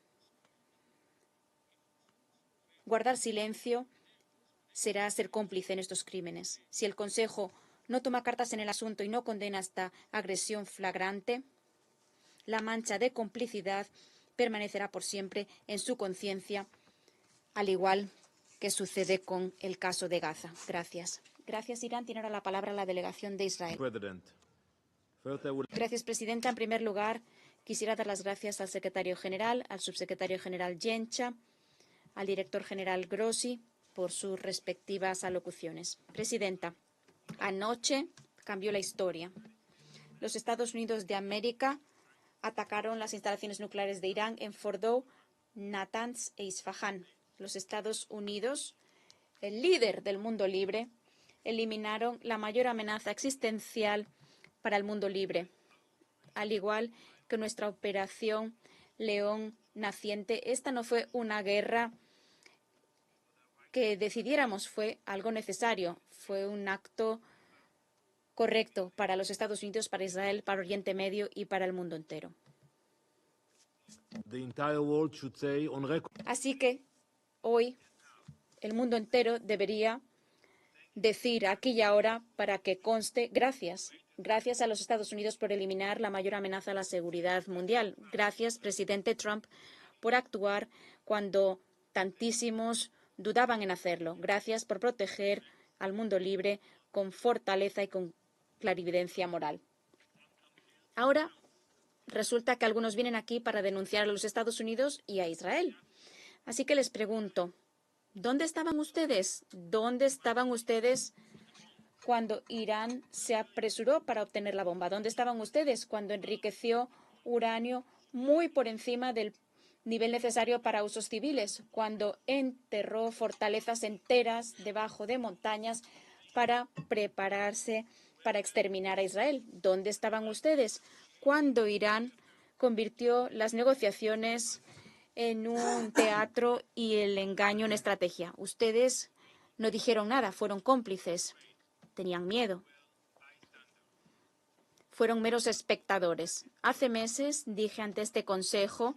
Guardar silencio será ser cómplice en estos crímenes. Si el Consejo no toma cartas en el asunto y no condena esta agresión flagrante, la mancha de complicidad permanecerá por siempre en su conciencia, al igual que sucede con el caso de Gaza. Gracias. Gracias, Irán. Tiene ahora la palabra la delegación de Israel. Gracias, Presidenta. En primer lugar, quisiera dar las gracias al secretario general, al subsecretario general Yencha, al director general Grossi por sus respectivas alocuciones. Presidenta, anoche cambió la historia. Los Estados Unidos de América atacaron las instalaciones nucleares de Irán en Fordow, Natanz e Isfahán. Los Estados Unidos, el líder del mundo libre, eliminaron la mayor amenaza existencial para el mundo libre, al igual que nuestra operación León naciente. Esta no fue una guerra que decidiéramos, fue algo necesario, fue un acto correcto para los Estados Unidos, para Israel, para Oriente Medio y para el mundo entero. Así que hoy el mundo entero debería decir aquí y ahora, para que conste, gracias. Gracias a los Estados Unidos por eliminar la mayor amenaza a la seguridad mundial. Gracias, presidente Trump, por actuar cuando tantísimos dudaban en hacerlo. Gracias por proteger al mundo libre con fortaleza y con clarividencia moral. Ahora resulta que algunos vienen aquí para denunciar a los Estados Unidos y a Israel. Así que les pregunto, ¿dónde estaban ustedes? ¿Dónde estaban ustedes cuando Irán se apresuró para obtener la bomba? ¿Dónde estaban ustedes cuando enriqueció uranio muy por encima del nivel necesario para usos civiles? Cuando enterró fortalezas enteras debajo de montañas para prepararse para exterminar a Israel. ¿Dónde estaban ustedes cuando Irán convirtió las negociaciones en un teatro y el engaño en estrategia? Ustedes no dijeron nada, fueron cómplices, tenían miedo. Fueron meros espectadores. Hace meses dije ante este Consejo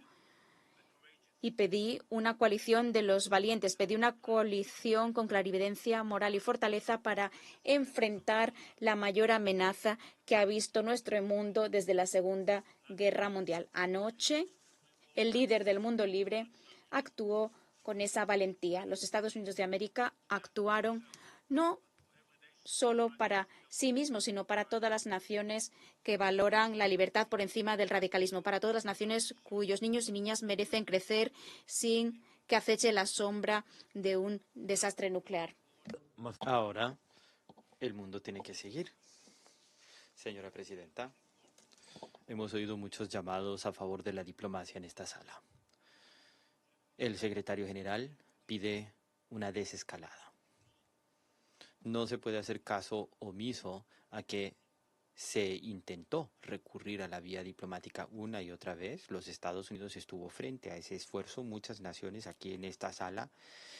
y pedí una coalición de los valientes, pedí una coalición con clarividencia, moral y fortaleza para enfrentar la mayor amenaza que ha visto nuestro mundo desde la Segunda Guerra Mundial. Anoche, el líder del mundo libre actuó con esa valentía. Los Estados Unidos de América actuaron no solo para sí mismos, sino para todas las naciones que valoran la libertad por encima del radicalismo, para todas las naciones cuyos niños y niñas merecen crecer sin que aceche la sombra de un desastre nuclear. Ahora, el mundo tiene que seguir. Señora Presidenta, hemos oído muchos llamados a favor de la diplomacia en esta sala. El secretario general pide una desescalada. No se puede hacer caso omiso a que se intentó recurrir a la vía diplomática una y otra vez. Los Estados Unidos estuvo frente a ese esfuerzo. Muchas naciones aquí en esta sala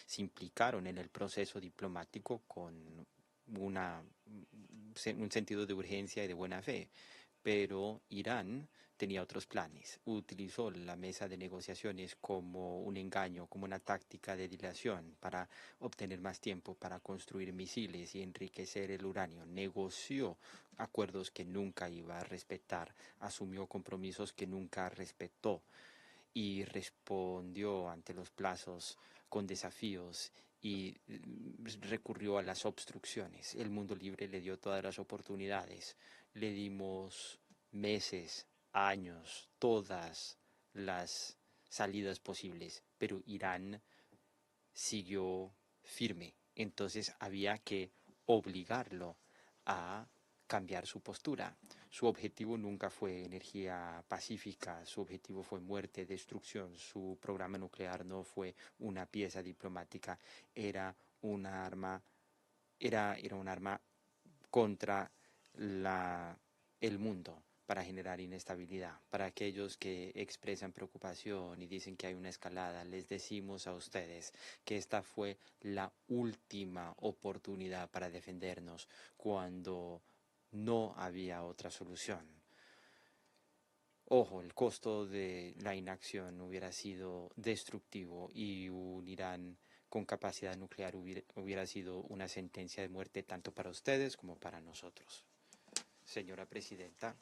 se implicaron en el proceso diplomático con un sentido de urgencia y de buena fe. Pero Irán tenía otros planes. Utilizó la mesa de negociaciones como un engaño, como una táctica de dilación para obtener más tiempo, para construir misiles y enriquecer el uranio. Negoció acuerdos que nunca iba a respetar, asumió compromisos que nunca respetó y respondió ante los plazos con desafíos y recurrió a las obstrucciones. El mundo libre le dio todas las oportunidades, le dimos meses, años, todas las salidas posibles, pero Irán siguió firme. Entonces había que obligarlo a cambiar su postura. Su objetivo nunca fue energía pacífica, su objetivo fue muerte, destrucción. Su programa nuclear no fue una pieza diplomática, era un arma contra el mundo, para generar inestabilidad. Para aquellos que expresan preocupación y dicen que hay una escalada, les decimos a ustedes que esta fue la última oportunidad para defendernos cuando no había otra solución. Ojo, el costo de la inacción hubiera sido destructivo y un Irán con capacidad nuclear hubiera sido una sentencia de muerte tanto para ustedes como para nosotros. Señora Presidenta,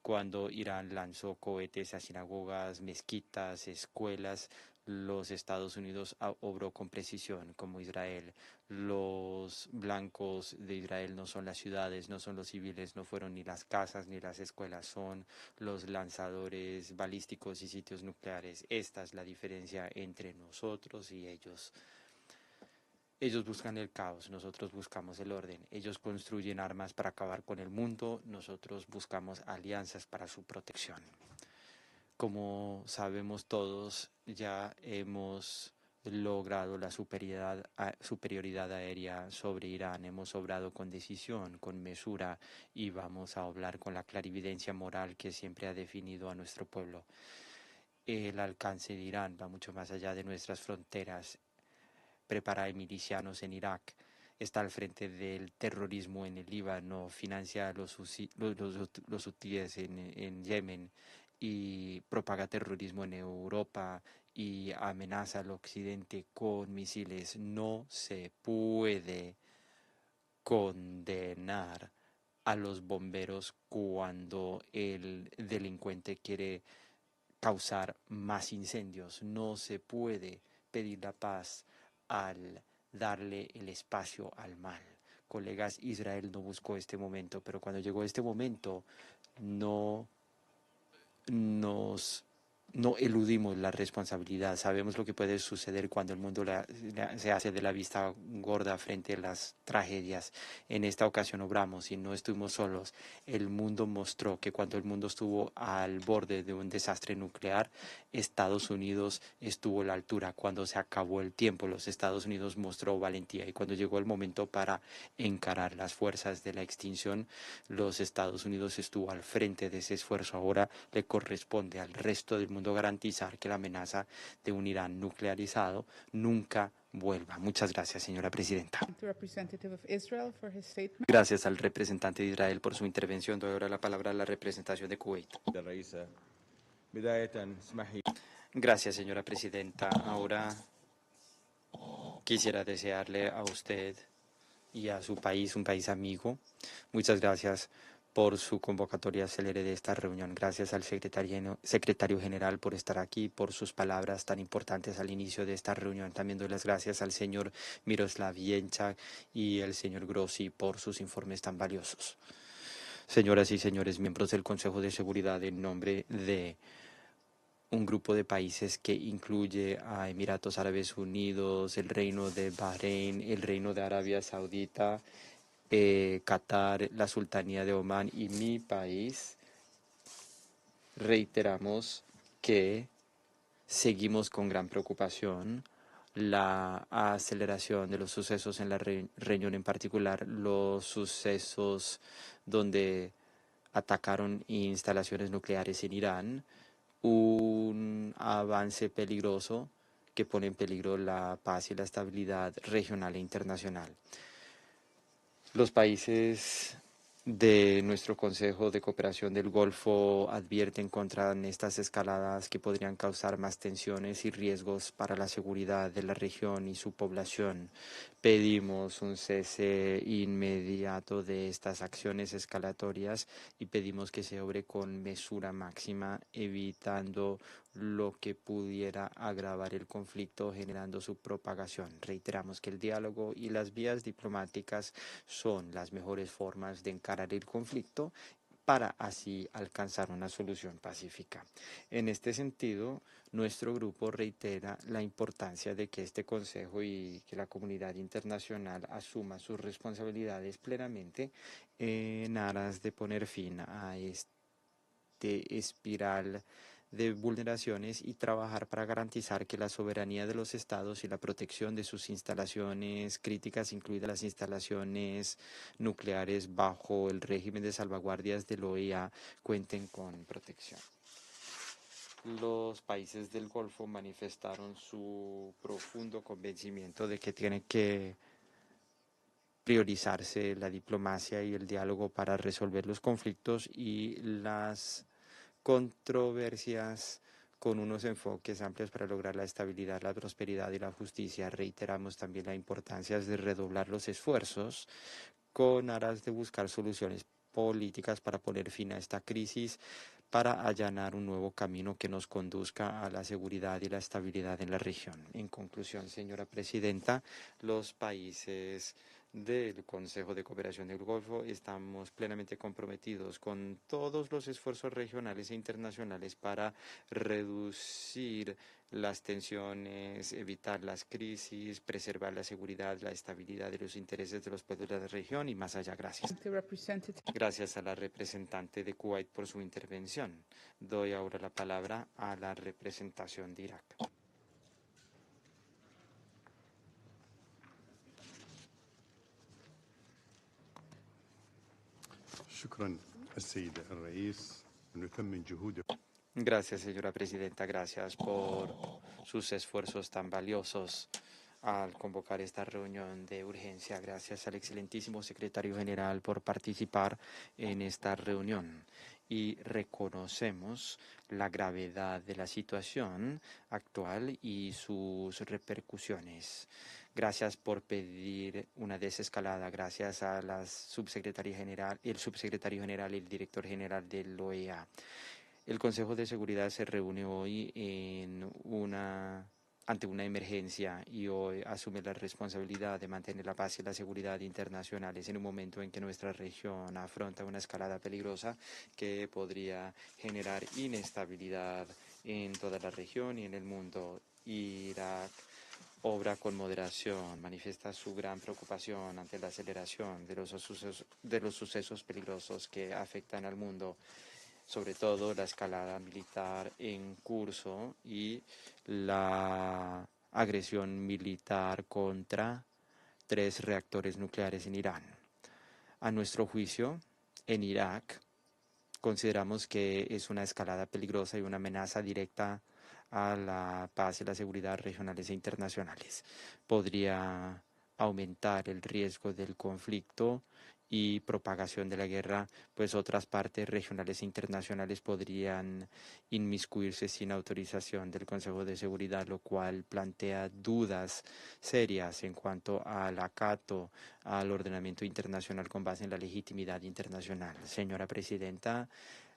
cuando Irán lanzó cohetes a sinagogas, mezquitas, escuelas, los Estados Unidos obró con precisión, como Israel. Los blancos de Israel no son las ciudades, no son los civiles, no fueron ni las casas ni las escuelas, son los lanzadores balísticos y sitios nucleares. Esta es la diferencia entre nosotros y ellos. Ellos buscan el caos, nosotros buscamos el orden. Ellos construyen armas para acabar con el mundo, nosotros buscamos alianzas para su protección. Como sabemos todos, ya hemos logrado la superioridad aérea sobre Irán. Hemos obrado con decisión, con mesura y vamos a obrar con la clarividencia moral que siempre ha definido a nuestro pueblo. El alcance de Irán va mucho más allá de nuestras fronteras. Prepara milicianos en Irak, está al frente del terrorismo en el Líbano, financia los hutíes en Yemen y propaga terrorismo en Europa y amenaza al occidente con misiles. No se puede condenar a los bomberos cuando el delincuente quiere causar más incendios. No se puede pedir la paz al darle el espacio al mal. Colegas, Israel no buscó este momento, pero cuando llegó este momento no nos no eludimos la responsabilidad. Sabemos lo que puede suceder cuando el mundo se hace de la vista gorda frente a las tragedias. En esta ocasión obramos y no estuvimos solos. El mundo mostró que cuando el mundo estuvo al borde de un desastre nuclear, Estados Unidos estuvo a la altura. Cuando se acabó el tiempo, los Estados Unidos mostró valentía, y cuando llegó el momento para encarar las fuerzas de la extinción, los Estados Unidos estuvo al frente de ese esfuerzo. Ahora le corresponde al resto del mundo garantizar que la amenaza de un Irán nuclearizado nunca vuelva. Muchas gracias, señora presidenta. Gracias al representante de Israel por su intervención. Doy ahora la palabra a la representación de Kuwait. Gracias, señora presidenta. Ahora quisiera desearle a usted y a su país, un país amigo, muchas gracias por su convocatoria célere de esta reunión. Gracias al secretario general por estar aquí, por sus palabras tan importantes al inicio de esta reunión. También doy las gracias al señor Miroslav Yenchak y al señor Grossi por sus informes tan valiosos. Señoras y señores miembros del Consejo de Seguridad, en nombre de un grupo de países que incluye a Emiratos Árabes Unidos, el Reino de Bahrein, el Reino de Arabia Saudita, Qatar, la Sultanía de Omán y mi país, reiteramos que seguimos con gran preocupación la aceleración de los sucesos en la región, en particular los sucesos donde atacaron instalaciones nucleares en Irán, un avance peligroso que pone en peligro la paz y la estabilidad regional e internacional. Los países de nuestro Consejo de Cooperación del Golfo advierten contra estas escaladas que podrían causar más tensiones y riesgos para la seguridad de la región y su población. Pedimos un cese inmediato de estas acciones escalatorias y pedimos que se obre con mesura máxima, evitando lo que pudiera agravar el conflicto, generando su propagación. Reiteramos que el diálogo y las vías diplomáticas son las mejores formas de encarar el conflicto para así alcanzar una solución pacífica. En este sentido, nuestro grupo reitera la importancia de que este Consejo y que la comunidad internacional asuma sus responsabilidades plenamente en aras de poner fin a este espiral de vulneraciones y trabajar para garantizar que la soberanía de los estados y la protección de sus instalaciones críticas, incluidas las instalaciones nucleares bajo el régimen de salvaguardias de la OEA, cuenten con protección. Los países del Golfo manifestaron su profundo convencimiento de que tiene que priorizarse la diplomacia y el diálogo para resolver los conflictos y las controversias con unos enfoques amplios para lograr la estabilidad, la prosperidad y la justicia. Reiteramos también la importancia de redoblar los esfuerzos con aras de buscar soluciones políticas para poner fin a esta crisis, para allanar un nuevo camino que nos conduzca a la seguridad y la estabilidad en la región. En conclusión, señora presidenta, los países del Consejo de Cooperación del Golfo estamos plenamente comprometidos con todos los esfuerzos regionales e internacionales para reducir las tensiones, evitar las crisis, preservar la seguridad, la estabilidad de los intereses de los pueblos de la región y más allá. Gracias. Gracias a la representante de Kuwait por su intervención. Doy ahora la palabra a la representación de Irak. Gracias, señora presidenta. Gracias por sus esfuerzos tan valiosos al convocar esta reunión de urgencia. Gracias al excelentísimo secretario general por participar en esta reunión. Y reconocemos la gravedad de la situación actual y sus repercusiones. Gracias por pedir una desescalada. Gracias a la subsecretaria general, el subsecretario general y el director general de la OEA. El Consejo de Seguridad se reúne hoy ante una emergencia y hoy asume la responsabilidad de mantener la paz y la seguridad internacionales en un momento en que nuestra región afronta una escalada peligrosa que podría generar inestabilidad en toda la región y en el mundo. Irak obra con moderación, manifiesta su gran preocupación ante la aceleración de los sucesos peligrosos que afectan al mundo, sobre todo la escalada militar en curso y la agresión militar contra 3 reactores nucleares en Irán. A nuestro juicio, en Irak, consideramos que es una escalada peligrosa y una amenaza directa a la paz y la seguridad regionales e internacionales. Podría aumentar el riesgo del conflicto y propagación de la guerra, pues otras partes regionales e internacionales podrían inmiscuirse sin autorización del Consejo de Seguridad, lo cual plantea dudas serias en cuanto al acato al ordenamiento internacional con base en la legitimidad internacional. Señora Presidenta,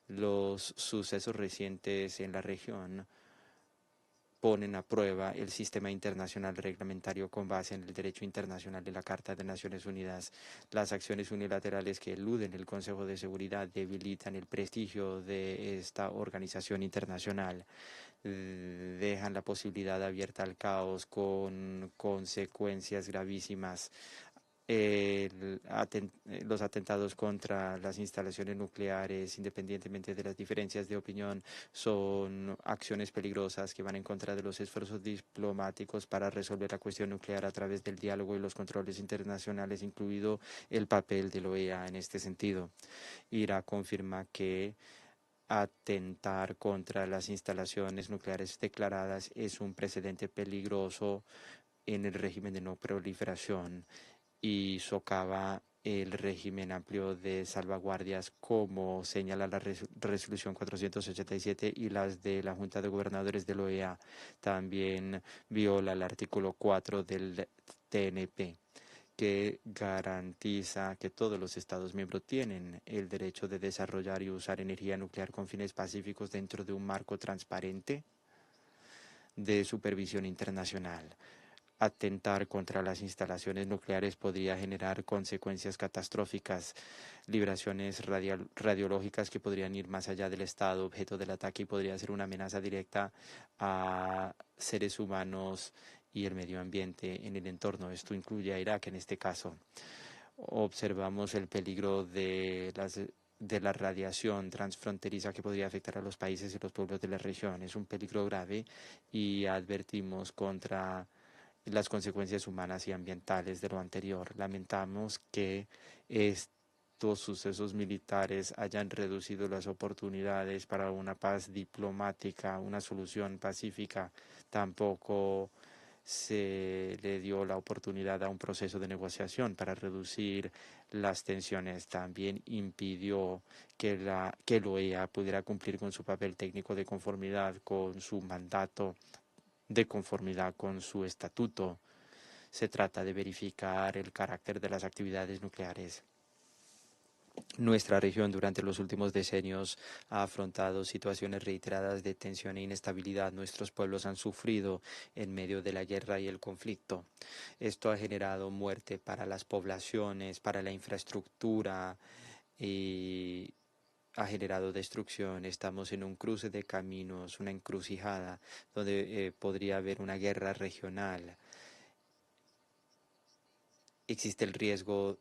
los sucesos recientes en la región ponen a prueba el sistema internacional reglamentario con base en el derecho internacional de la Carta de Naciones Unidas. Las acciones unilaterales que eluden el Consejo de Seguridad debilitan el prestigio de esta organización internacional, dejan la posibilidad abierta al caos con consecuencias gravísimas. Los atentados contra las instalaciones nucleares, independientemente de las diferencias de opinión, son acciones peligrosas que van en contra de los esfuerzos diplomáticos para resolver la cuestión nuclear a través del diálogo y los controles internacionales, incluido el papel de la OEA en este sentido. Irak confirma que atentar contra las instalaciones nucleares declaradas es un precedente peligroso en el régimen de no proliferación y socava el régimen amplio de salvaguardias, como señala la resolución 487 y las de la Junta de Gobernadores de la OEA. También viola el artículo 4 del TNP, que garantiza que todos los Estados miembros tienen el derecho de desarrollar y usar energía nuclear con fines pacíficos dentro de un marco transparente de supervisión internacional. Atentar contra las instalaciones nucleares podría generar consecuencias catastróficas, libraciones radiológicas que podrían ir más allá del estado objeto del ataque y podría ser una amenaza directa a seres humanos y el medio ambiente en el entorno. Esto incluye a Irak en este caso. Observamos el peligro de la radiación transfronteriza que podría afectar a los países y los pueblos de la región. Es un peligro grave y advertimos contra las consecuencias humanas y ambientales de lo anterior. Lamentamos que estos sucesos militares hayan reducido las oportunidades para una paz diplomática, una solución pacífica. Tampoco se le dio la oportunidad a un proceso de negociación para reducir las tensiones. También impidió que la OEA pudiera cumplir con su papel técnico de conformidad con su mandato, de conformidad con su estatuto. Se trata de verificar el carácter de las actividades nucleares. Nuestra región durante los últimos decenios ha afrontado situaciones reiteradas de tensión e inestabilidad. Nuestros pueblos han sufrido en medio de la guerra y el conflicto. Esto ha generado muerte para las poblaciones, para la infraestructura y ha generado destrucción. Estamos en un cruce de caminos, una encrucijada donde podría haber una guerra regional. Existe el riesgos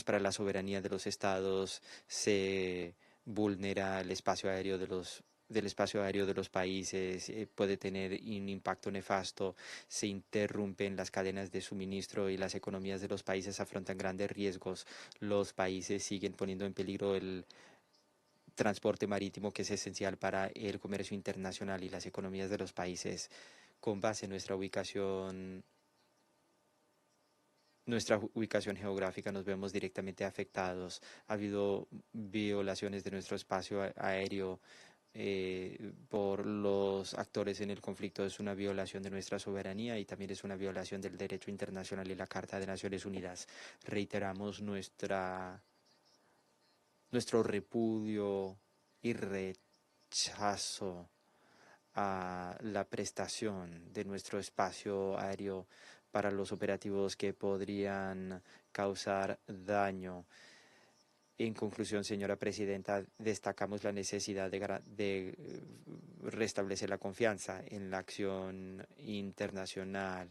para la soberanía de los estados, se vulnera el espacio aéreo del espacio aéreo de los países, puede tener un impacto nefasto, se interrumpen las cadenas de suministro y las economías de los países afrontan grandes riesgos. Los países siguen poniendo en peligro el transporte marítimo, que es esencial para el comercio internacional y las economías de los países. Con base en nuestra ubicación geográfica nos vemos directamente afectados. Ha habido violaciones de nuestro espacio aéreo por los actores en el conflicto. Es una violación de nuestra soberanía y también es una violación del derecho internacional y la Carta de Naciones Unidas. Reiteramos nuestro repudio y rechazo a la prestación de nuestro espacio aéreo para los operativos que podrían causar daño. En conclusión, señora presidenta, destacamos la necesidad de restablecer la confianza en la acción internacional.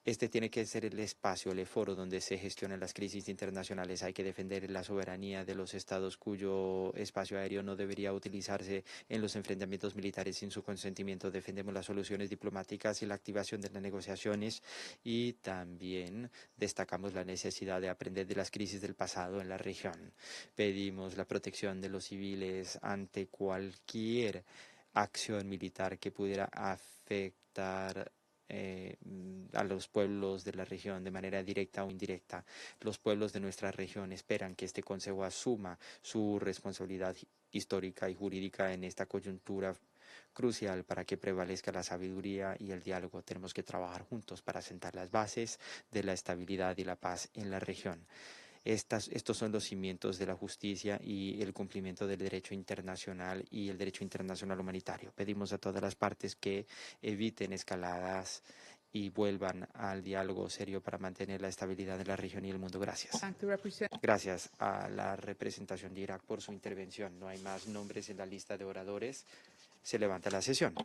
Este tiene que ser el espacio, el foro donde se gestionan las crisis internacionales. Hay que defender la soberanía de los estados cuyo espacio aéreo no debería utilizarse en los enfrentamientos militares sin su consentimiento. Defendemos las soluciones diplomáticas y la activación de las negociaciones, y también destacamos la necesidad de aprender de las crisis del pasado en la región. Pedimos la protección de los civiles ante cualquier acción militar que pudiera afectar a los pueblos de la región de manera directa o indirecta. Los pueblos de nuestra región esperan que este Consejo asuma su responsabilidad histórica y jurídica en esta coyuntura crucial para que prevalezca la sabiduría y el diálogo. Tenemos que trabajar juntos para sentar las bases de la estabilidad y la paz en la región. Estos son los cimientos de la justicia y el cumplimiento del derecho internacional y el derecho internacional humanitario. Pedimos a todas las partes que eviten escaladas y vuelvan al diálogo serio para mantener la estabilidad de la región y el mundo. Gracias. Gracias a la representación de Irak por su intervención. No hay más nombres en la lista de oradores. Se levanta la sesión.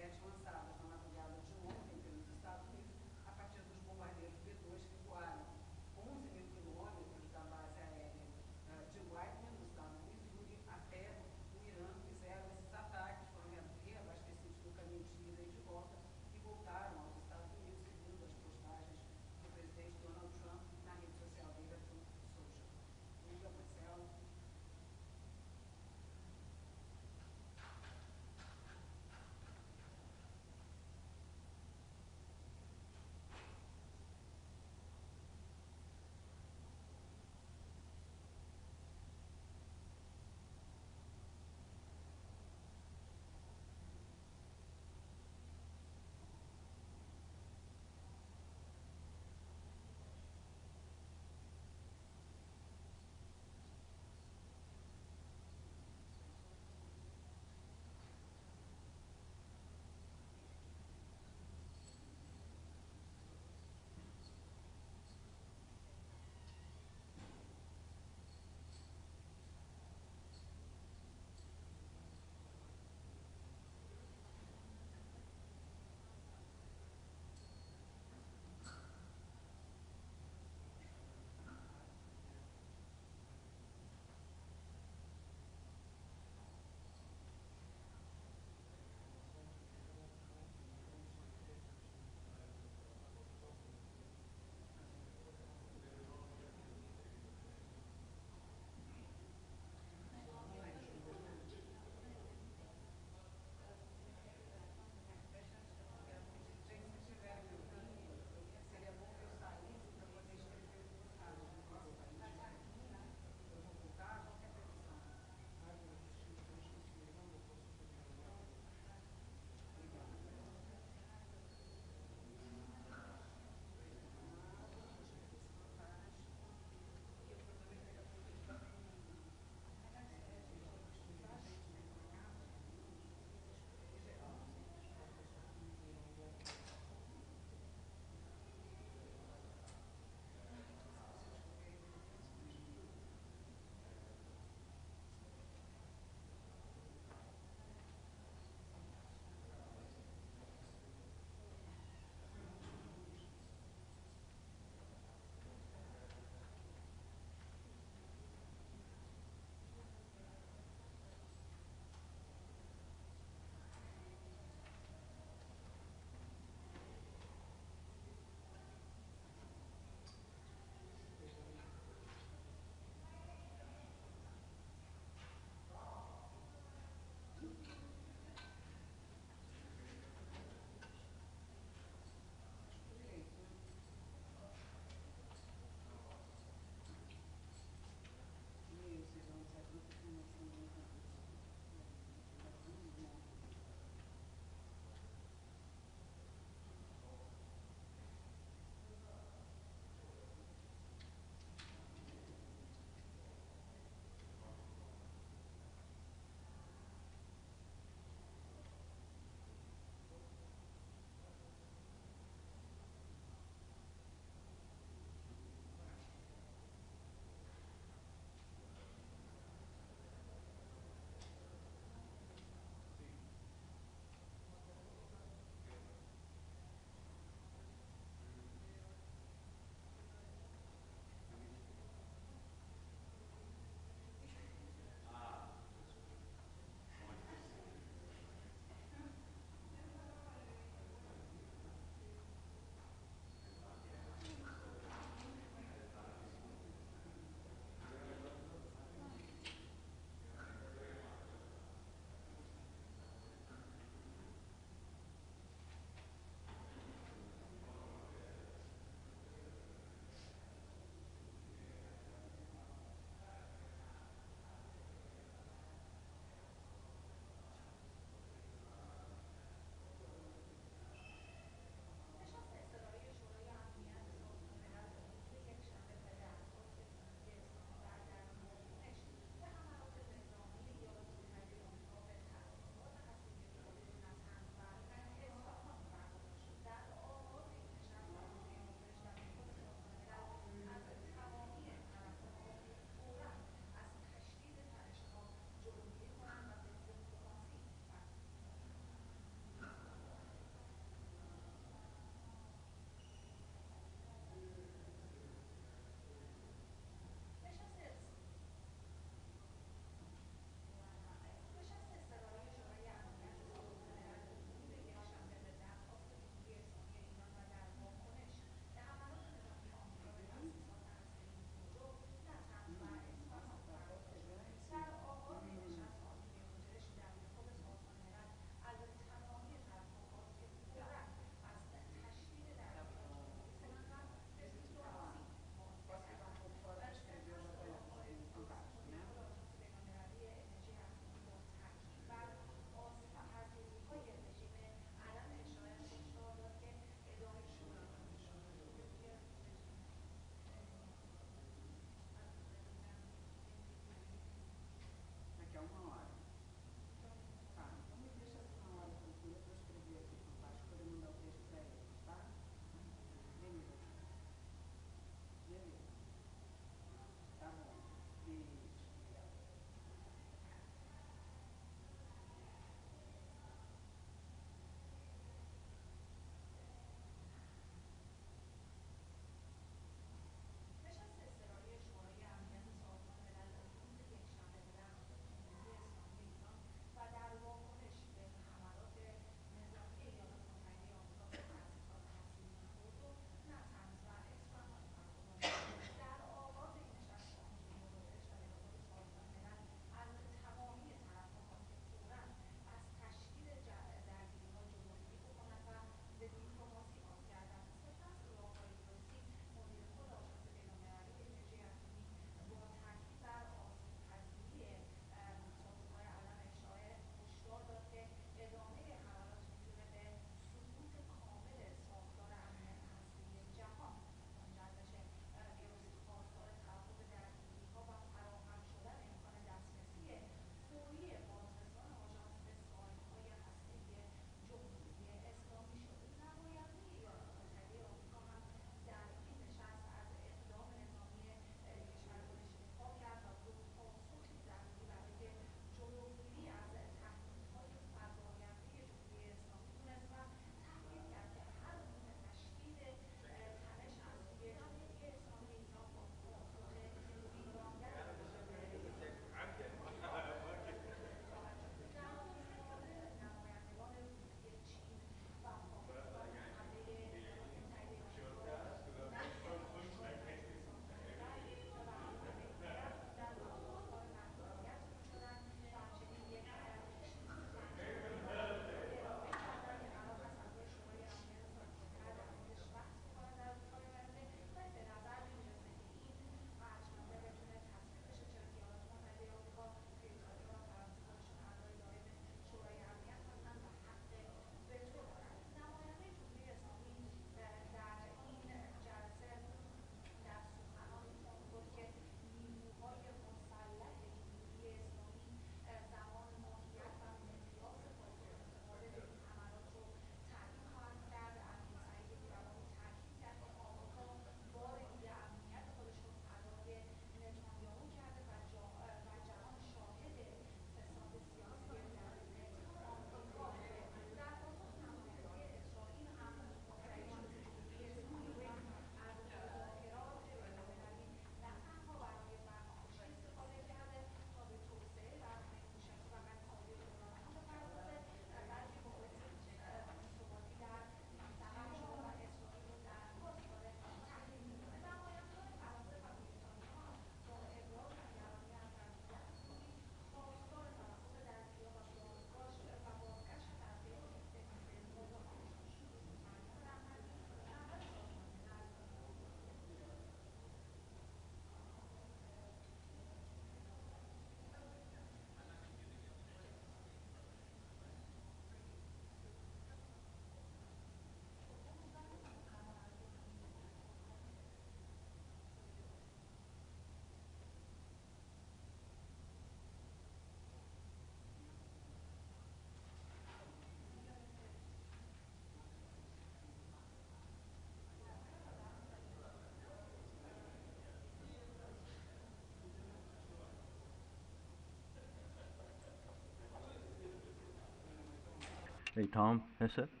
Hey, Tom, that's it?